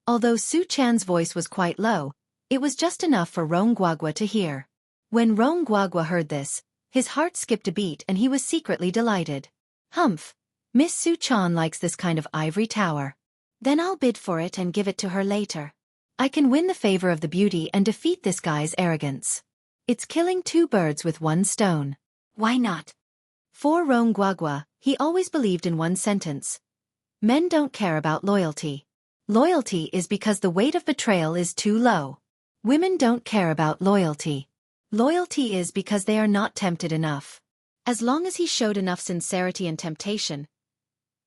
Although Su Chan's voice was quite low, it was just enough for Rong Guagua to hear. When Rong Guagua heard this, his heart skipped a beat and he was secretly delighted. Humph! Miss Su Chan likes this kind of ivory tower. Then I'll bid for it and give it to her later. I can win the favor of the beauty and defeat this guy's arrogance. It's killing two birds with one stone. Why not? For Rong Guagua, he always believed in one sentence. Men don't care about loyalty. Loyalty is because the weight of betrayal is too low. Women don't care about loyalty. Loyalty is because they are not tempted enough. As long as he showed enough sincerity and temptation,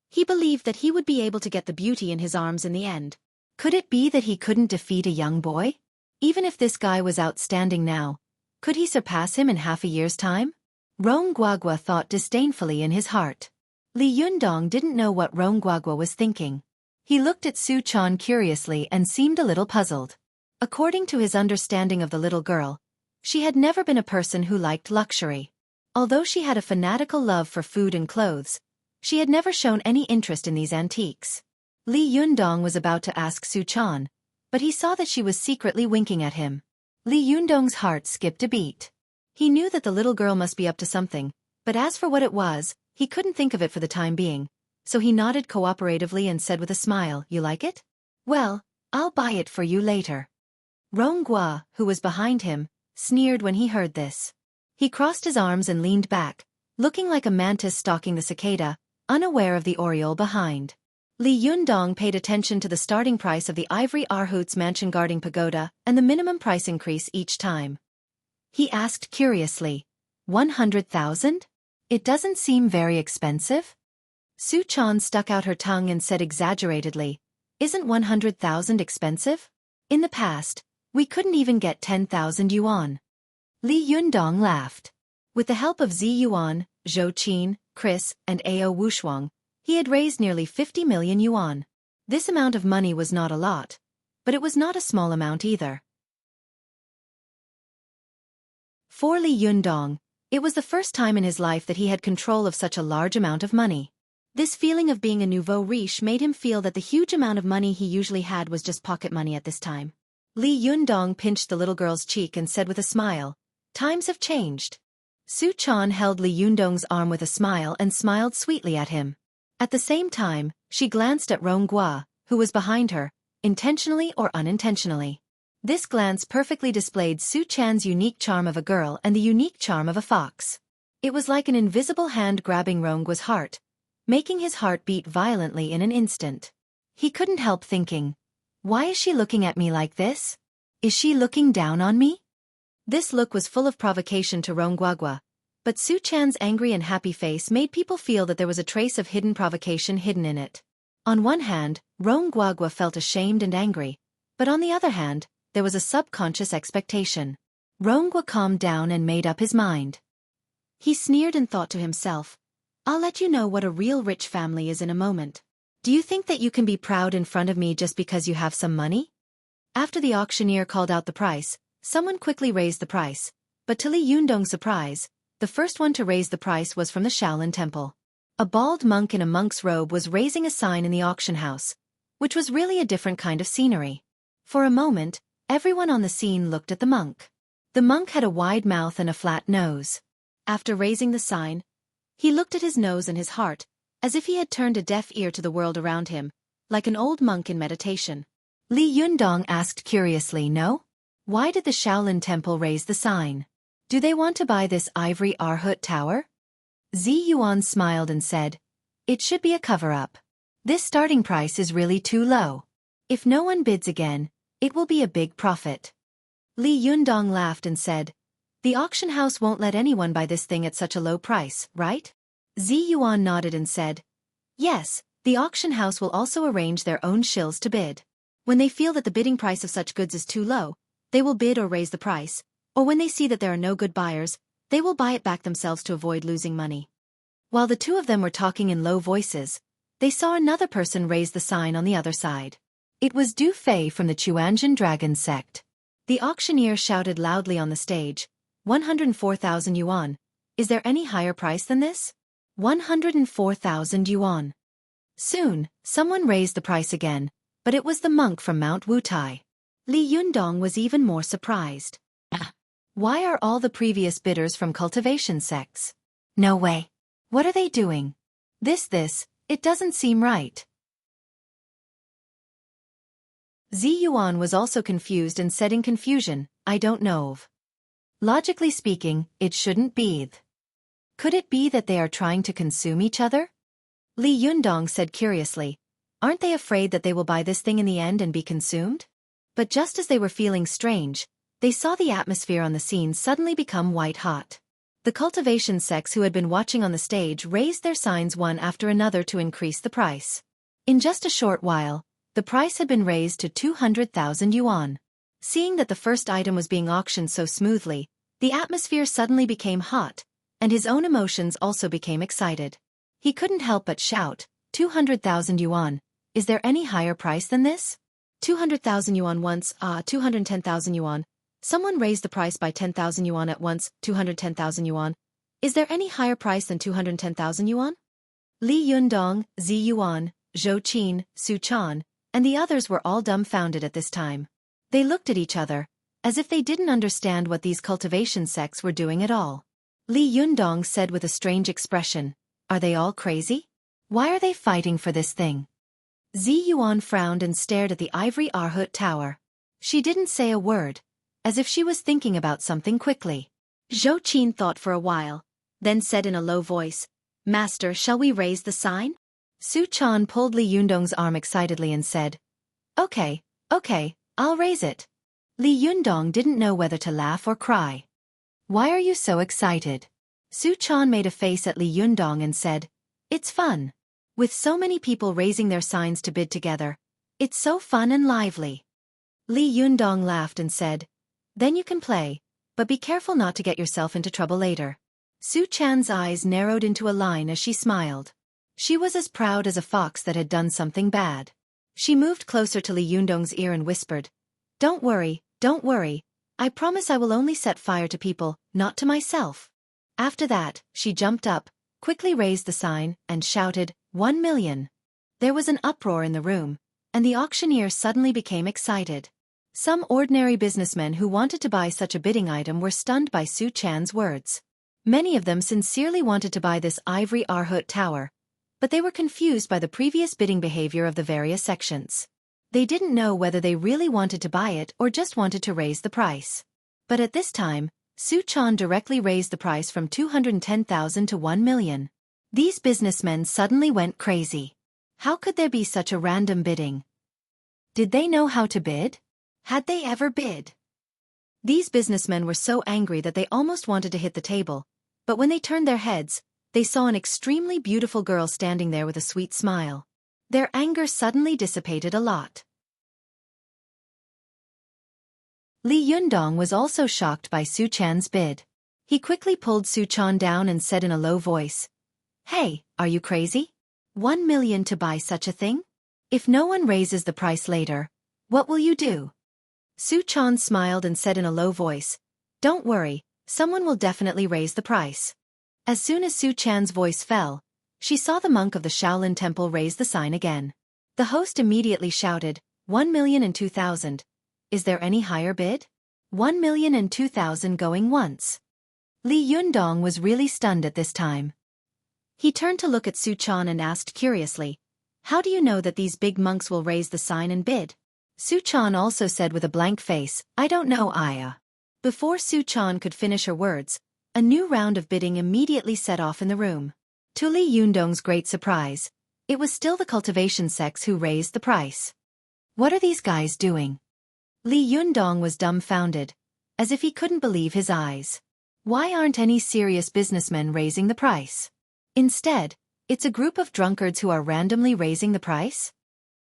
he believed that he would be able to get the beauty in his arms in the end. Could it be that he couldn't defeat a young boy? Even if this guy was outstanding now, could he surpass him in half a year's time? Rong Guagua thought disdainfully in his heart. Li Yundong didn't know what Rong Guagua was thinking. He looked at Su Chan curiously and seemed a little puzzled. According to his understanding of the little girl, she had never been a person who liked luxury. Although she had a fanatical love for food and clothes, she had never shown any interest in these antiques. Li Yundong was about to ask Su Chan, but he saw that she was secretly winking at him. Li Yundong's heart skipped a beat. He knew that the little girl must be up to something, but as for what it was, he couldn't think of it for the time being, so he nodded cooperatively and said with a smile, You like it? Well, I'll buy it for you later. Rong Gua, who was behind him, sneered when he heard this. He crossed his arms and leaned back, looking like a mantis stalking the cicada, unaware of the oriole behind. Li Yundong paid attention to the starting price of the ivory Arhut's mansion guarding pagoda and the minimum price increase each time. He asked curiously, 100,000? It doesn't seem very expensive? Su Chan stuck out her tongue and said exaggeratedly, Isn't 100,000 expensive? In the past, we couldn't even get 10,000 yuan. Li Yundong laughed. With the help of Zi Yuan, Zhou Qin, Chris, and Ao Wushuang, he had raised nearly 50 million yuan. This amount of money was not a lot, but it was not a small amount either. For Li Yundong, it was the first time in his life that he had control of such a large amount of money. This feeling of being a nouveau riche made him feel that the huge amount of money he usually had was just pocket money at this time. Li Yundong pinched the little girl's cheek and said with a smile, Times have changed. Su Chan held Li Yundong's arm with a smile and smiled sweetly at him. At the same time, she glanced at Rong Gua, who was behind her, intentionally or unintentionally. This glance perfectly displayed Su Chan's unique charm of a girl and the unique charm of a fox. It was like an invisible hand grabbing Rong Gua's heart, making his heart beat violently in an instant. He couldn't help thinking, Why is she looking at me like this? Is she looking down on me? This look was full of provocation to Rong Guagua, but Su Chan's angry and happy face made people feel that there was a trace of hidden provocation hidden in it. On one hand, Rong Guagua felt ashamed and angry, but on the other hand, there was a subconscious expectation. Rong Gua calmed down and made up his mind. He sneered and thought to himself, I'll let you know what a real rich family is in a moment. Do you think that you can be proud in front of me just because you have some money? After the auctioneer called out the price, someone quickly raised the price, but to Li Yundong's surprise, the first one to raise the price was from the Shaolin Temple. A bald monk in a monk's robe was raising a sign in the auction house, which was really a different kind of scenery. For a moment, Everyone on the scene looked at the monk. The monk had a wide mouth and a flat nose. After raising the sign, he looked at his nose and his heart, as if he had turned a deaf ear to the world around him, like an old monk in meditation. Li Yundong asked curiously, "No? Why did the Shaolin Temple raise the sign? Do they want to buy this ivory Arhut tower?" Zi Yuan smiled and said, "It should be a cover-up. This starting price is really too low. If no one bids again, it will be a big profit." Li Yundong laughed and said, "The auction house won't let anyone buy this thing at such a low price, right?" Zi Yuan nodded and said, "Yes, the auction house will also arrange their own shills to bid. When they feel that the bidding price of such goods is too low, they will bid or raise the price, or when they see that there are no good buyers, they will buy it back themselves to avoid losing money." While the two of them were talking in low voices, they saw another person raise the sign on the other side. It was Du Fei from the Chuanjin Dragon sect. The auctioneer shouted loudly on the stage, 104,000 yuan. Is there any higher price than this? 104,000 yuan. Soon, someone raised the price again, but it was the monk from Mount Wutai. Li Yundong was even more surprised. Why are all the previous bidders from cultivation sects? No way. What are they doing? It doesn't seem right. Zi Yuan was also confused and said in confusion, "I don't know. Logically speaking, it shouldn't be. Could it be that they are trying to consume each other?" Li Yundong said curiously, "Aren't they afraid that they will buy this thing in the end and be consumed?" But just as they were feeling strange, they saw the atmosphere on the scene suddenly become white-hot. The cultivation sects who had been watching on the stage raised their signs one after another to increase the price. In just a short while, the price had been raised to 200,000 yuan. Seeing that the first item was being auctioned so smoothly, the atmosphere suddenly became hot, and his own emotions also became excited. He couldn't help but shout, 200,000 yuan, is there any higher price than this? 200,000 yuan once, 210,000 yuan. Someone raised the price by 10,000 yuan at once, 210,000 yuan. Is there any higher price than 210,000 yuan? Li Yundong, Zi Yuan, Zhou Qin, Su Chan, and the others were all dumbfounded at this time. They looked at each other, as if they didn't understand what these cultivation sects were doing at all. Li Yundong said with a strange expression, "Are they all crazy? Why are they fighting for this thing?" Zi Yuan frowned and stared at the ivory Arhut tower. She didn't say a word, as if she was thinking about something quickly. Zhou Qin thought for a while, then said in a low voice, "Master, shall we raise the sign?" Su Chan pulled Li Yundong's arm excitedly and said, Okay, I'll raise it." Li Yundong didn't know whether to laugh or cry. "Why are you so excited?" Su Chan made a face at Li Yundong and said, "It's fun. With so many people raising their signs to bid together, it's so fun and lively." Li Yundong laughed and said, "Then you can play, but be careful not to get yourself into trouble later." Su Chan's eyes narrowed into a line as she smiled. She was as proud as a fox that had done something bad. She moved closer to Li Yundong's ear and whispered, don't worry, I promise I will only set fire to people, not to myself." After that, she jumped up, quickly raised the sign, and shouted, 1 million. There was an uproar in the room, and the auctioneer suddenly became excited. Some ordinary businessmen who wanted to buy such a bidding item were stunned by Su Chan's words. Many of them sincerely wanted to buy this ivory Arhut tower, but they were confused by the previous bidding behavior of the various sections. They didn't know whether they really wanted to buy it or just wanted to raise the price. But at this time, Su Chan directly raised the price from 210,000 to 1 million. These businessmen suddenly went crazy. How could there be such a random bidding? Did they know how to bid? Had they ever bid? These businessmen were so angry that they almost wanted to hit the table, but when they turned their heads, they saw an extremely beautiful girl standing there with a sweet smile. Their anger suddenly dissipated a lot. Li Yundong was also shocked by Su Chan's bid. He quickly pulled Su Chan down and said in a low voice, "Hey, are you crazy? 1 million to buy such a thing? If no one raises the price later, what will you do?" Su Chan smiled and said in a low voice, "Don't worry, someone will definitely raise the price." As soon as Su Chan's voice fell, she saw the monk of the Shaolin Temple raise the sign again. The host immediately shouted, 1,002,000. Is there any higher bid? 1,002,000 going once. Li Yundong was really stunned at this time. He turned to look at Suchan and asked curiously, "How do you know that these big monks will raise the sign and bid?" Suchan also said with a blank face, "I don't know, Aya." Before Suchan could finish her words, a new round of bidding immediately set off in the room. To Li Yundong's great surprise, it was still the cultivation sects who raised the price. What are these guys doing? Li Yundong was dumbfounded, as if he couldn't believe his eyes. Why aren't any serious businessmen raising the price? Instead, it's a group of drunkards who are randomly raising the price?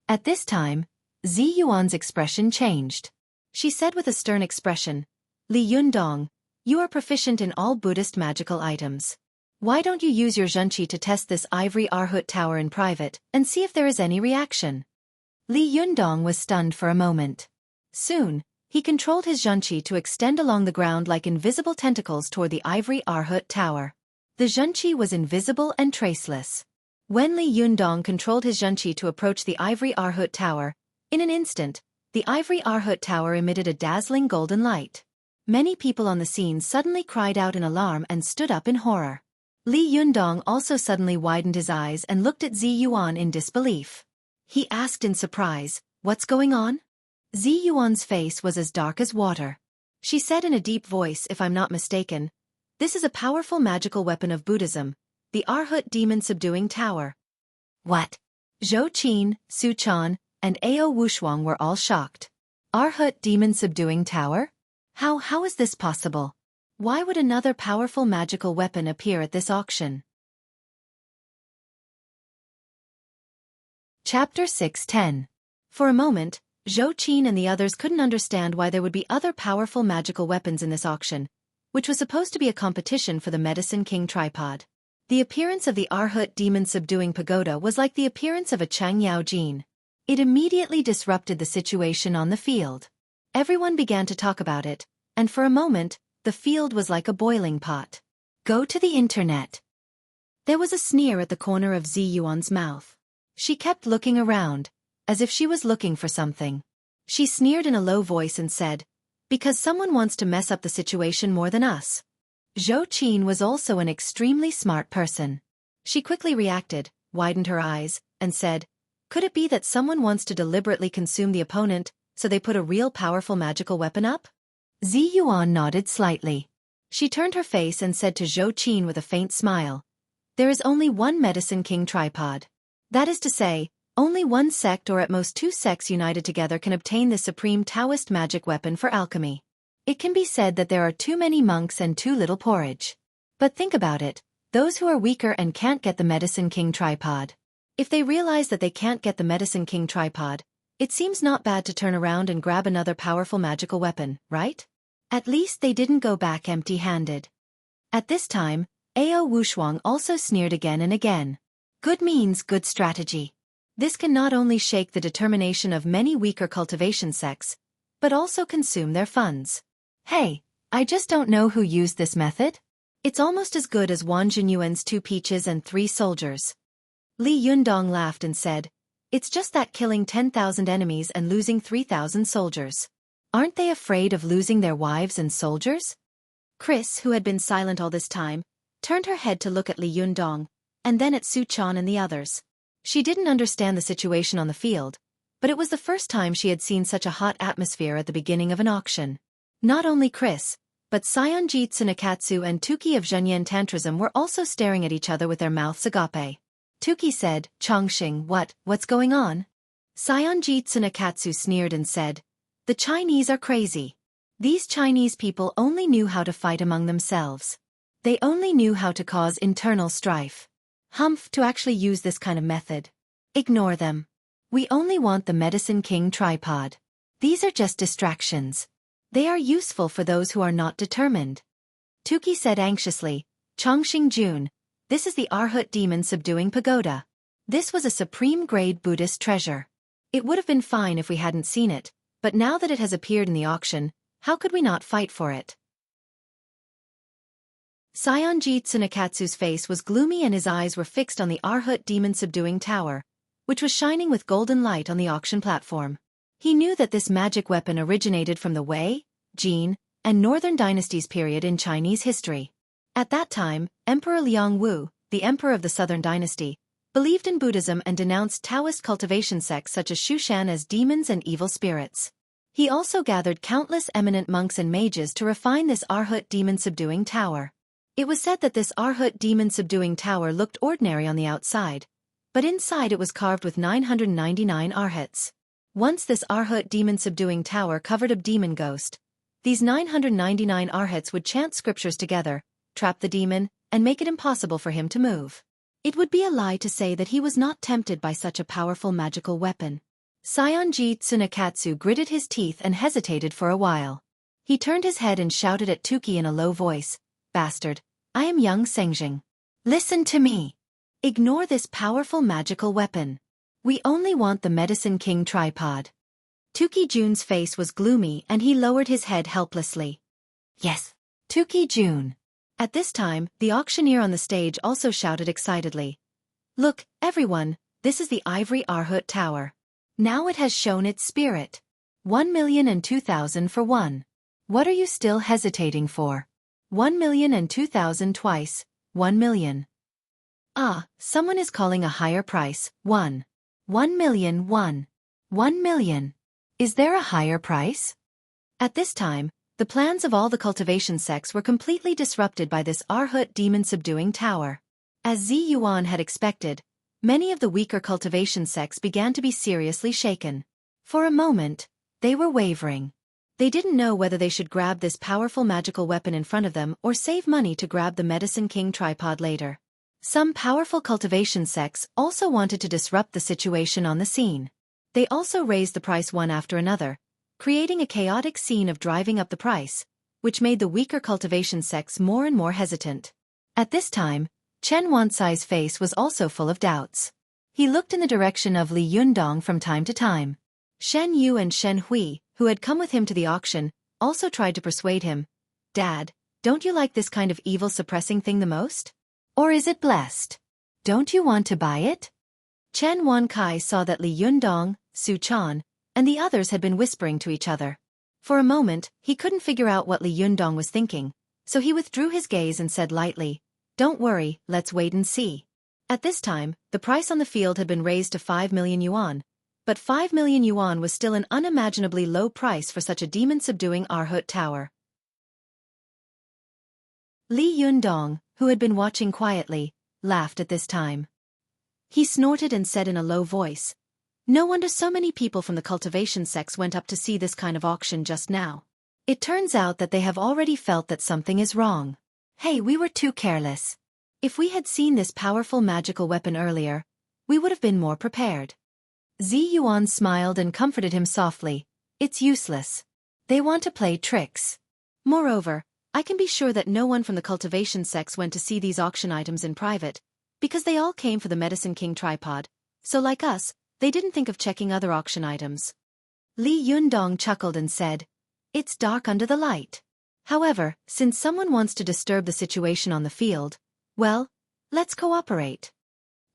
At this time, Zi Yuan's expression changed. She said with a stern expression, "Li Yundong, you are proficient in all Buddhist magical items. Why don't you use your zhenqi to test this ivory arhut tower in private and see if there is any reaction?" Li Yundong was stunned for a moment. Soon, he controlled his zhenqi to extend along the ground like invisible tentacles toward the ivory arhut tower. The zhenqi was invisible and traceless. When Li Yundong controlled his zhenqi to approach the ivory arhut tower, in an instant, the ivory arhut tower emitted a dazzling golden light. Many people on the scene suddenly cried out in alarm and stood up in horror. Li Yundong also suddenly widened his eyes and looked at Zi Yuan in disbelief. He asked in surprise, "What's going on?" Zi Yuan's face was as dark as water. She said in a deep voice, "If I'm not mistaken, this is a powerful magical weapon of Buddhism, the Arhut demon-subduing tower." What? Zhou Qin, Su Chan, and Ao Wushuang were all shocked. Arhut demon-subduing tower? How is this possible? Why would another powerful magical weapon appear at this auction? Chapter 6:10. For a moment, Zhou Qin and the others couldn't understand why there would be other powerful magical weapons in this auction, which was supposed to be a competition for the Medicine King tripod. The appearance of the Arhut demon-subduing pagoda was like the appearance of a Changyao Jin. It immediately disrupted the situation on the field. Everyone began to talk about it, and for a moment, the field was like a boiling pot. Go to the internet. There was a sneer at the corner of Zi Yuan's mouth. She kept looking around, as if she was looking for something. She sneered in a low voice and said, "Because someone wants to mess up the situation more than us." Zhou Qin was also an extremely smart person. She quickly reacted, widened her eyes, and said, "Could it be that someone wants to deliberately consume the opponent, so they put a real powerful magical weapon up?" Zi Yuan nodded slightly. She turned her face and said to Zhou Qin with a faint smile, "There is only one Medicine King tripod. That is to say, only one sect or at most two sects united together can obtain this supreme Taoist magic weapon for alchemy. It can be said that there are too many monks and too little porridge. But think about it, those who are weaker and can't get the Medicine King tripod. If they realize that they can't get the Medicine King tripod, it seems not bad to turn around and grab another powerful magical weapon, right? At least they didn't go back empty-handed." At this time, Ao Wushuang also sneered again and again. Good means good strategy. This can not only shake the determination of many weaker cultivation sects, but also consume their funds. Hey, I just don't know who used this method. It's almost as good as Wang Jinyuan's 2 peaches and 3 soldiers. Li Yundong laughed and said, "It's just that killing 10,000 enemies and losing 3,000 soldiers. Aren't they afraid of losing their wives and soldiers?" Chris, who had been silent all this time, turned her head to look at Li Yundong, and then at Su Chan and the others. She didn't understand the situation on the field, but it was the first time she had seen such a hot atmosphere at the beginning of an auction. Not only Chris, but Sayonji Tsunekatsu and Tuki of Zhenyan Tantrism were also staring at each other with their mouths agape. Tuki said, "Chongqing, what's going on?" Sayonji Tsunekatsu sneered and said, "The Chinese are crazy. These Chinese people only knew how to fight among themselves. They only knew how to cause internal strife. Humph, to actually use this kind of method. Ignore them. We only want the Medicine King tripod. These are just distractions. They are useful for those who are not determined." Tuki said anxiously, "Chongqing Jun, this is the Arhut demon subduing pagoda. This was a supreme grade Buddhist treasure. It would have been fine if we hadn't seen it, but now that it has appeared in the auction, how could we not fight for it?" Sayonji Tsunekatsu's face was gloomy and his eyes were fixed on the Arhut demon-subduing tower, which was shining with golden light on the auction platform. He knew that this magic weapon originated from the Wei, Jin, and Northern Dynasties period in Chinese history. At that time, Emperor Liang Wu, the emperor of the Southern Dynasty, believed in Buddhism and denounced Taoist cultivation sects such as Shushan as demons and evil spirits. He also gathered countless eminent monks and mages to refine this Arhut demon-subduing tower. It was said that this Arhut demon-subduing tower looked ordinary on the outside, but inside it was carved with 999 Arhats. Once this Arhut demon-subduing tower covered a demon ghost, these 999 Arhats would chant scriptures together, trap the demon, and make it impossible for him to move. It would be a lie to say that he was not tempted by such a powerful magical weapon. Sionji Tsunekatsu gritted his teeth and hesitated for a while. He turned his head and shouted at Tuki in a low voice, "Bastard, I am young Sengjing. Listen to me. Ignore this powerful magical weapon. We only want the Medicine King tripod." Tuki Jun's face was gloomy and he lowered his head helplessly. "Yes, Tuki Jun." At this time, the auctioneer on the stage also shouted excitedly, "Look, everyone, this is the Ivory Arhut Tower. Now it has shown its spirit. 1,002,000 for one. What are you still hesitating for? 1,002,000 twice, 1 million. Ah, someone is calling a higher price, 1 million, 1 million. Is there a higher price?" At this time, the plans of all the cultivation sects were completely disrupted by this Arhut demon-subduing tower. As Zi Yuan had expected, many of the weaker cultivation sects began to be seriously shaken. For a moment, they were wavering. They didn't know whether they should grab this powerful magical weapon in front of them or save money to grab the Medicine King tripod later. Some powerful cultivation sects also wanted to disrupt the situation on the scene. They also raised the price one after another, creating a chaotic scene of driving up the price, which made the weaker cultivation sects more and more hesitant. At this time, Chen Wansai's face was also full of doubts. He looked in the direction of Li Yundong from time to time. Shen Yu and Shen Hui, who had come with him to the auction, also tried to persuade him. "Dad, don't you like this kind of evil-suppressing thing the most? Or is it blessed? Don't you want to buy it?" Chen Wankai saw that Li Yundong, Su Chan, and the others had been whispering to each other. For a moment, he couldn't figure out what Li Yundong was thinking, so he withdrew his gaze and said lightly, "Don't worry, let's wait and see." At this time, the price on the field had been raised to 5 million yuan, but 5 million yuan was still an unimaginably low price for such a demon-subduing Arhut tower. Li Yundong, who had been watching quietly, laughed at this time. He snorted and said in a low voice, "No wonder so many people from the cultivation sects went up to see this kind of auction just now. It turns out that they have already felt that something is wrong. Hey, we were too careless. If we had seen this powerful magical weapon earlier, we would have been more prepared." Zi Yuan smiled and comforted him softly. "It's useless. They want to play tricks. Moreover, I can be sure that no one from the cultivation sects went to see these auction items in private, because they all came for the Medicine King tripod, so like us, they didn't think of checking other auction items." Li Yundong chuckled and said, "It's dark under the light. However, since someone wants to disturb the situation on the field, well, let's cooperate."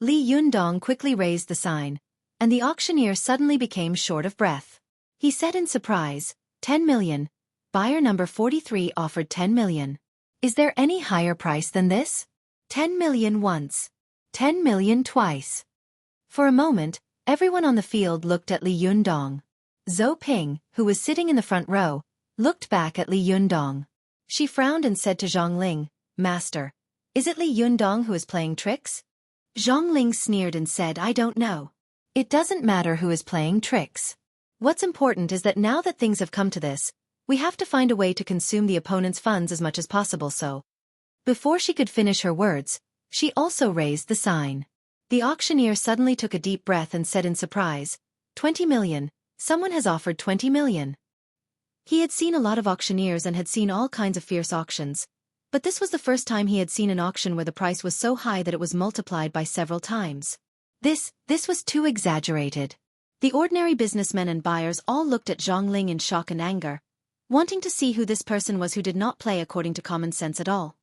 Li Yundong quickly raised the sign, and the auctioneer suddenly became short of breath. He said in surprise, 10 million. Buyer number 43 offered 10 million. Is there any higher price than this? 10 million once. 10 million twice. For a moment, everyone on the field looked at Li Yundong. Zhou Ping, who was sitting in the front row, looked back at Li Yundong. She frowned and said to Zhang Ling, "Master, is it Li Yundong who is playing tricks?" Zhang Ling sneered and said, "I don't know. It doesn't matter who is playing tricks. What's important is that now that things have come to this, we have to find a way to consume the opponent's funds as much as possible so." Before she could finish her words, she also raised the sign. The auctioneer suddenly took a deep breath and said in surprise, 20 million, someone has offered 20 million. He had seen a lot of auctioneers and had seen all kinds of fierce auctions, but this was the first time he had seen an auction where the price was so high that it was multiplied by several times. This was too exaggerated. The ordinary businessmen and buyers all looked at Zhang Ling in shock and anger, wanting to see who this person was who did not play according to common sense at all.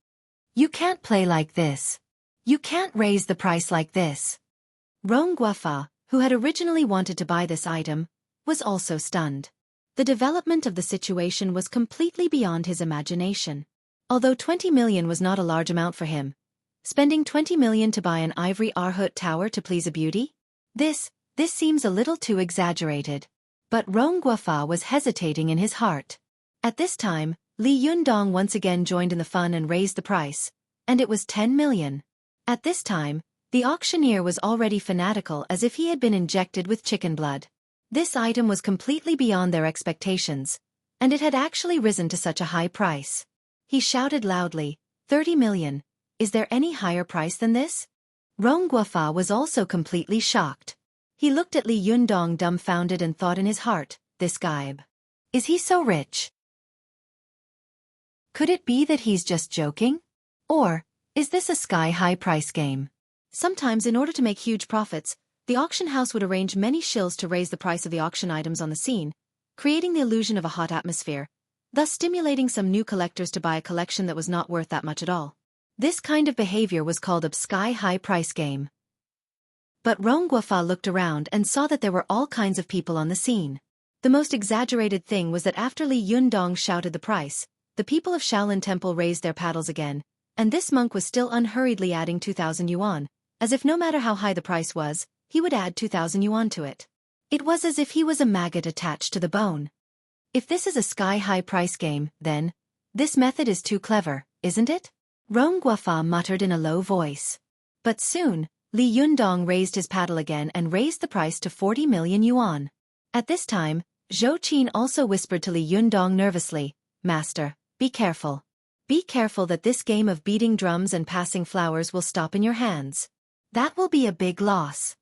"You can't play like this. You can't raise the price like this." Rong Guafa, who had originally wanted to buy this item, was also stunned. The development of the situation was completely beyond his imagination. Although 20 million was not a large amount for him, spending 20 million to buy an ivory Arhut tower to please a beauty? This seems a little too exaggerated. But Rong Guafa was hesitating in his heart. At this time, Li Yundong once again joined in the fun and raised the price, and it was 10 million. At this time, the auctioneer was already fanatical as if he had been injected with chicken blood. This item was completely beyond their expectations, and it had actually risen to such a high price. He shouted loudly, 30 million, is there any higher price than this? Rong Guafa was also completely shocked. He looked at Li Yundong dumbfounded and thought in his heart, this guy. Is he so rich? Could it be that he's just joking? Or, is this a sky-high price game? Sometimes in order to make huge profits, the auction house would arrange many shills to raise the price of the auction items on the scene, creating the illusion of a hot atmosphere, thus stimulating some new collectors to buy a collection that was not worth that much at all. This kind of behavior was called a sky-high price game. But Rong Guafa looked around and saw that there were all kinds of people on the scene. The most exaggerated thing was that after Li Yundong shouted the price, the people of Shaolin Temple raised their paddles again, and this monk was still unhurriedly adding 2,000 yuan, as if no matter how high the price was, he would add 2,000 yuan to it. It was as if he was a maggot attached to the bone. If this is a sky-high price game, then, this method is too clever, isn't it? Rong Guafa muttered in a low voice. But soon, Li Yundong raised his paddle again and raised the price to 40 million yuan. At this time, Xueqi also whispered to Li Yundong nervously, Master, be careful. Be careful that this game of beating drums and passing flowers will stop in your hands. That will be a big loss.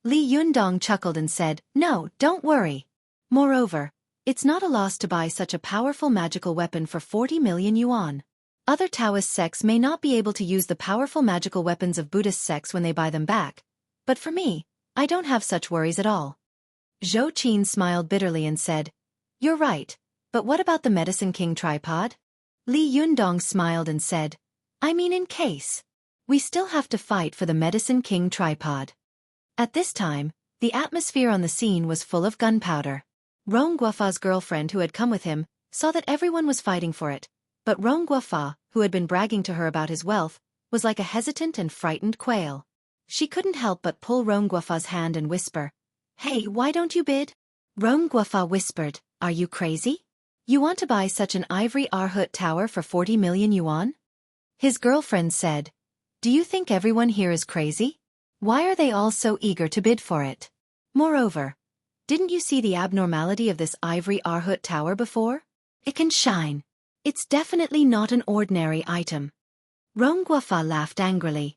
Li Yundong chuckled and said, No, don't worry. Moreover, it's not a loss to buy such a powerful magical weapon for 40 million yuan. Other Taoist sects may not be able to use the powerful magical weapons of Buddhist sects when they buy them back, but for me, I don't have such worries at all. Xueqi smiled bitterly and said, You're right, but what about the Medicine King tripod? Li Yundong smiled and said, I mean in case. We still have to fight for the Medicine King tripod. At this time, the atmosphere on the scene was full of gunpowder. Rong Guafa's girlfriend who had come with him, saw that everyone was fighting for it, but Rong Guafa, who had been bragging to her about his wealth, was like a hesitant and frightened quail. She couldn't help but pull Rong Guafa's hand and whisper, Hey, why don't you bid? Rong Guafa whispered, Are you crazy? You want to buy such an ivory Arhut tower for 40 million yuan? His girlfriend said, Do you think everyone here is crazy? Why are they all so eager to bid for it? Moreover, didn't you see the abnormality of this ivory Arhut tower before? It can shine. It's definitely not an ordinary item. Rong Guafa laughed angrily.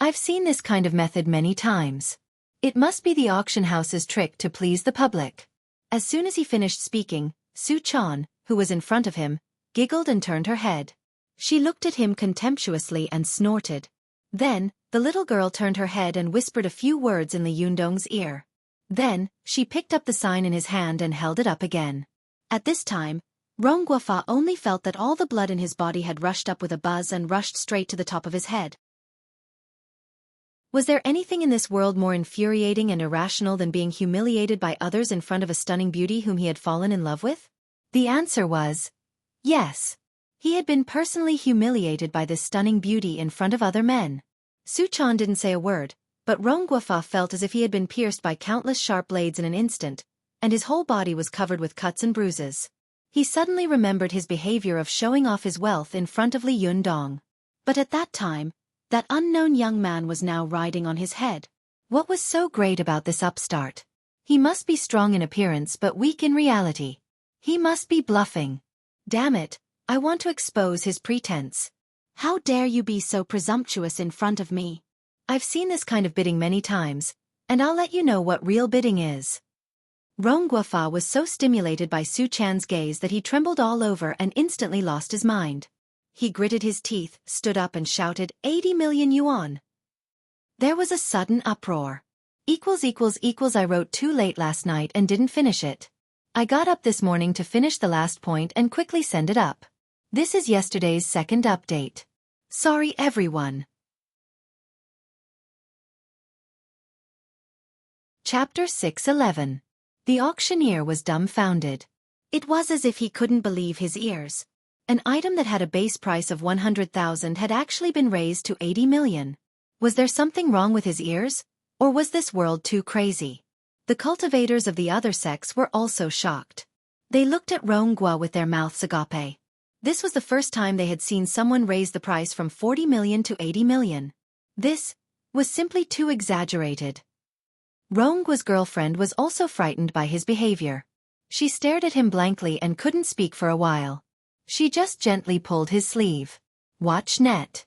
I've seen this kind of method many times. It must be the auction house's trick to please the public. As soon as he finished speaking, Xueqi, who was in front of him, giggled and turned her head. She looked at him contemptuously and snorted. Then, the little girl turned her head and whispered a few words in Li Yundong's ear. Then, she picked up the sign in his hand and held it up again. At this time, Rong Guafa only felt that all the blood in his body had rushed up with a buzz and rushed straight to the top of his head. Was there anything in this world more infuriating and irrational than being humiliated by others in front of a stunning beauty whom he had fallen in love with? The answer was, yes. He had been personally humiliated by this stunning beauty in front of other men. Xueqi didn't say a word, but Rong Guafa felt as if he had been pierced by countless sharp blades in an instant, and his whole body was covered with cuts and bruises. He suddenly remembered his behavior of showing off his wealth in front of Li Yundong. But at that time, that unknown young man was now riding on his head. What was so great about this upstart? He must be strong in appearance but weak in reality. He must be bluffing. Damn it, I want to expose his pretense. How dare you be so presumptuous in front of me? I've seen this kind of bidding many times, and I'll let you know what real bidding is. Rong Guafa was so stimulated by Xueqi's gaze that he trembled all over and instantly lost his mind. He gritted his teeth, stood up and shouted, 80 million yuan. There was a sudden uproar. I wrote too late last night and didn't finish it. I got up this morning to finish the last point and quickly send it up. This is yesterday's second update. Sorry everyone. Chapter 6:11. The auctioneer was dumbfounded. It was as if he couldn't believe his ears. An item that had a base price of 100,000 had actually been raised to 80 million. Was there something wrong with his ears? Or was this world too crazy? The cultivators of the other sects were also shocked. They looked at Rongua with their mouths agape. This was the first time they had seen someone raise the price from 40 million to 80 million. This was simply too exaggerated. Rongua's girlfriend was also frightened by his behavior. She stared at him blankly and couldn't speak for a while. She just gently pulled his sleeve. Watch net.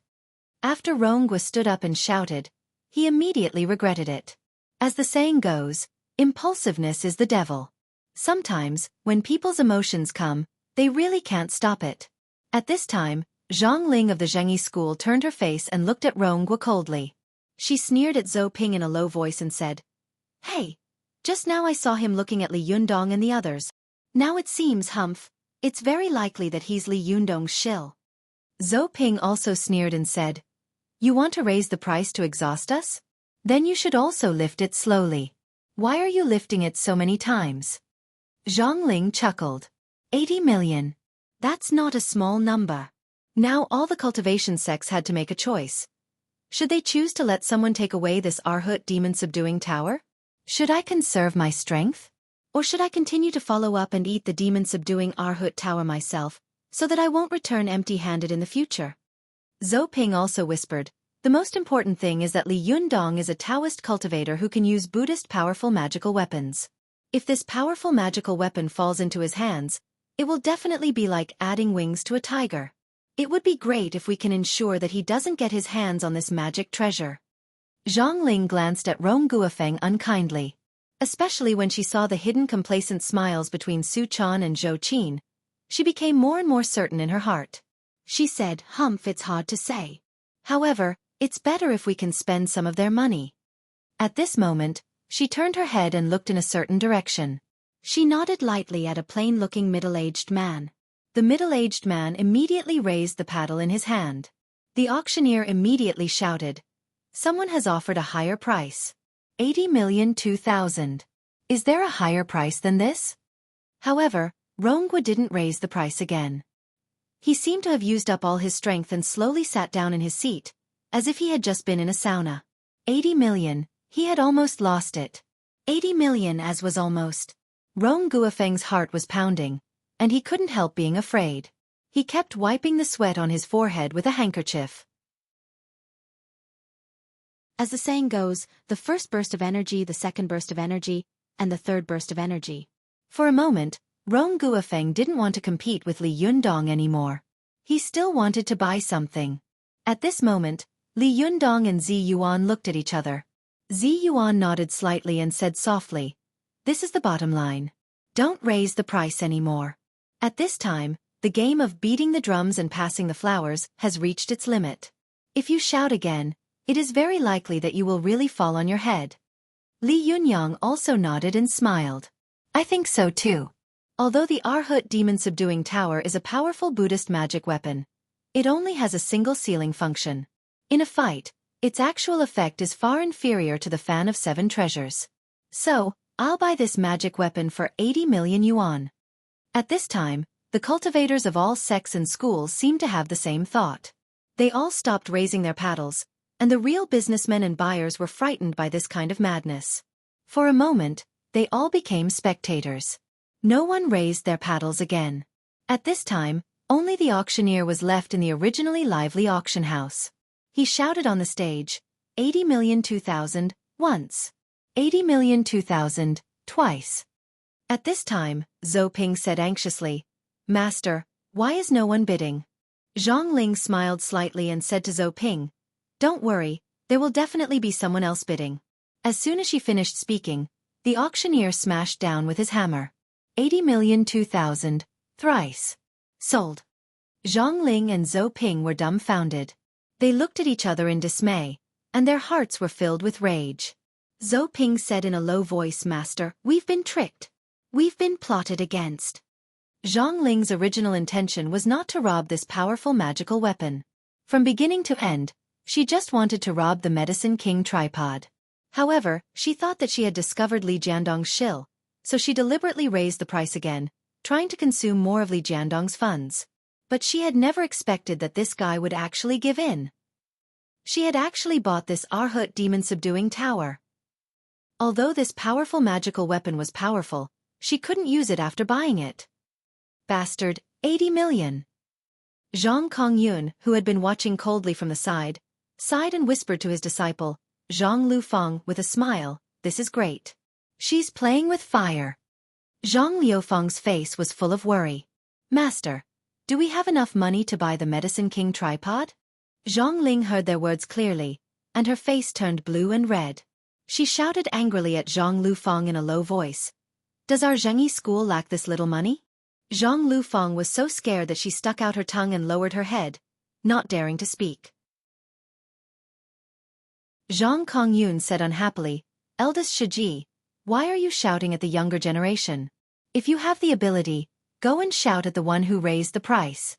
After Rongua stood up and shouted, he immediately regretted it. As the saying goes, impulsiveness is the devil. Sometimes, when people's emotions come, they really can't stop it. At this time, Zhang Ling of the Zhengyi school turned her face and looked at Rongua coldly. She sneered at Zhou Ping in a low voice and said, "Hey, just now I saw him looking at Li Yundong and the others. Now it seems, Humph, it's very likely that he's Li Yundong's shill." Zhou Ping also sneered and said, "You want to raise the price to exhaust us? Then you should also lift it slowly. Why are you lifting it so many times?" Zhang Ling chuckled. 80 million. That's not a small number. Now all the cultivation sects had to make a choice. Should they choose to let someone take away this Arhut demon-subduing tower? Should I conserve my strength? Or should I continue to follow up and eat the demon-subduing Arhut tower myself, so that I won't return empty-handed in the future? Zhou Ping also whispered, "The most important thing is that Li Yundong is a Taoist cultivator who can use Buddhist powerful magical weapons. If this powerful magical weapon falls into his hands, it will definitely be like adding wings to a tiger. It would be great if we can ensure that he doesn't get his hands on this magic treasure." Zhang Ling glanced at Rong Guofeng unkindly. Especially when she saw the hidden complacent smiles between Su Chan and Zhou Qin, she became more and more certain in her heart. She said, "Humph, it's hard to say. However, it's better if we can spend some of their money." At this moment, she turned her head and looked in a certain direction. She nodded lightly at a plain-looking middle-aged man. The middle-aged man immediately raised the paddle in his hand. The auctioneer immediately shouted, "Someone has offered a higher price. 80,002,000. Is there a higher price than this?" However, Rongua didn't raise the price again. He seemed to have used up all his strength and slowly sat down in his seat, as if he had just been in a sauna. 80 million, he had almost lost it. 80 million as was almost. Rong Guofeng's heart was pounding, and he couldn't help being afraid. He kept wiping the sweat on his forehead with a handkerchief. As the saying goes, the first burst of energy, the second burst of energy, and the third burst of energy. For a moment, Rong Guofeng didn't want to compete with Li Yundong anymore. He still wanted to buy something. At this moment, Li Yundong and Zi Yuan looked at each other. Zi Yuan nodded slightly and said softly, "This is the bottom line. Don't raise the price anymore." At this time, the game of beating the drums and passing the flowers has reached its limit. If you shout again, it is very likely that you will really fall on your head. Li Yunyang also nodded and smiled. "I think so too." Although the Arhut demon-subduing tower is a powerful Buddhist magic weapon, it only has a single sealing function. In a fight, its actual effect is far inferior to the Fan of Seven Treasures. So, I'll buy this magic weapon for 80 million yuan. At this time, the cultivators of all sects and schools seemed to have the same thought. They all stopped raising their paddles, and the real businessmen and buyers were frightened by this kind of madness. For a moment, they all became spectators. No one raised their paddles again. At this time, only the auctioneer was left in the originally lively auction house. He shouted on the stage, 80,002,000, once. 80,002,000, twice. At this time, Zhou Ping said anxiously, "Master, why is no one bidding?" Zhang Ling smiled slightly and said to Zhou Ping, "Don't worry, there will definitely be someone else bidding." As soon as she finished speaking, the auctioneer smashed down with his hammer. 80,002,000, thrice. Sold. Zhang Ling and Zhou Ping were dumbfounded. They looked at each other in dismay, and their hearts were filled with rage. Zhou Ping said in a low voice, "Master, we've been tricked. We've been plotted against." Zhang Ling's original intention was not to rob this powerful magical weapon. From beginning to end, she just wanted to rob the Medicine King tripod. However, she thought that she had discovered Li Jiandong's shill, so she deliberately raised the price again, trying to consume more of Li Jiandong's funds. But she had never expected that this guy would actually give in. She had actually bought this Arhut demon-subduing tower. Although this powerful magical weapon was powerful, she couldn't use it after buying it. Bastard, 80 million. Zhang Kongyun, who had been watching coldly from the side, sighed and whispered to his disciple, Zhang Lufeng, with a smile, "This is great. She's playing with fire." Zhang Liufeng's face was full of worry. "Master, do we have enough money to buy the Medicine King tripod?" Zhang Ling heard their words clearly, and her face turned blue and red. She shouted angrily at Zhang Lufeng in a low voice. "Does our Zhengyi school lack this little money?" Zhang Lufeng was so scared that she stuck out her tongue and lowered her head, not daring to speak. Zhang Kongyun said unhappily, "Eldest Xueqi, why are you shouting at the younger generation? If you have the ability, go and shout at the one who raised the price."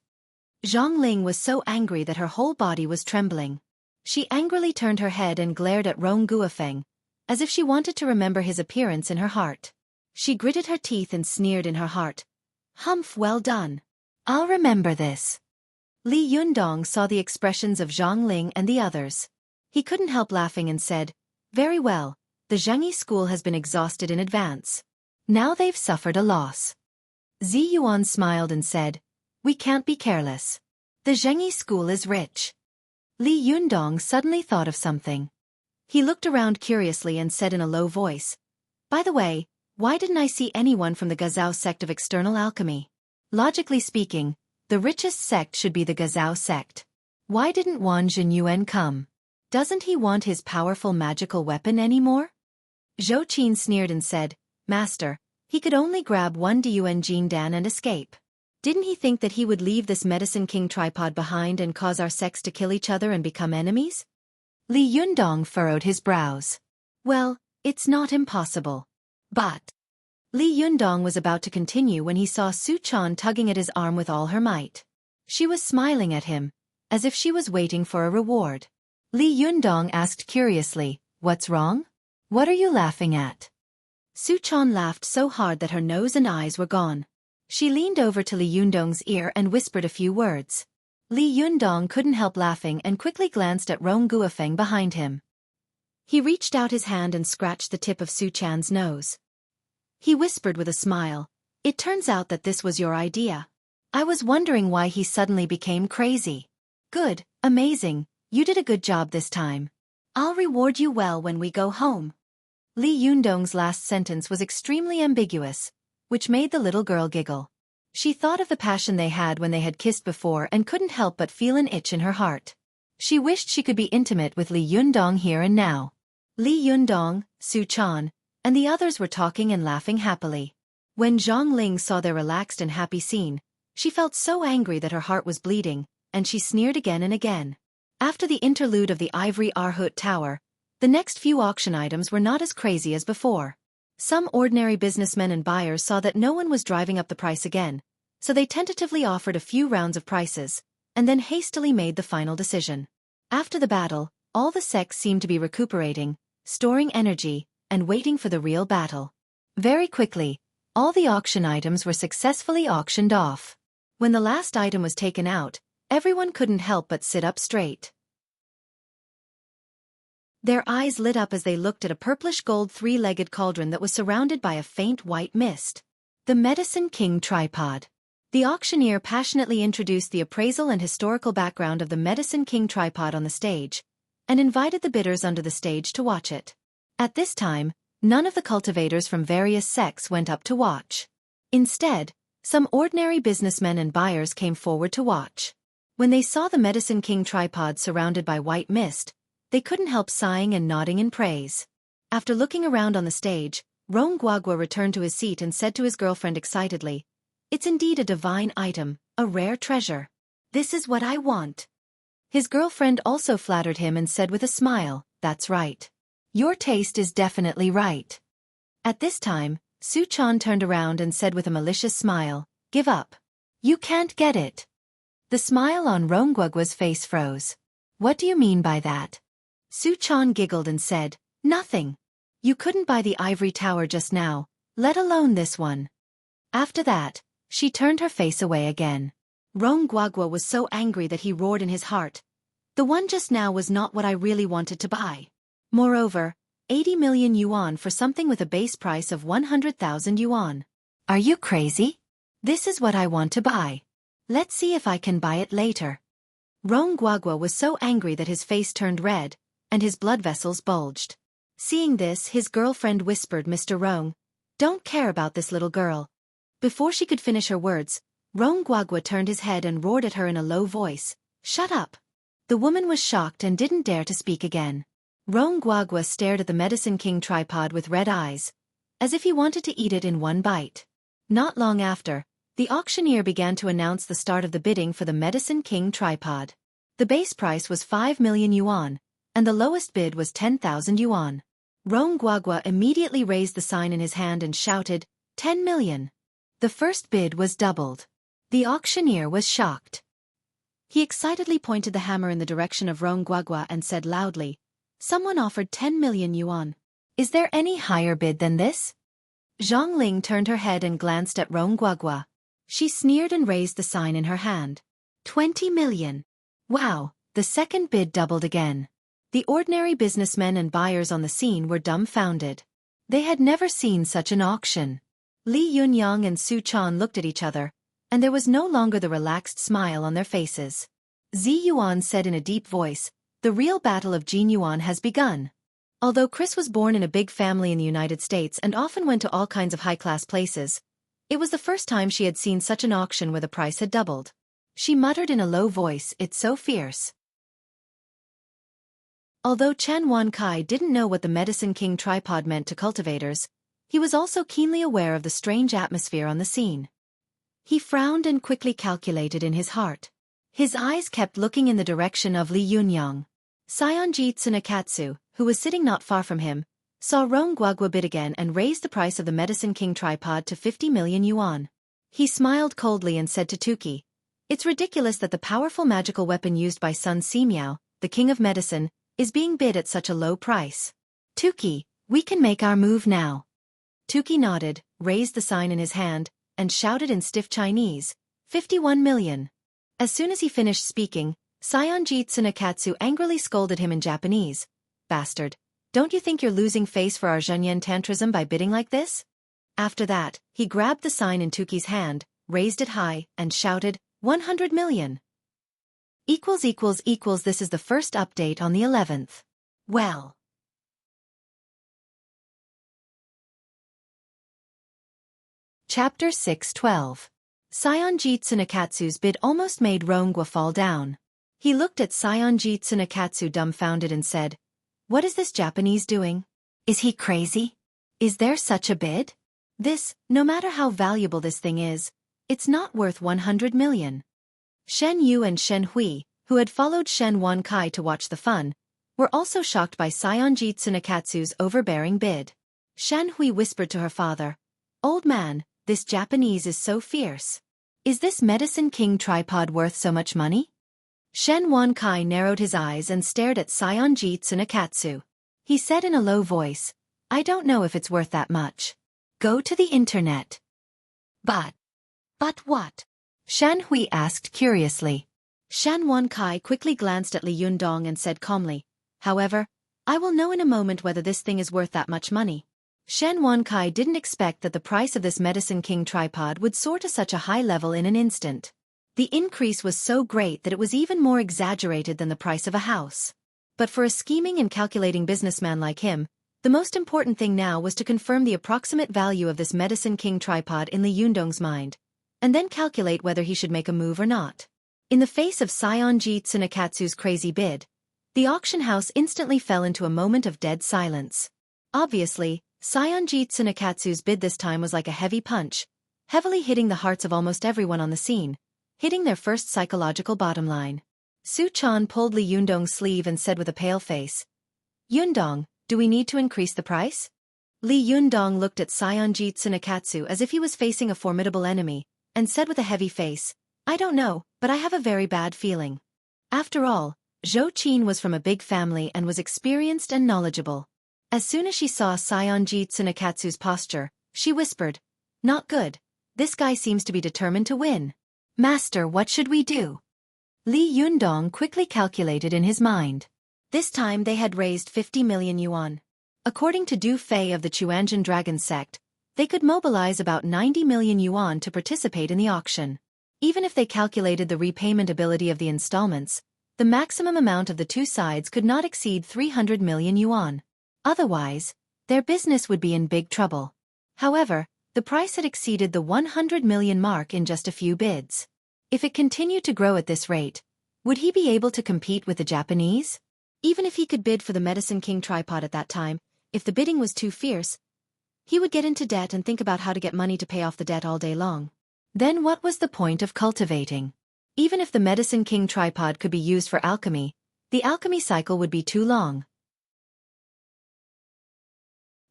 Zhang Ling was so angry that her whole body was trembling. She angrily turned her head and glared at Rong Guofeng, as if she wanted to remember his appearance in her heart. She gritted her teeth and sneered in her heart. "Humph, well done. I'll remember this." Li Yundong saw the expressions of Zhang Ling and the others. He couldn't help laughing and said, "Very well, the Zhengyi school has been exhausted in advance. Now they've suffered a loss." Zi Yuan smiled and said, "We can't be careless. The Zhengyi school is rich." Li Yundong suddenly thought of something. He looked around curiously and said in a low voice, "By the way, why didn't I see anyone from the Gazao sect of external alchemy? Logically speaking, the richest sect should be the Gazao sect. Why didn't Wan Zhenyuan come? Doesn't he want his powerful magical weapon anymore?" Zhou Qin sneered and said, "Master, he could only grab one Dun Jin Dan and escape. Didn't he think that he would leave this Medicine King tripod behind and cause our sects to kill each other and become enemies?" Li Yundong furrowed his brows. "Well, it's not impossible. But..." Li Yundong was about to continue when he saw Su Chan tugging at his arm with all her might. She was smiling at him, as if she was waiting for a reward. Li Yundong asked curiously, "What's wrong? What are you laughing at?" Su Chan laughed so hard that her nose and eyes were gone. She leaned over to Li Yundong's ear and whispered a few words. Li Yundong couldn't help laughing and quickly glanced at Rong Guofeng behind him. He reached out his hand and scratched the tip of Su Chan's nose. He whispered with a smile, "It turns out that this was your idea. I was wondering why he suddenly became crazy. Good, amazing, you did a good job this time. I'll reward you well when we go home." Li Yundong's last sentence was extremely ambiguous, which made the little girl giggle. She thought of the passion they had when they had kissed before and couldn't help but feel an itch in her heart. She wished she could be intimate with Li Yundong here and now. Li Yundong, Su Chan, and the others were talking and laughing happily. When Zhang Ling saw their relaxed and happy scene, she felt so angry that her heart was bleeding, and she sneered again and again. After the interlude of the ivory Arhut tower, the next few auction items were not as crazy as before. Some ordinary businessmen and buyers saw that no one was driving up the price again, so they tentatively offered a few rounds of prices, and then hastily made the final decision. After the battle, all the sects seemed to be recuperating, storing energy, and waiting for the real battle. Very quickly, all the auction items were successfully auctioned off. When the last item was taken out, everyone couldn't help but sit up straight. Their eyes lit up as they looked at a purplish-gold three-legged cauldron that was surrounded by a faint white mist. The Medicine King tripod. The auctioneer passionately introduced the appraisal and historical background of the Medicine King tripod on the stage, and invited the bidders under the stage to watch it. At this time, none of the cultivators from various sects went up to watch. Instead, some ordinary businessmen and buyers came forward to watch. When they saw the Medicine King tripod surrounded by white mist, they couldn't help sighing and nodding in praise. After looking around on the stage, Rong Guagua returned to his seat and said to his girlfriend excitedly, "It's indeed a divine item, a rare treasure. This is what I want." His girlfriend also flattered him and said with a smile, "That's right. Your taste is definitely right." At this time, Su Chan turned around and said with a malicious smile, "Give up. You can't get it." The smile on Rong Guagua's face froze. "What do you mean by that?" Su Chan giggled and said, "Nothing. You couldn't buy the ivory tower just now, let alone this one. After that, she turned her face away again. Rong Guagua was so angry that he roared in his heart. The one just now was not what I really wanted to buy. Moreover, 80 million yuan for something with a base price of 100,000 yuan. Are you crazy? This is what I want to buy. Let's see if I can buy it later. Rong Guagua was so angry that his face turned red, and his blood vessels bulged. Seeing this, his girlfriend whispered, Mr. Rong, don't care about this little girl. Before she could finish her words, Rong Guagua turned his head and roared at her in a low voice, shut up. The woman was shocked and didn't dare to speak again. Rong Guagua stared at the Medicine King tripod with red eyes, as if he wanted to eat it in one bite. Not long after, the auctioneer began to announce the start of the bidding for the Medicine King tripod. The base price was 5 million yuan, and the lowest bid was 10,000 yuan. Rong Guagua immediately raised the sign in his hand and shouted, 10 million. The first bid was doubled. The auctioneer was shocked. He excitedly pointed the hammer in the direction of Rong Guagua and said loudly, someone offered 10 million yuan. Is there any higher bid than this? Zhang Ling turned her head and glanced at Rong Guagua. She sneered and raised the sign in her hand. 20 million. Wow, the second bid doubled again. The ordinary businessmen and buyers on the scene were dumbfounded. They had never seen such an auction. Li Yunyang and Su Chan looked at each other, and there was no longer the relaxed smile on their faces. Zi Yuan said in a deep voice, the real battle of Jin Yuan has begun. Although Chris was born in a big family in the United States and often went to all kinds of high-class places, it was the first time she had seen such an auction where the price had doubled. She muttered in a low voice, it's so fierce. Although Chen Wankai didn't know what the Medicine King tripod meant to cultivators, he was also keenly aware of the strange atmosphere on the scene. He frowned and quickly calculated in his heart. His eyes kept looking in the direction of Li Yunyang. Saionji Tsunekatsu, who was sitting not far from him, saw Rong Guagua bid again and raised the price of the Medicine King tripod to 50 million yuan. He smiled coldly and said to Xueqi, it's ridiculous that the powerful magical weapon used by Sun Simiao, the king of medicine, is being bid at such a low price. Xueqi, we can make our move now. Xueqi nodded, raised the sign in his hand, and shouted in stiff Chinese, 51 million. As soon as he finished speaking, Saionji Tsunekatsu angrily scolded him in Japanese. Bastard, don't you think you're losing face for our Zhenyan tantrism by bidding like this? After that, he grabbed the sign in Xueqi's hand, raised it high, and shouted, 100 million. This is the first update on the 11th. Well. Chapter 6:12. Saionji Tsunekatsu's bid almost made Rongwa fall down. He looked at Saionji Tsunekatsu dumbfounded and said, what is this Japanese doing? Is he crazy? Is there such a bid? This, no matter how valuable this thing is, it's not worth 100 million. Shen Yu and Shen Hui, who had followed Shen Wankai to watch the fun, were also shocked by Saionji Tsunekatsu's overbearing bid. Shen Hui whispered to her father, old man, this Japanese is so fierce. Is this Medicine King tripod worth so much money? Shen Wankai narrowed his eyes and stared at Saionji Tsunekatsu. He said in a low voice, I don't know if it's worth that much. Go to the internet. But what? Shen Hui asked curiously. Shen Wankai quickly glanced at Li Yundong and said calmly, however, I will know in a moment whether this thing is worth that much money. Shen Wankai didn't expect that the price of this Medicine King tripod would soar to such a high level in an instant. The increase was so great that it was even more exaggerated than the price of a house. But for a scheming and calculating businessman like him, the most important thing now was to confirm the approximate value of this Medicine King tripod in Li Yundong's mind, and then calculate whether he should make a move or not. In the face of Saionji Tsunekatsu's crazy bid, the auction house instantly fell into a moment of dead silence. Obviously, Saionji Tsunekatsu's bid this time was like a heavy punch, heavily hitting the hearts of almost everyone on the scene, hitting their first psychological bottom line. Su Chan pulled Li Yundong's sleeve and said with a pale face, Yundong, do we need to increase the price? Li Yundong looked at Saionji Tsunekatsu as if he was facing a formidable enemy, and said with a heavy face, I don't know, but I have a very bad feeling. After all, Zhou Qin was from a big family and was experienced and knowledgeable. As soon as she saw Saionji Tsunekatsu's posture, She whispered, "Not good. This guy seems to be determined to win. Master, what should we do?" Li Yundong quickly calculated in his mind. This time they had raised 50 million yuan. According to Du Fei of the Chuanjian Dragon sect, they could mobilize about 90 million yuan to participate in the auction. Even if they calculated the repayment ability of the installments, the maximum amount of the two sides could not exceed 300 million yuan. Otherwise, their business would be in big trouble. However, the price had exceeded the 100 million mark in just a few bids. If it continued to grow at this rate, would he be able to compete with the Japanese? Even if he could bid for the Medicine King tripod at that time, if the bidding was too fierce, he would get into debt and think about how to get money to pay off the debt all day long. Then what was the point of cultivating? Even if the Medicine King tripod could be used for alchemy, the alchemy cycle would be too long.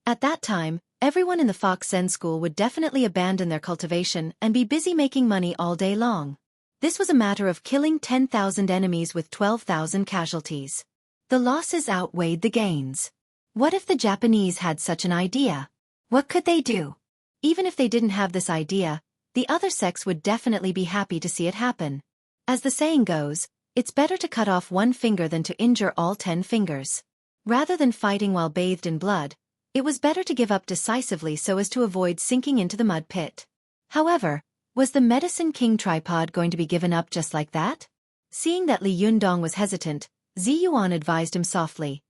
At that time, everyone in the Fox Zen school would definitely abandon their cultivation and be busy making money all day long. This was a matter of killing 10,000 enemies with 12,000 casualties. The losses outweighed the gains. What if the Japanese had such an idea? What could they do? Even if they didn't have this idea, the other sects would definitely be happy to see it happen. As the saying goes, it's better to cut off one finger than to injure all 10 fingers. Rather than fighting while bathed in blood, it was better to give up decisively so as to avoid sinking into the mud pit. However, was the Medicine King tripod going to be given up just like that? Seeing that Li Yundong was hesitant, Zi Yuan advised him softly,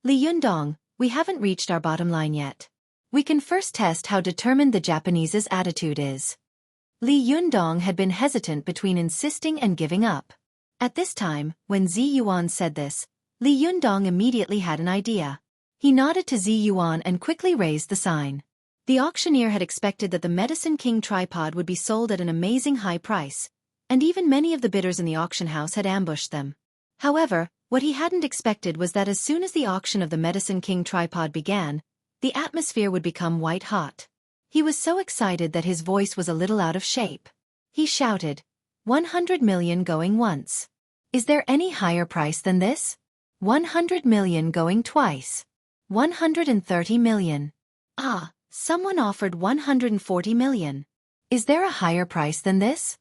"Li Yundong, we haven't reached our bottom line yet. We can first test how determined the Japanese's attitude is." Li Yundong had been hesitant between insisting and giving up. At this time, when Zi Yuan said this, Li Yundong immediately had an idea. He nodded to Zi Yuan and quickly raised the sign. The auctioneer had expected that the Medicine King tripod would be sold at an amazing high price, and even many of the bidders in the auction house had ambushed them. However, what he hadn't expected was that as soon as the auction of the Medicine King tripod began, the atmosphere would become white-hot. He was so excited that his voice was a little out of shape. He shouted, 100 million going once. Is there any higher price than this? 100 million going twice. 130 million. Ah, someone offered 140 million. Is there a higher price than this?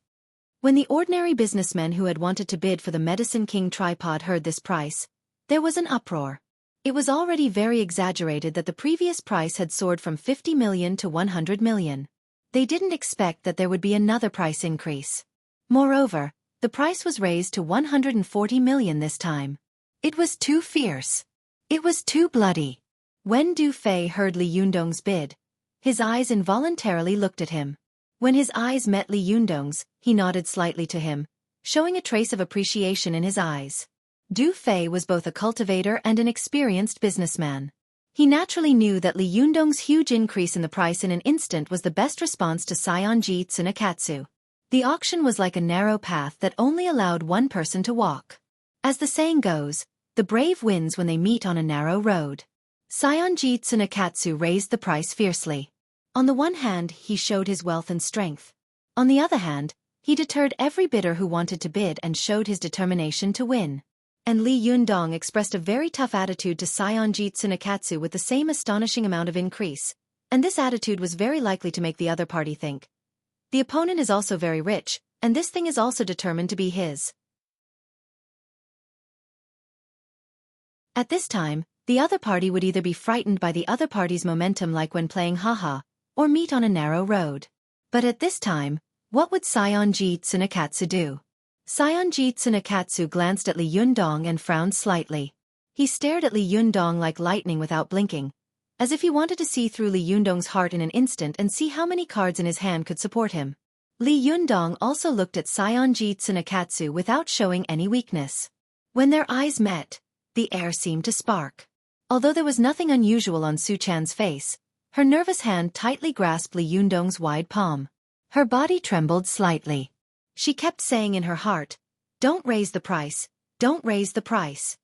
When the ordinary businessmen who had wanted to bid for the Medicine King tripod heard this price, there was an uproar. It was already very exaggerated that the previous price had soared from 50 million to 100 million. They didn't expect that there would be another price increase. Moreover, the price was raised to 140 million this time. It was too fierce. It was too bloody. When Du Fei heard Li Yundong's bid, his eyes involuntarily looked at him. When his eyes met Li Yundong's, he nodded slightly to him, showing a trace of appreciation in his eyes. Du Fei was both a cultivator and an experienced businessman. He naturally knew that Li Yundong's huge increase in the price in an instant was the best response to Saionji Tsunekatsu. The auction was like a narrow path that only allowed one person to walk. As the saying goes, the brave wins when they meet on a narrow road. Saionji Tsunekatsu raised the price fiercely. On the one hand, he showed his wealth and strength. On the other hand, he deterred every bidder who wanted to bid and showed his determination to win. And Li Yundong expressed a very tough attitude to Saionji Tsunekatsu with the same astonishing amount of increase, and this attitude was very likely to make the other party think, the opponent is also very rich, and this thing is also determined to be his. At this time, the other party would either be frightened by the other party's momentum like when playing haha, or meet on a narrow road. But at this time, what would Saionji Tsunekatsu do? Saionji Tsunekatsu glanced at Li Yundong and frowned slightly. He stared at Li Yundong like lightning without blinking, as if he wanted to see through Li Yundong's heart in an instant and see how many cards in his hand could support him. Li Yundong also looked at Saionji Tsunekatsu without showing any weakness. When their eyes met, the air seemed to spark. Although there was nothing unusual on Su Chan's face, her nervous hand tightly grasped Li Yundong's wide palm. Her body trembled slightly. She kept saying in her heart, "Don't raise the price, don't raise the price."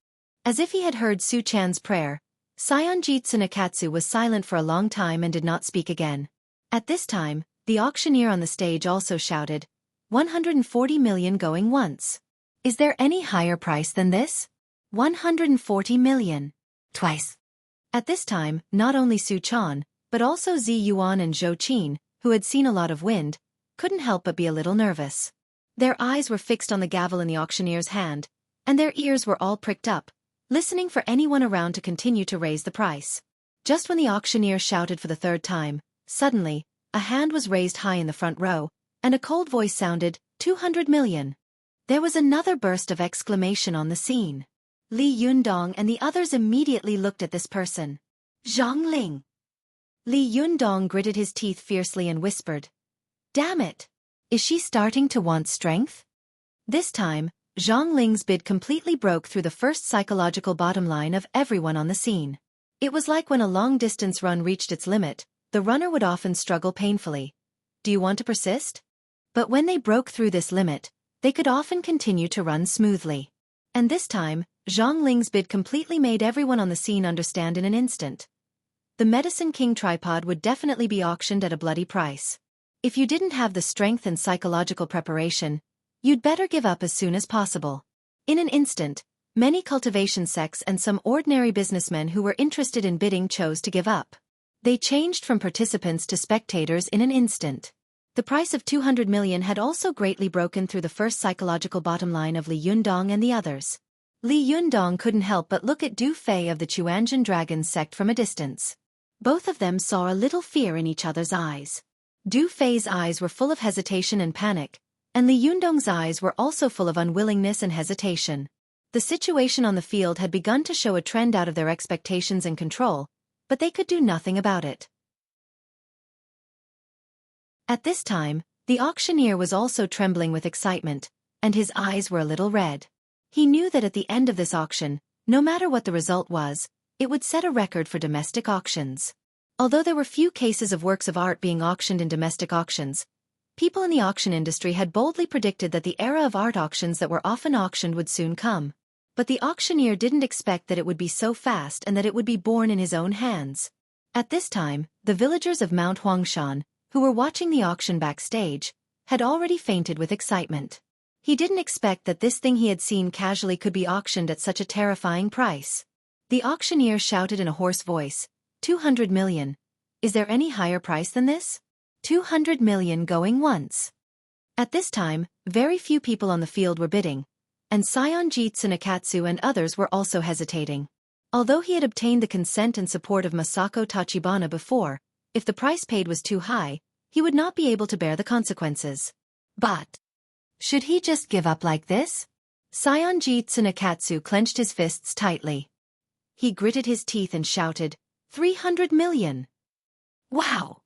As if he had heard Su Chan's prayer, Saionji Tsunekatsu was silent for a long time and did not speak again. At this time, the auctioneer on the stage also shouted, 140 million going once. Is there any higher price than this? 140 million. Twice. At this time, not only Su Chan, But also Zi Yuan and Zhou Qin, who had seen a lot of wind, couldn't help but be a little nervous. Their eyes were fixed on the gavel in the auctioneer's hand, and their ears were all pricked up, listening for anyone around to continue to raise the price. Just when the auctioneer shouted for the third time, suddenly, a hand was raised high in the front row, and a cold voice sounded, 200 million. There was another burst of exclamation on the scene. Li Yundong and the others immediately looked at this person. Zhang Ling. Li Yundong gritted his teeth fiercely and whispered, "Damn it! Is she starting to want strength?" This time, Zhang Ling's bid completely broke through the first psychological bottom line of everyone on the scene. It was like when a long-distance run reached its limit, the runner would often struggle painfully. Do you want to persist? But when they broke through this limit, they could often continue to run smoothly. And this time, Zhang Ling's bid completely made everyone on the scene understand in an instant. The Medicine King tripod would definitely be auctioned at a bloody price. If you didn't have the strength and psychological preparation, you'd better give up as soon as possible. In an instant, many cultivation sects and some ordinary businessmen who were interested in bidding chose to give up. They changed from participants to spectators in an instant. The price of 200 million had also greatly broken through the first psychological bottom line of Li Yundong and the others. Li Yundong couldn't help but look at Du Fei of the Chuanjian Dragons sect from a distance. Both of them saw a little fear in each other's eyes. Du Fei's eyes were full of hesitation and panic, and Li Yundong's eyes were also full of unwillingness and hesitation. The situation on the field had begun to show a trend out of their expectations and control, but they could do nothing about it. At this time, the auctioneer was also trembling with excitement, and his eyes were a little red. He knew that at the end of this auction, no matter what the result was, it would set a record for domestic auctions. Although there were few cases of works of art being auctioned in domestic auctions, people in the auction industry had boldly predicted that the era of art auctions that were often auctioned would soon come. But the auctioneer didn't expect that it would be so fast and that it would be born in his own hands. At this time, the villagers of Mount Huangshan, who were watching the auction backstage, had already fainted with excitement. He didn't expect that this thing he had seen casually could be auctioned at such a terrifying price. The auctioneer shouted in a hoarse voice, 200 million. Is there any higher price than this? 200 million going once. At this time, very few people on the field were bidding, and Sayonji Tsunekatsu and others were also hesitating. Although he had obtained the consent and support of Masako Tachibana before, if the price paid was too high, he would not be able to bear the consequences. But should he just give up like this? Sayonji Tsunekatsu clenched his fists tightly. He gritted his teeth and shouted, 300 million! Wow!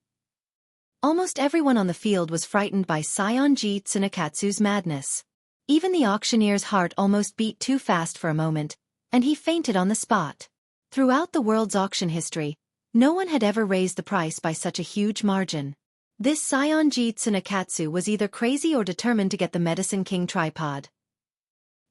Almost everyone on the field was frightened by Sayonji Tsunekatsu's madness. Even the auctioneer's heart almost beat too fast for a moment, and he fainted on the spot. Throughout the world's auction history, no one had ever raised the price by such a huge margin. This Sayonji Tsunekatsu was either crazy or determined to get the Medicine King tripod.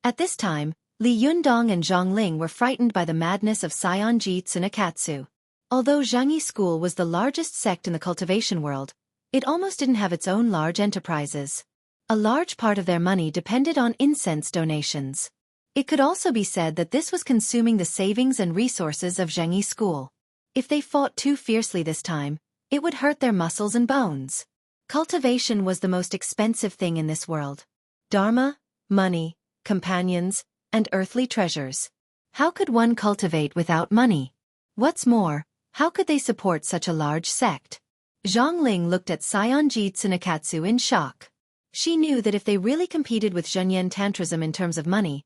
At this time, Li Yundong and Zhang Ling were frightened by the madness of Sayonji Tsunekatsu. Although Xueqi school was the largest sect in the cultivation world, it almost didn't have its own large enterprises. A large part of their money depended on incense donations. It could also be said that this was consuming the savings and resources of Xueqi school. If they fought too fiercely this time, it would hurt their muscles and bones. Cultivation was the most expensive thing in this world. Dharma, money, companions, and earthly treasures. How could one cultivate without money? What's more, how could they support such a large sect? Zhang Ling looked at Sayonji Tsunekatsu in shock. She knew that if they really competed with Zhenyan Tantrism in terms of money,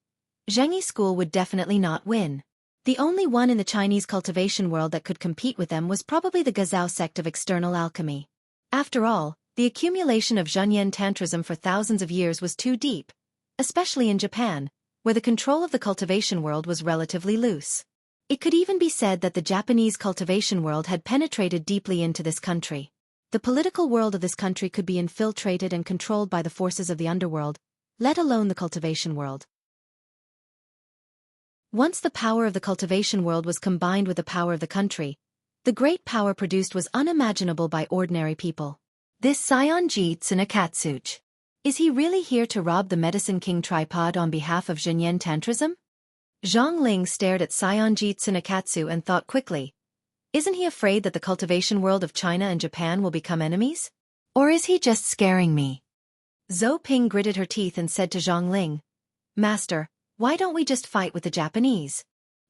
Xueqi school would definitely not win. The only one in the Chinese cultivation world that could compete with them was probably the Gazao sect of external alchemy. After all, the accumulation of Zhenyan Tantrism for thousands of years was too deep, especially in Japan, where the control of the cultivation world was relatively loose. It could even be said that the Japanese cultivation world had penetrated deeply into this country. The political world of this country could be infiltrated and controlled by the forces of the underworld, let alone the cultivation world. Once the power of the cultivation world was combined with the power of the country, the great power produced was unimaginable by ordinary people. This Sayonji Tsunekatsu. Is he really here to rob the Medicine King tripod on behalf of Zhenyan Tantrism? Zhang Ling stared at Sayonji Tsunekatsu and thought quickly. Isn't he afraid that the cultivation world of China and Japan will become enemies? Or is he just scaring me? Zhou Ping gritted her teeth and said to Zhang Ling, Master, why don't we just fight with the Japanese?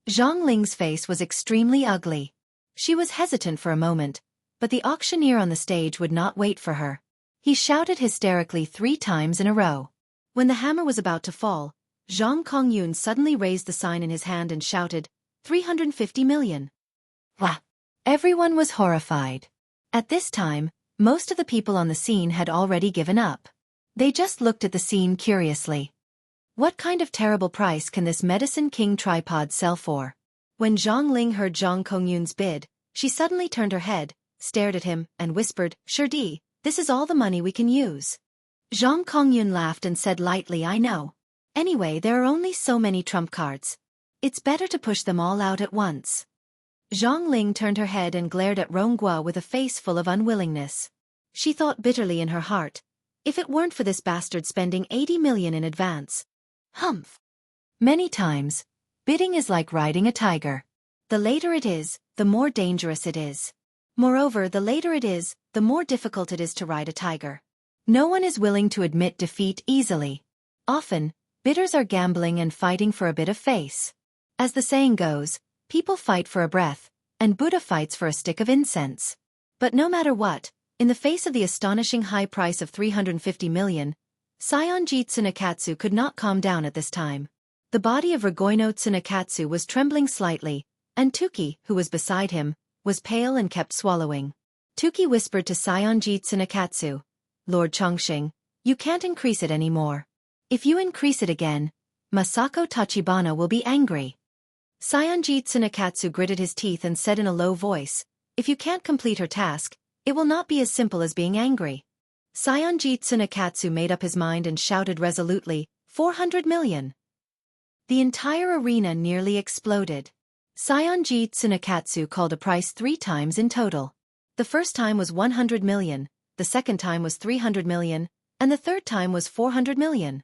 Zhang Ling's face was extremely ugly. She was hesitant for a moment, but the auctioneer on the stage would not wait for her. He shouted hysterically 3 times in a row. When the hammer was about to fall, Zhang Kongyun suddenly raised the sign in his hand and shouted, 350 million. Wah! Everyone was horrified. At this time, most of the people on the scene had already given up. They just looked at the scene curiously. What kind of terrible price can this Medicine King tripod sell for? When Zhang Ling heard Zhang Kongyun's bid, she suddenly turned her head, stared at him, and whispered, Shirdi, this is all the money we can use. Zhang Kongyun laughed and said lightly, I know. Anyway, there are only so many trump cards. It's better to push them all out at once. Zhang Ling turned her head and glared at Ronghua with a face full of unwillingness. She thought bitterly in her heart, if it weren't for this bastard spending 80 million in advance. Humph. Many times, bidding is like riding a tiger. The later it is, the more dangerous it is. Moreover, the later it is, the more difficult it is to ride a tiger. No one is willing to admit defeat easily. Often, bidders are gambling and fighting for a bit of face. As the saying goes, people fight for a breath, and Buddha fights for a stick of incense. But no matter what, in the face of the astonishing high price of 350 million, Sayonji Tsunekatsu could not calm down at this time. The body of Rigoino Tsunekatsu was trembling slightly, and Tuki, who was beside him, was pale and kept swallowing. Tuki whispered to Sayonji Tsunekatsu, Lord Chongqing, you can't increase it anymore. If you increase it again, Masako Tachibana will be angry. Sayonji Tsunekatsu gritted his teeth and said in a low voice, if you can't complete her task, it will not be as simple as being angry. Sayonji Tsunekatsu made up his mind and shouted resolutely, 400 million. The entire arena nearly exploded. Sayonji Tsunekatsu called a price 3 times in total. The first time was 100 million, the second time was 300 million, and the third time was 400 million.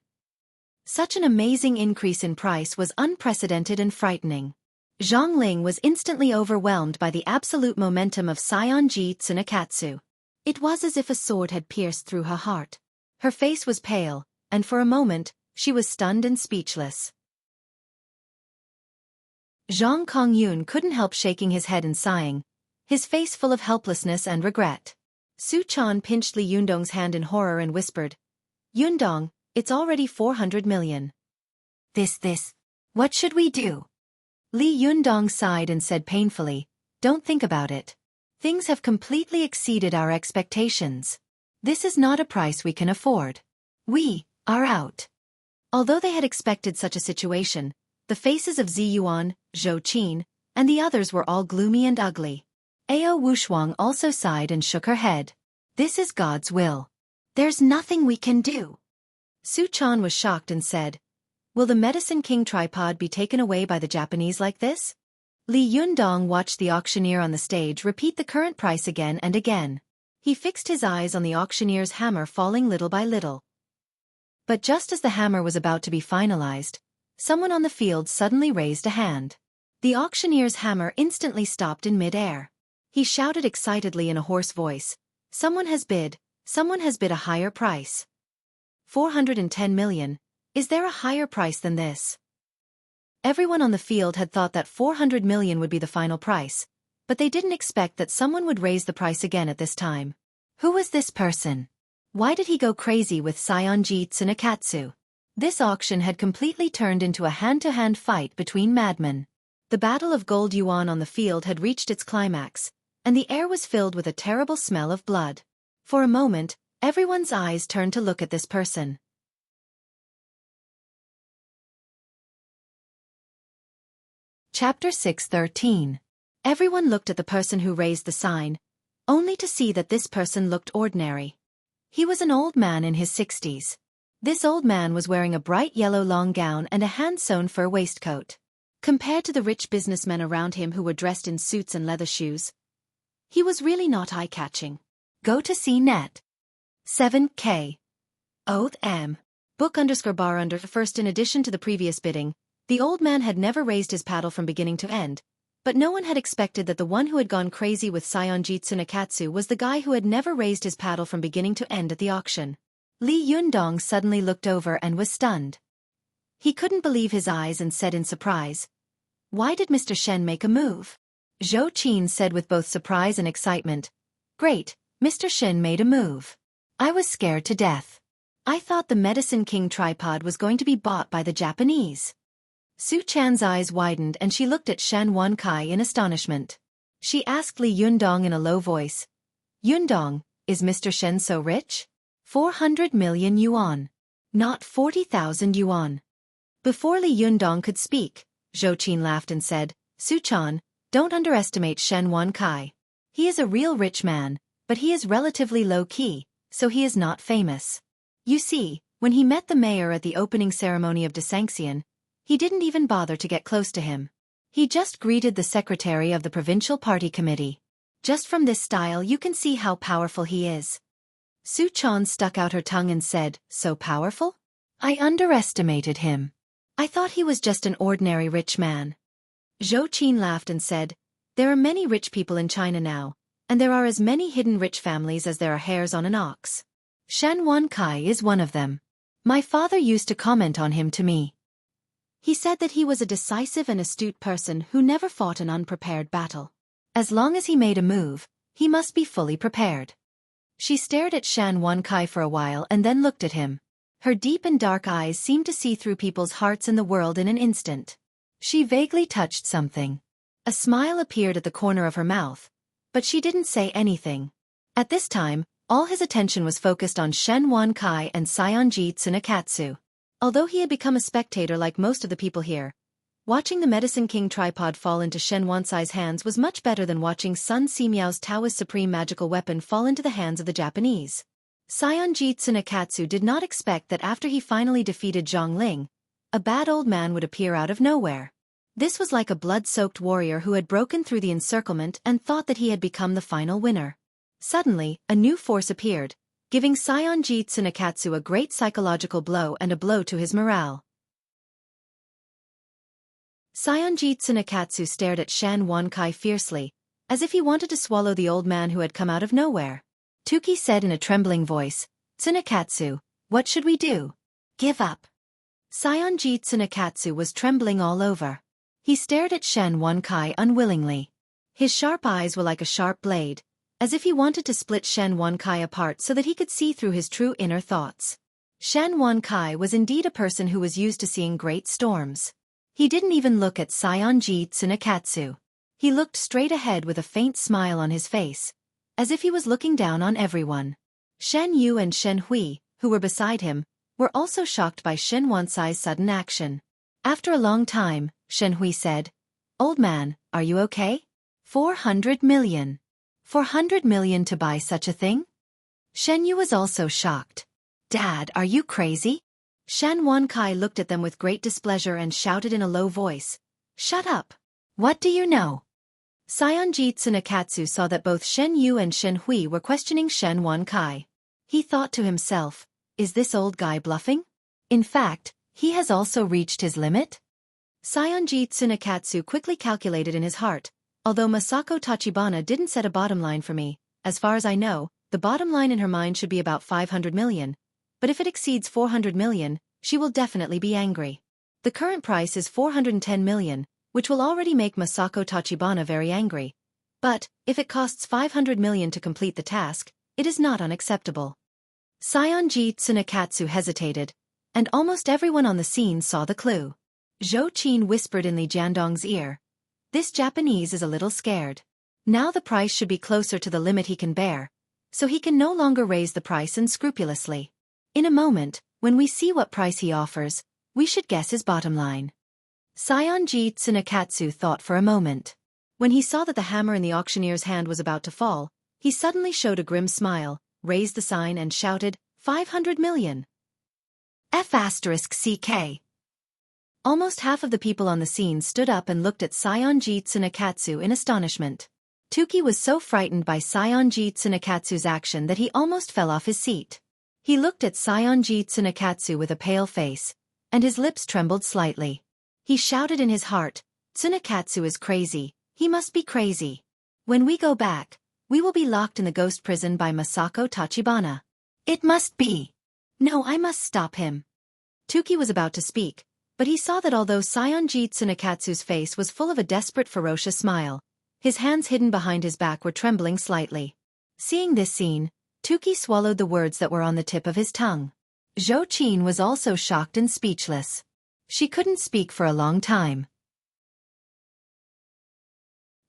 Such an amazing increase in price was unprecedented and frightening. Zhang Ling was instantly overwhelmed by the absolute momentum of Sayonji Tsunekatsu. It was as if a sword had pierced through her heart. Her face was pale, and for a moment, she was stunned and speechless. Zhang Kongyun couldn't help shaking his head and sighing, his face full of helplessness and regret. Su Chan pinched Li Yundong's hand in horror and whispered, Yundong, it's already 400 million. What should we do? Li Yundong sighed and said painfully, don't think about it. Things have completely exceeded our expectations. This is not a price we can afford. We are out. Although they had expected such a situation, the faces of Zi Yuan, Zhou Qin, and the others were all gloomy and ugly. Ao Wushuang also sighed and shook her head. This is God's will. There's nothing we can do. Su Chan was shocked and said, will the Medicine King tripod be taken away by the Japanese like this? Li Yundong watched the auctioneer on the stage repeat the current price again and again. He fixed his eyes on the auctioneer's hammer falling little by little. But just as the hammer was about to be finalized, someone on the field suddenly raised a hand. The auctioneer's hammer instantly stopped in mid-air. He shouted excitedly in a hoarse voice, someone has bid a higher price. 410 million, is there a higher price than this? Everyone on the field had thought that 400 million would be the final price, but they didn't expect that someone would raise the price again at this time. Who was this person? Why did he go crazy with Sayonji Tsunekatsu? This auction had completely turned into a hand-to-hand fight between madmen. The battle of gold yuan on the field had reached its climax, and the air was filled with a terrible smell of blood. For a moment, everyone's eyes turned to look at this person. Chapter 6:13. Everyone looked at the person who raised the sign, only to see that this person looked ordinary. He was an old man in his 60s. This old man was wearing a bright yellow long gown and a hand-sewn fur waistcoat. Compared to the rich businessmen around him who were dressed in suits and leather shoes, he was really not eye-catching. Go to CNET. 7K. Oath M. Book_bar_. First, in addition to the previous bidding, the old man had never raised his paddle from beginning to end, But no one had expected that the one who had gone crazy with Saionji Tsunekatsu was the guy who had never raised his paddle from beginning to end at the auction. Li Yundong suddenly looked over and was stunned. He couldn't believe his eyes and said in surprise, "Why did Mr. Shen make a move?" Zhou Qin said with both surprise and excitement, "Great, Mr. Shen made a move. I was scared to death. I thought the Medicine King tripod was going to be bought by the Japanese." Su Chan's eyes widened and she looked at Shen Wankai in astonishment. She asked Li Yundong in a low voice, "Yundong, is Mr. Shen so rich? 400 million yuan. Not 40,000 yuan. Before Li Yundong could speak, Zhou Qin laughed and said, "Su Chan, don't underestimate Shen Wankai. He is a real rich man, but he is relatively low-key, so he is not famous. You see, when he met the mayor at the opening ceremony of Desanxian, he didn't even bother to get close to him. He just greeted the secretary of the provincial party committee. Just from this style you can see how powerful he is." Su Chan stuck out her tongue and said, "So powerful? I underestimated him. I thought he was just an ordinary rich man." Zhou Qin laughed and said, "There are many rich people in China now, and there are as many hidden rich families as there are hairs on an ox. Shen Wankai is one of them. My father used to comment on him to me. He said that he was a decisive and astute person who never fought an unprepared battle. As long as he made a move, he must be fully prepared." She stared at Shen Wankai for a while and then looked at him. Her deep and dark eyes seemed to see through people's hearts in the world in an instant. She vaguely touched something. A smile appeared at the corner of her mouth, but she didn't say anything. At this time, all his attention was focused on Shen Wankai and Saionji Tsunekatsu. Although he had become a spectator like most of the people here, watching the Medicine King tripod fall into Shen Wankai's hands was much better than watching Sun Simiao's Taoist supreme magical weapon fall into the hands of the Japanese. Saionji Tsunekatsu did not expect that after he finally defeated Zhang Ling, a bad old man would appear out of nowhere. This was like a blood-soaked warrior who had broken through the encirclement and thought that he had become the final winner. Suddenly, a new force appeared, giving Saionji Tsunekatsu a great psychological blow and a blow to his morale. Saionji Tsunekatsu stared at Shen Wankai fiercely, as if he wanted to swallow the old man who had come out of nowhere. Xueqi said in a trembling voice, "Tsunekatsu, what should we do? Give up." Saionji Tsunekatsu was trembling all over. He stared at Shen Wankai unwillingly. His sharp eyes were like a sharp blade, as if he wanted to split Shen Wankai apart so that he could see through his true inner thoughts. Shen Wankai was indeed a person who was used to seeing great storms. He didn't even look at Saionji Tsunekatsu. He looked straight ahead with a faint smile on his face, as if he was looking down on everyone. Shen Yu and Shen Hui, who were beside him, were also shocked by Shen Wankai's sudden action. After a long time, Shen Hui said, "Old man, are you okay? 400 million. 400 million to buy such a thing?" Shen Yu was also shocked. "Dad, are you crazy?" Shen Wankai looked at them with great displeasure and shouted in a low voice, "Shut up! What do you know?" Saionji Tsunekatsu saw that both Shen Yu and Shen Hui were questioning Shen Wankai. He thought to himself, "Is this old guy bluffing? In fact, he has also reached his limit?" Saionji Tsunekatsu quickly calculated in his heart, "Although Masako Tachibana didn't set a bottom line for me, as far as I know, the bottom line in her mind should be about 500 million. But if it exceeds 400 million, she will definitely be angry. The current price is 410 million, which will already make Masako Tachibana very angry. But, if it costs 500 million to complete the task, it is not unacceptable." Saionji Tsunekatsu hesitated, and almost everyone on the scene saw the clue. Zhou Qin whispered in Li Jiandong's ear, "This Japanese is a little scared. Now the price should be closer to the limit he can bear, so he can no longer raise the price unscrupulously. In a moment, when we see what price he offers, we should guess his bottom line." Saionji Tsunekatsu thought for a moment. When he saw that the hammer in the auctioneer's hand was about to fall, he suddenly showed a grim smile, raised the sign and shouted, 500 million. F***CK. Almost half of the people on the scene stood up and looked at Saionji Tsunekatsu in astonishment. Xueqi was so frightened by Saionji Tsunekatsu's action that he almost fell off his seat. He looked at Saionji Tsunekatsu with a pale face, and his lips trembled slightly. He shouted in his heart, "Tsunekatsu is crazy, He must be crazy. When we go back, we will be locked in the ghost prison by Masako Tachibana. It must be. No, I must stop him. Tuki was about to speak, but he saw that although Sayonji Tsunekatsu's face was full of a desperate ferocious smile, his hands hidden behind his back were trembling slightly. Seeing this scene, Tuki swallowed the words that were on the tip of his tongue. Zhou Qin was also shocked and speechless. She couldn't speak for a long time.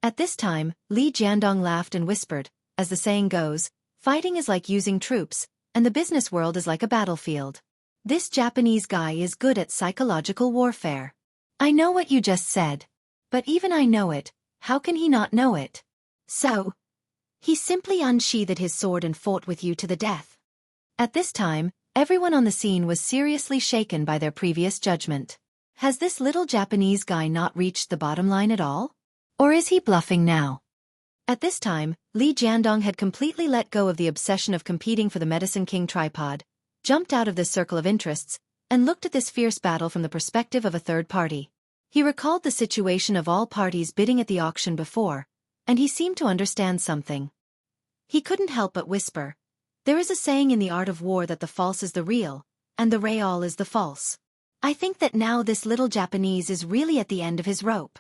At this time, Li Jiandong laughed and whispered, as the saying goes, fighting is like using troops, and the business world is like a battlefield. This Japanese guy is good at psychological warfare. I know what you just said. But even I know it, how can he not know it? So, he simply unsheathed his sword and fought with you to the death. At this time, everyone on the scene was seriously shaken by their previous judgment. Has this little Japanese guy not reached the bottom line at all? Or is he bluffing now? At this time, Li Jiandong had completely let go of the obsession of competing for the Medicine King tripod, jumped out of this circle of interests, and looked at this fierce battle from the perspective of a third party. He recalled the situation of all parties bidding at the auction before, and he seemed to understand something. He couldn't help but whisper, there is a saying in the art of war that the false is the real, and the real is the false. I think that now this little Japanese is really at the end of his rope.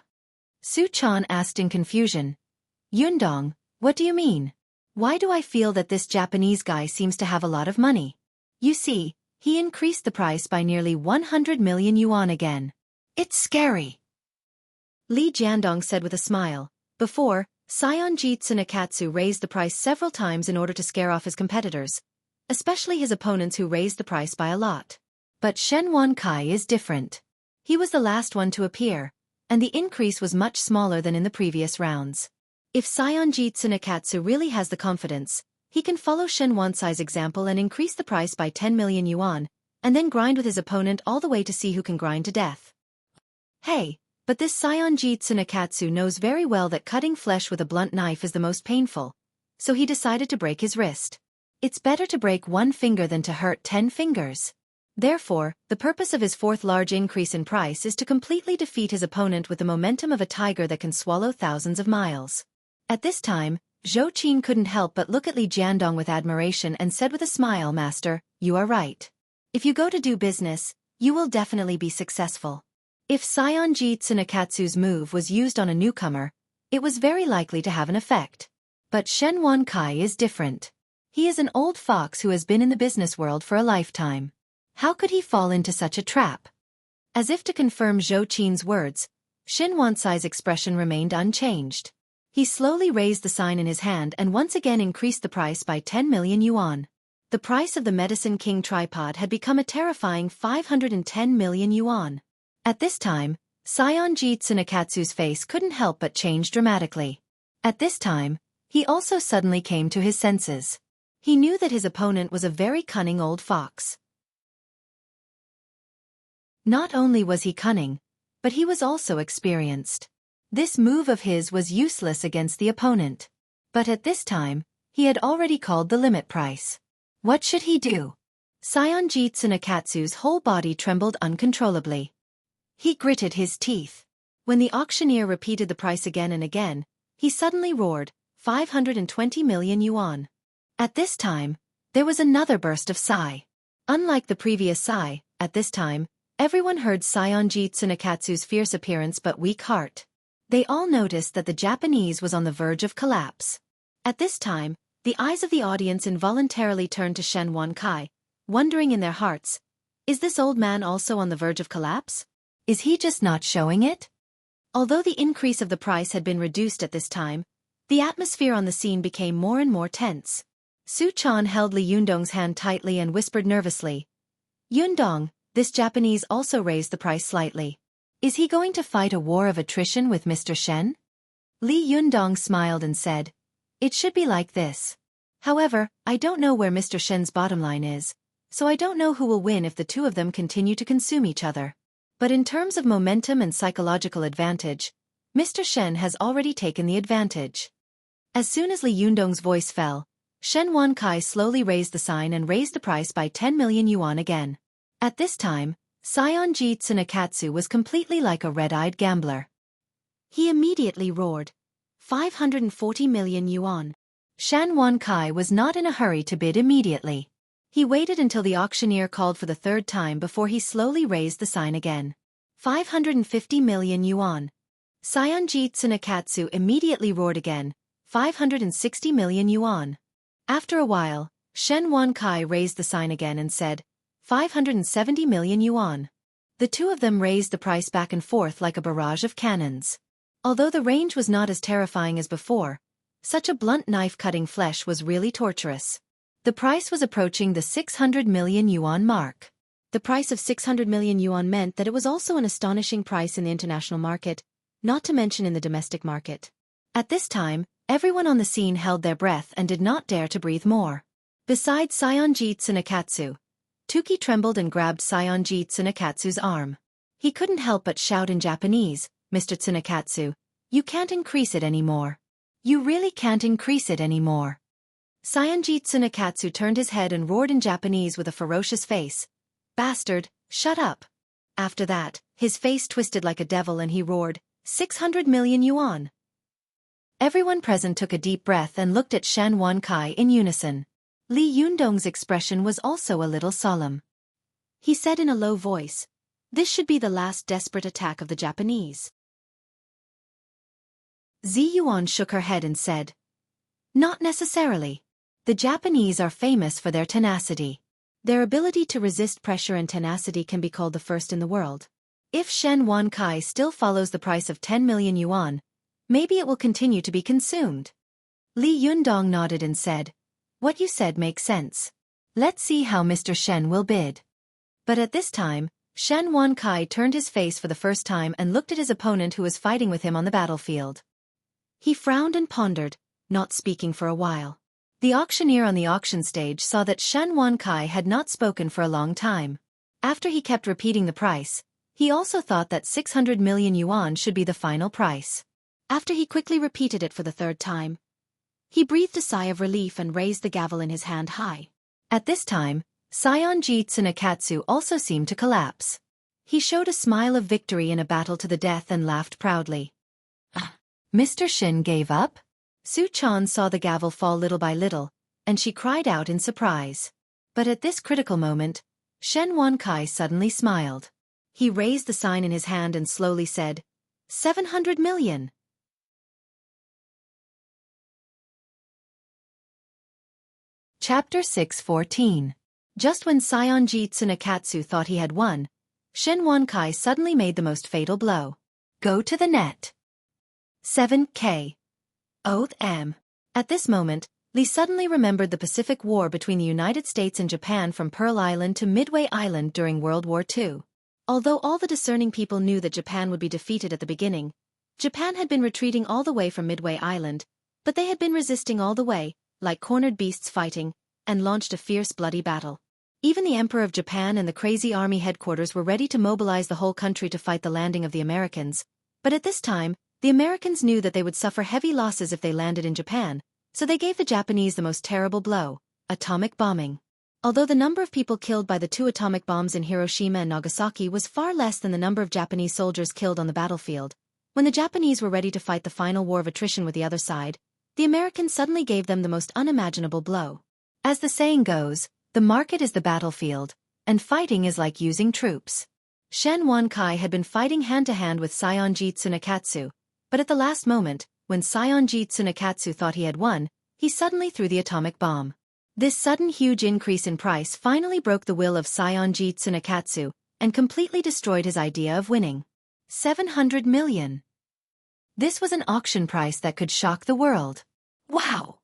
Su Chan asked in confusion, Yundong, what do you mean? Why do I feel that this Japanese guy seems to have a lot of money? You see, he increased the price by nearly 100 million yuan again. It's scary. Li Jiandong said with a smile. Before, Sayonji Tsunekatsu raised the price several times in order to scare off his competitors, especially his opponents who raised the price by a lot. But Shen Wankai is different. He was the last one to appear, and the increase was much smaller than in the previous rounds. If Sayonji Tsunekatsu really has the confidence, he can follow Shen Wansai's example and increase the price by 10 million yuan, and then grind with his opponent all the way to see who can grind to death. Hey, but this Sayonji Tsunekatsu knows very well that cutting flesh with a blunt knife is the most painful, so he decided to break his wrist. It's better to break one finger than to hurt 10 fingers. Therefore, the purpose of his fourth large increase in price is to completely defeat his opponent with the momentum of a tiger that can swallow thousands of miles. At this time, Zhou Qin couldn't help but look at Li Jiandong with admiration and said with a smile, Master, you are right. If you go to do business, you will definitely be successful. If Sayonji Tsunekatsu's move was used on a newcomer, it was very likely to have an effect. But Shen Wankai is different. He is an old fox who has been in the business world for a lifetime. How could he fall into such a trap? As if to confirm Zhou Qin's words, Shen Wansai's expression remained unchanged. He slowly raised the sign in his hand and once again increased the price by 10 million yuan. The price of the Medicine King tripod had become a terrifying 510 million yuan. At this time, Sayonji Tsunekatsu's face couldn't help but change dramatically. At this time, he also suddenly came to his senses. He knew that his opponent was a very cunning old fox. Not only was he cunning, but he was also experienced. This move of his was useless against the opponent. But at this time, he had already called the limit price. What should he do? Sayonji Tsunekatsu's whole body trembled uncontrollably. He gritted his teeth. When the auctioneer repeated the price again and again, he suddenly roared, 520 million yuan. At this time, there was another burst of sigh. Unlike the previous sigh, at this time, everyone heard Sayonji Tsunekatsu's fierce appearance but weak heart. They all noticed that the Japanese was on the verge of collapse. At this time, the eyes of the audience involuntarily turned to Shen Wankai, wondering in their hearts, is this old man also on the verge of collapse? Is he just not showing it? Although the increase of the price had been reduced at this time, the atmosphere on the scene became more and more tense. Su Chan held Li Yundong's hand tightly and whispered nervously, Yundong, this Japanese also raised the price slightly. Is he going to fight a war of attrition with Mr. Shen? Li Yundong smiled and said, it should be like this. However, I don't know where Mr. Shen's bottom line is, so I don't know who will win if the two of them continue to consume each other. But in terms of momentum and psychological advantage, Mr. Shen has already taken the advantage. As soon as Li Yundong's voice fell, Shen Wankai slowly raised the sign and raised the price by 10 million yuan again. At this time, Sayonji Tsunekatsu was completely like a red-eyed gambler. He immediately roared. 540 million yuan. Shan Wankai was not in a hurry to bid immediately. He waited until the auctioneer called for the third time before he slowly raised the sign again. 550 million yuan. Saionji Tsunekatsu immediately roared again. 560 million yuan. After a while, Shen Wankai raised the sign again and said, 570 million yuan. The two of them raised the price back and forth like a barrage of cannons. Although the range was not as terrifying as before, such a blunt knife cutting flesh was really torturous. The price was approaching the 600 million yuan mark. The price of 600 million yuan meant that it was also an astonishing price in the international market, not to mention in the domestic market. At this time, everyone on the scene held their breath and did not dare to breathe more. Besides Saionji Tsunekatsu, Tuki trembled and grabbed Saionji Tsunekatsu's arm. He couldn't help but shout in Japanese, Mr. Tsunekatsu, you can't increase it anymore. You really can't increase it anymore. Saionji Tsunekatsu turned his head and roared in Japanese with a ferocious face. Bastard, shut up. After that, his face twisted like a devil and he roared, 600 million yuan. Everyone present took a deep breath and looked at Shan Wankai in unison. Li Yundong's expression was also a little solemn. He said in a low voice, this should be the last desperate attack of the Japanese. Zi Yuan shook her head and said, not necessarily. The Japanese are famous for their tenacity. Their ability to resist pressure and tenacity can be called the first in the world. If Shen Wankai still follows the price of 10 million yuan, maybe it will continue to be consumed. Li Yundong nodded and said, what you said makes sense. Let's see how Mr. Shen will bid. But at this time, Shen Wankai turned his face for the first time and looked at his opponent who was fighting with him on the battlefield. He frowned and pondered, not speaking for a while. The auctioneer on the auction stage saw that Shen Wankai had not spoken for a long time. After he kept repeating the price, he also thought that 600 million yuan should be the final price. After he quickly repeated it for the third time, he breathed a sigh of relief and raised the gavel in his hand high. At this time, Saionji Tsunekatsu also seemed to collapse. He showed a smile of victory in a battle to the death and laughed proudly. Mr. Shin gave up? Su Chan saw the gavel fall little by little, and she cried out in surprise. But at this critical moment, Shen Wankai suddenly smiled. He raised the sign in his hand and slowly said, 700 million. Chapter 6:14. Just when Saionji Tsunekatsu thought he had won, Shen Wankai suddenly made the most fatal blow. Go to the net. 7K. Oath M. At this moment, Li suddenly remembered the Pacific War between the United States and Japan from Pearl Island to Midway Island during World War II. Although all the discerning people knew that Japan would be defeated at the beginning, Japan had been retreating all the way from Midway Island, but they had been resisting all the way, like cornered beasts fighting, and launched a fierce bloody battle. Even the Emperor of Japan and the crazy army headquarters were ready to mobilize the whole country to fight the landing of the Americans, but at this time, the Americans knew that they would suffer heavy losses if they landed in Japan, so they gave the Japanese the most terrible blow, atomic bombing. Although the number of people killed by the two atomic bombs in Hiroshima and Nagasaki was far less than the number of Japanese soldiers killed on the battlefield, when the Japanese were ready to fight the final war of attrition with the other side, the Americans suddenly gave them the most unimaginable blow. As the saying goes, the market is the battlefield, and fighting is like using troops. Shen Wankai had been fighting hand-to-hand with Saionji Tsunekatsu, but at the last moment, when Saionji Tsunekatsu thought he had won, he suddenly threw the atomic bomb. This sudden huge increase in price finally broke the will of Saionji Tsunekatsu and completely destroyed his idea of winning. 700 million. This was an auction price that could shock the world. Wow!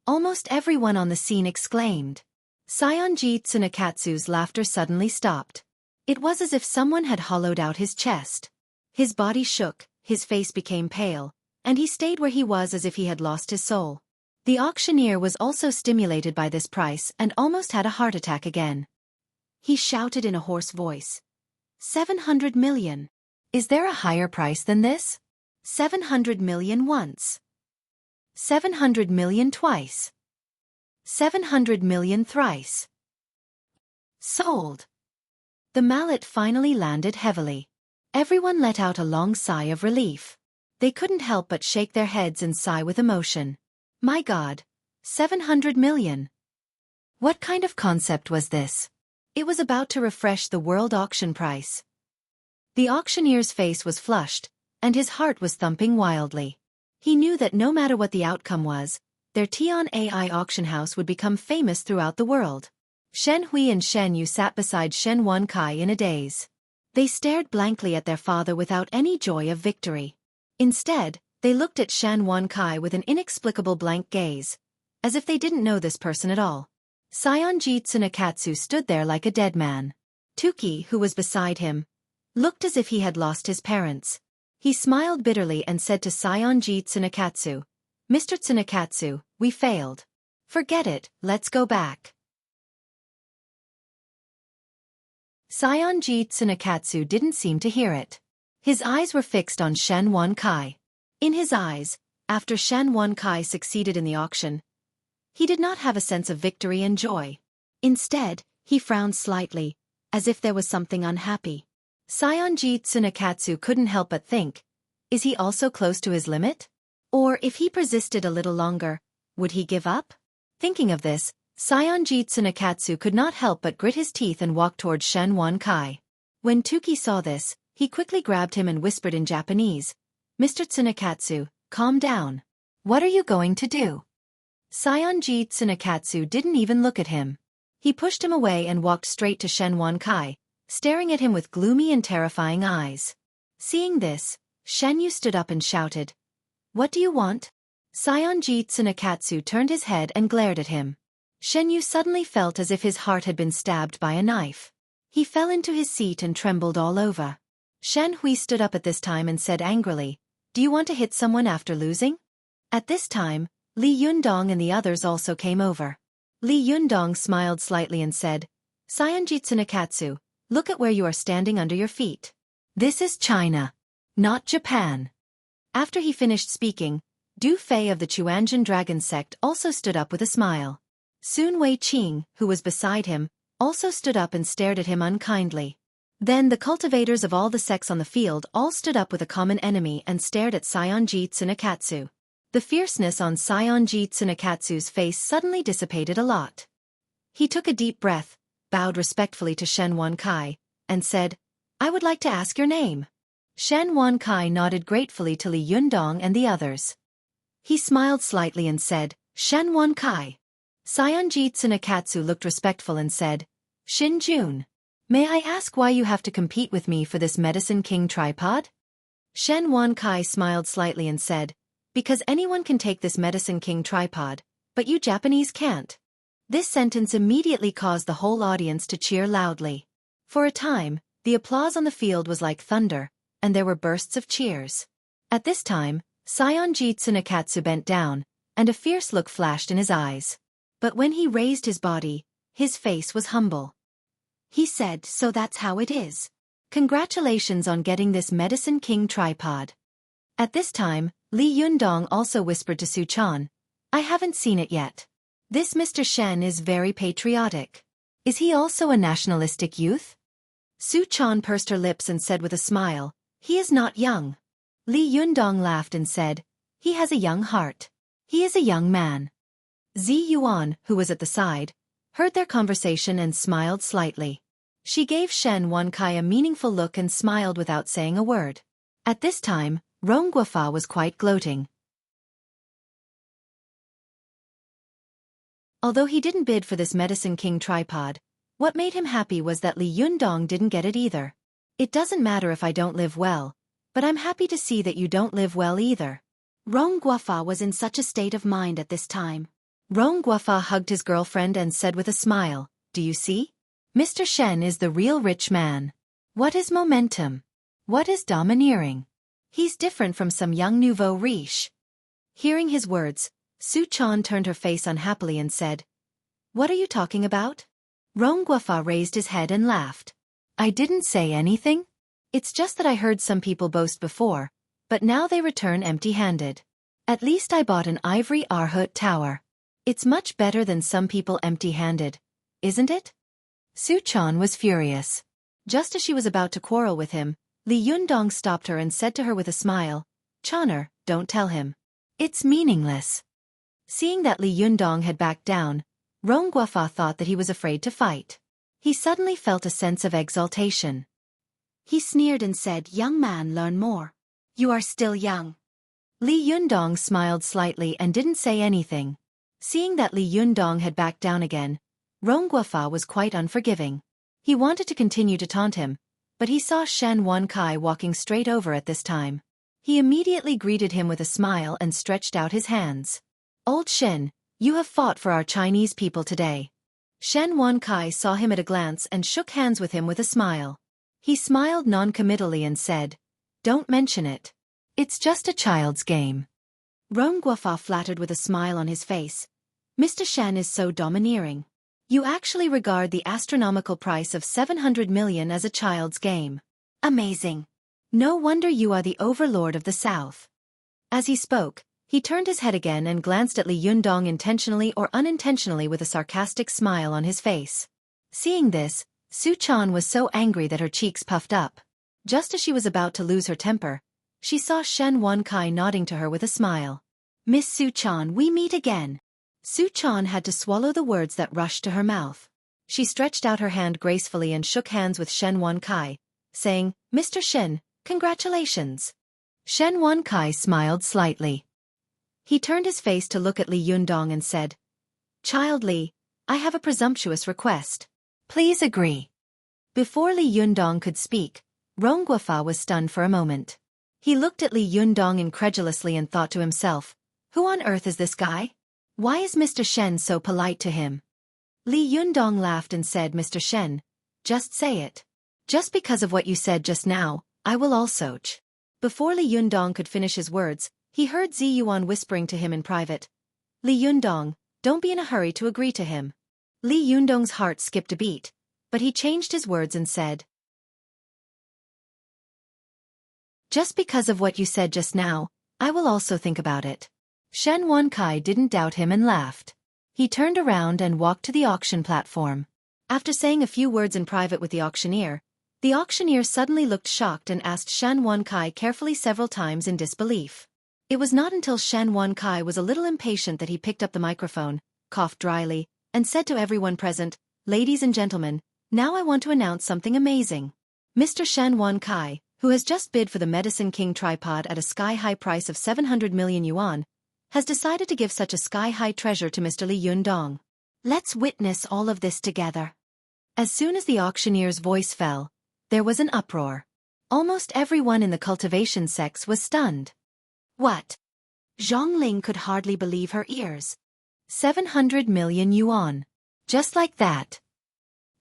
Almost everyone on the scene exclaimed. Saionji Tsunekatsu's laughter suddenly stopped. It was as if someone had hollowed out his chest. His body shook, his face became pale, and he stayed where he was as if he had lost his soul. The auctioneer was also stimulated by this price and almost had a heart attack again. He shouted in a hoarse voice. 700 million. Is there a higher price than this? 700 million once. 700 million twice. 700 million thrice. Sold. The mallet finally landed heavily. Everyone let out a long sigh of relief. They couldn't help but shake their heads and sigh with emotion. My God! 700 million! What kind of concept was this? It was about to refresh the world auction price. The auctioneer's face was flushed, and his heart was thumping wildly. He knew that no matter what the outcome was, their Tian AI auction house would become famous throughout the world. Shen Hui and Shen Yu sat beside Shen Wankai in a daze. They stared blankly at their father without any joy of victory. Instead, they looked at Shen Wankai with an inexplicable blank gaze, as if they didn't know this person at all. Sayonji Tsunekatsu stood there like a dead man. Tuki, who was beside him, looked as if he had lost his parents. He smiled bitterly and said to Sayonji Tsunekatsu, Mr. Tsunekatsu, we failed. Forget it, let's go back. Sayonji Tsunekatsu didn't seem to hear it. His eyes were fixed on Shen Wankai. In his eyes, after Shen Wankai succeeded in the auction, he did not have a sense of victory and joy. Instead, he frowned slightly, as if there was something unhappy. Sayonji Tsunekatsu couldn't help but think, is he also close to his limit? Or if he persisted a little longer, would he give up? Thinking of this, Sayonji Tsunekatsu could not help but grit his teeth and walk towards Shen Wankai. When Tuki saw this, he quickly grabbed him and whispered in Japanese, Mr. Tsunekatsu, calm down. What are you going to do? Sayonji Tsunekatsu didn't even look at him. He pushed him away and walked straight to Shen Wankai, staring at him with gloomy and terrifying eyes. Seeing this, Shen Yu stood up and shouted, What do you want? Sayonji Tsunekatsu turned his head and glared at him. Shen Yu suddenly felt as if his heart had been stabbed by a knife. He fell into his seat and trembled all over. Shen Hui stood up at this time and said angrily, Do you want to hit someone after losing? At this time, Li Yundong and the others also came over. Li Yundong smiled slightly and said, Sayonji Tsunekatsu, look at where you are standing under your feet. This is China, not Japan. After he finished speaking, Du Fei of the Chuanjin Dragon sect also stood up with a smile. Sun Wei Qing, who was beside him, also stood up and stared at him unkindly. Then the cultivators of all the sects on the field all stood up with a common enemy and stared at Sayonji Tsunekatsu. The fierceness on Sayonji Tsunekatsu's face suddenly dissipated a lot. He took a deep breath, bowed respectfully to Shen Wankai, and said, I would like to ask your name. Shen Wankai nodded gratefully to Li Yundong and the others. He smiled slightly and said, Shen Wankai. Sayonji Tsunekatsu looked respectful and said, Shin Jun. May I ask why you have to compete with me for this Medicine King tripod? Shen Wankai smiled slightly and said, Because anyone can take this Medicine King tripod, but you Japanese can't. This sentence immediately caused the whole audience to cheer loudly. For a time, the applause on the field was like thunder, and there were bursts of cheers. At this time, Sayonji Tsunekatsu bent down, and a fierce look flashed in his eyes. But when he raised his body, his face was humble. He said, So that's how it is. Congratulations on getting this Medicine King tripod. At this time, Li Yundong also whispered to Su Chan, I haven't seen it yet. This Mr. Shen is very patriotic. Is he also a nationalistic youth? Su Chan pursed her lips and said with a smile, He is not young. Li Yundong laughed and said, He has a young heart. He is a young man. Zi Yuan, who was at the side, heard their conversation and smiled slightly. She gave Shen Wankai a meaningful look and smiled without saying a word. At this time, Rong Guofa was quite gloating. Although he didn't bid for this Medicine King tripod, what made him happy was that Li Yundong didn't get it either. It doesn't matter if I don't live well, but I'm happy to see that you don't live well either. Rong Guofa was in such a state of mind at this time. Rong Guofa hugged his girlfriend and said with a smile, Do you see? Mr. Shen is the real rich man. What is momentum? What is domineering? He's different from some young nouveau riche. Hearing his words, Su Chan turned her face unhappily and said, What are you talking about? Rong Guofa raised his head and laughed. I didn't say anything. It's just that I heard some people boast before, but now they return empty-handed. At least I bought an ivory Arhut tower. It's much better than some people empty-handed, isn't it? Su Chan was furious. Just as she was about to quarrel with him, Li Yundong stopped her and said to her with a smile, "Choner, don't tell him. It's meaningless." Seeing that Li Yundong had backed down, Rong Guofa thought that he was afraid to fight. He suddenly felt a sense of exaltation. He sneered and said, "Young man, learn more. You are still young." Li Yundong smiled slightly and didn't say anything. Seeing that Li Yundong had backed down again, Rong Guofa was quite unforgiving. He wanted to continue to taunt him, but he saw Shen Wankai walking straight over at this time. He immediately greeted him with a smile and stretched out his hands. "Old Shen, you have fought for our Chinese people today." Shen Wankai saw him at a glance and shook hands with him with a smile. He smiled non-committally and said, "Don't mention it. It's just a child's game." Rong Guofa flattered with a smile on his face. "Mr. Shen is so domineering. You actually regard the astronomical price of 700 million as a child's game. Amazing. No wonder you are the overlord of the South." As he spoke, he turned his head again and glanced at Li Yundong intentionally or unintentionally with a sarcastic smile on his face. Seeing this, Su Chan was so angry that her cheeks puffed up. Just as she was about to lose her temper, she saw Shen Wankai nodding to her with a smile. "Miss Su Chan, we meet again." Su Chan had to swallow the words that rushed to her mouth. She stretched out her hand gracefully and shook hands with Shen Wankai, saying, "Mr. Shen, congratulations." Shen Wankai smiled slightly. He turned his face to look at Li Yundong and said, "Child Li, I have a presumptuous request. Please agree." Before Li Yundong could speak, Rong Guofa was stunned for a moment. He looked at Li Yundong incredulously and thought to himself, "Who on earth is this guy? Why is Mr. Shen so polite to him?" Li Yundong laughed and said, "Mr. Shen, just say it. Just because of what you said just now, I will also ch." Before Li Yundong could finish his words, he heard Zi Yuan whispering to him in private, "Li Yundong, don't be in a hurry to agree to him." Li Yundong's heart skipped a beat, but he changed his words and said, "Just because of what you said just now, I will also think about it." Shen Wankai didn't doubt him and laughed. He turned around and walked to the auction platform. After saying a few words in private with the auctioneer suddenly looked shocked and asked Shen Wankai carefully several times in disbelief. It was not until Shen Wankai was a little impatient that he picked up the microphone, coughed dryly, and said to everyone present, "Ladies and gentlemen, now I want to announce something amazing. Mr. Shen Wankai, who has just bid for the Medicine King tripod at a sky-high price of 700 million yuan, has decided to give such a sky-high treasure to Mr. Li Yundong. Let's witness all of this together." As soon as the auctioneer's voice fell, there was an uproar. Almost everyone in the cultivation sects was stunned. What? Zhong Ling could hardly believe her ears. 700 million yuan. Just like that.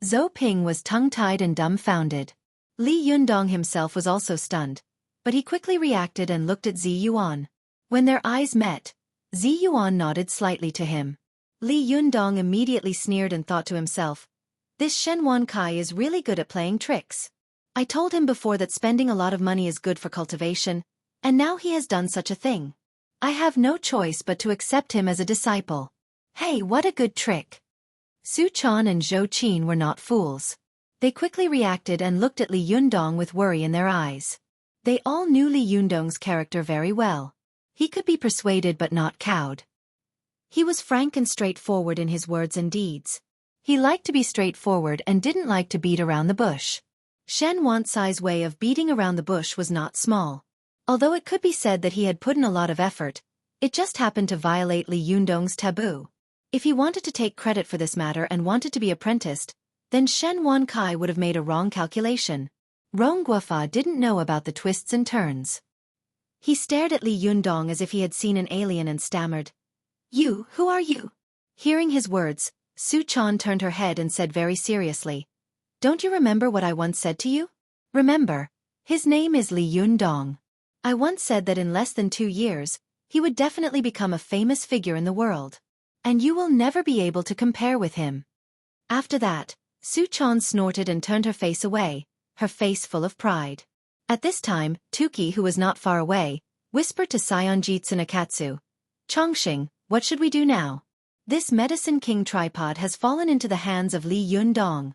Zhou Ping was tongue-tied and dumbfounded. Li Yundong himself was also stunned, but he quickly reacted and looked at Zi Yuan. When their eyes met, Zi Yuan nodded slightly to him. Li Yundong immediately sneered and thought to himself, "This Shen Wankai is really good at playing tricks. I told him before that spending a lot of money is good for cultivation, and now he has done such a thing. I have no choice but to accept him as a disciple. Hey, what a good trick." Su Chan and Zhou Qin were not fools. They quickly reacted and looked at Li Yundong with worry in their eyes. They all knew Li Yundong's character very well. He could be persuaded but not cowed. He was frank and straightforward in his words and deeds. He liked to be straightforward and didn't like to beat around the bush. Shen Wansai's way of beating around the bush was not small. Although it could be said that he had put in a lot of effort, it just happened to violate Li Yundong's taboo. If he wanted to take credit for this matter and wanted to be apprenticed, then Shen Wankai would have made a wrong calculation. Rong Guofa didn't know about the twists and turns. He stared at Li Yundong as if he had seen an alien and stammered, Who are you?" Hearing his words, Su Chan turned her head and said very seriously, "Don't you remember what I once said to you? Remember, his name is Li Yundong. I once said that in less than 2 years, he would definitely become a famous figure in the world. And you will never be able to compare with him." After that, Su Chan snorted and turned her face away, her face full of pride. At this time, Xueqi, who was not far away, whispered to Sayonjitsu Nakatsu, "Chongqing, what should we do now? This Medicine King tripod has fallen into the hands of Li Yundong.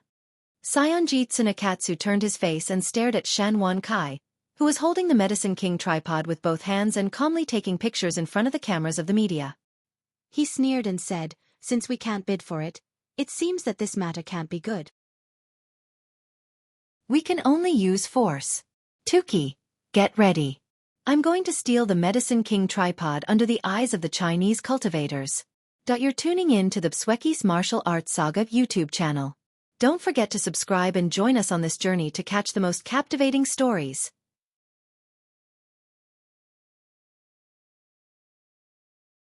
Sayonji Tsunekatsu turned his face and stared at Shan Kai, who was holding the Medicine King tripod with both hands and calmly taking pictures in front of the cameras of the media. He sneered and said, "Since we can't bid for it, it seems that this matter can't be good. We can only use force. Xueqi, get ready. I'm going to steal the Medicine King tripod under the eyes of the Chinese cultivators." You're tuning in to the Xueqi's Martial Arts Saga YouTube channel. Don't forget to subscribe and join us on this journey to catch the most captivating stories.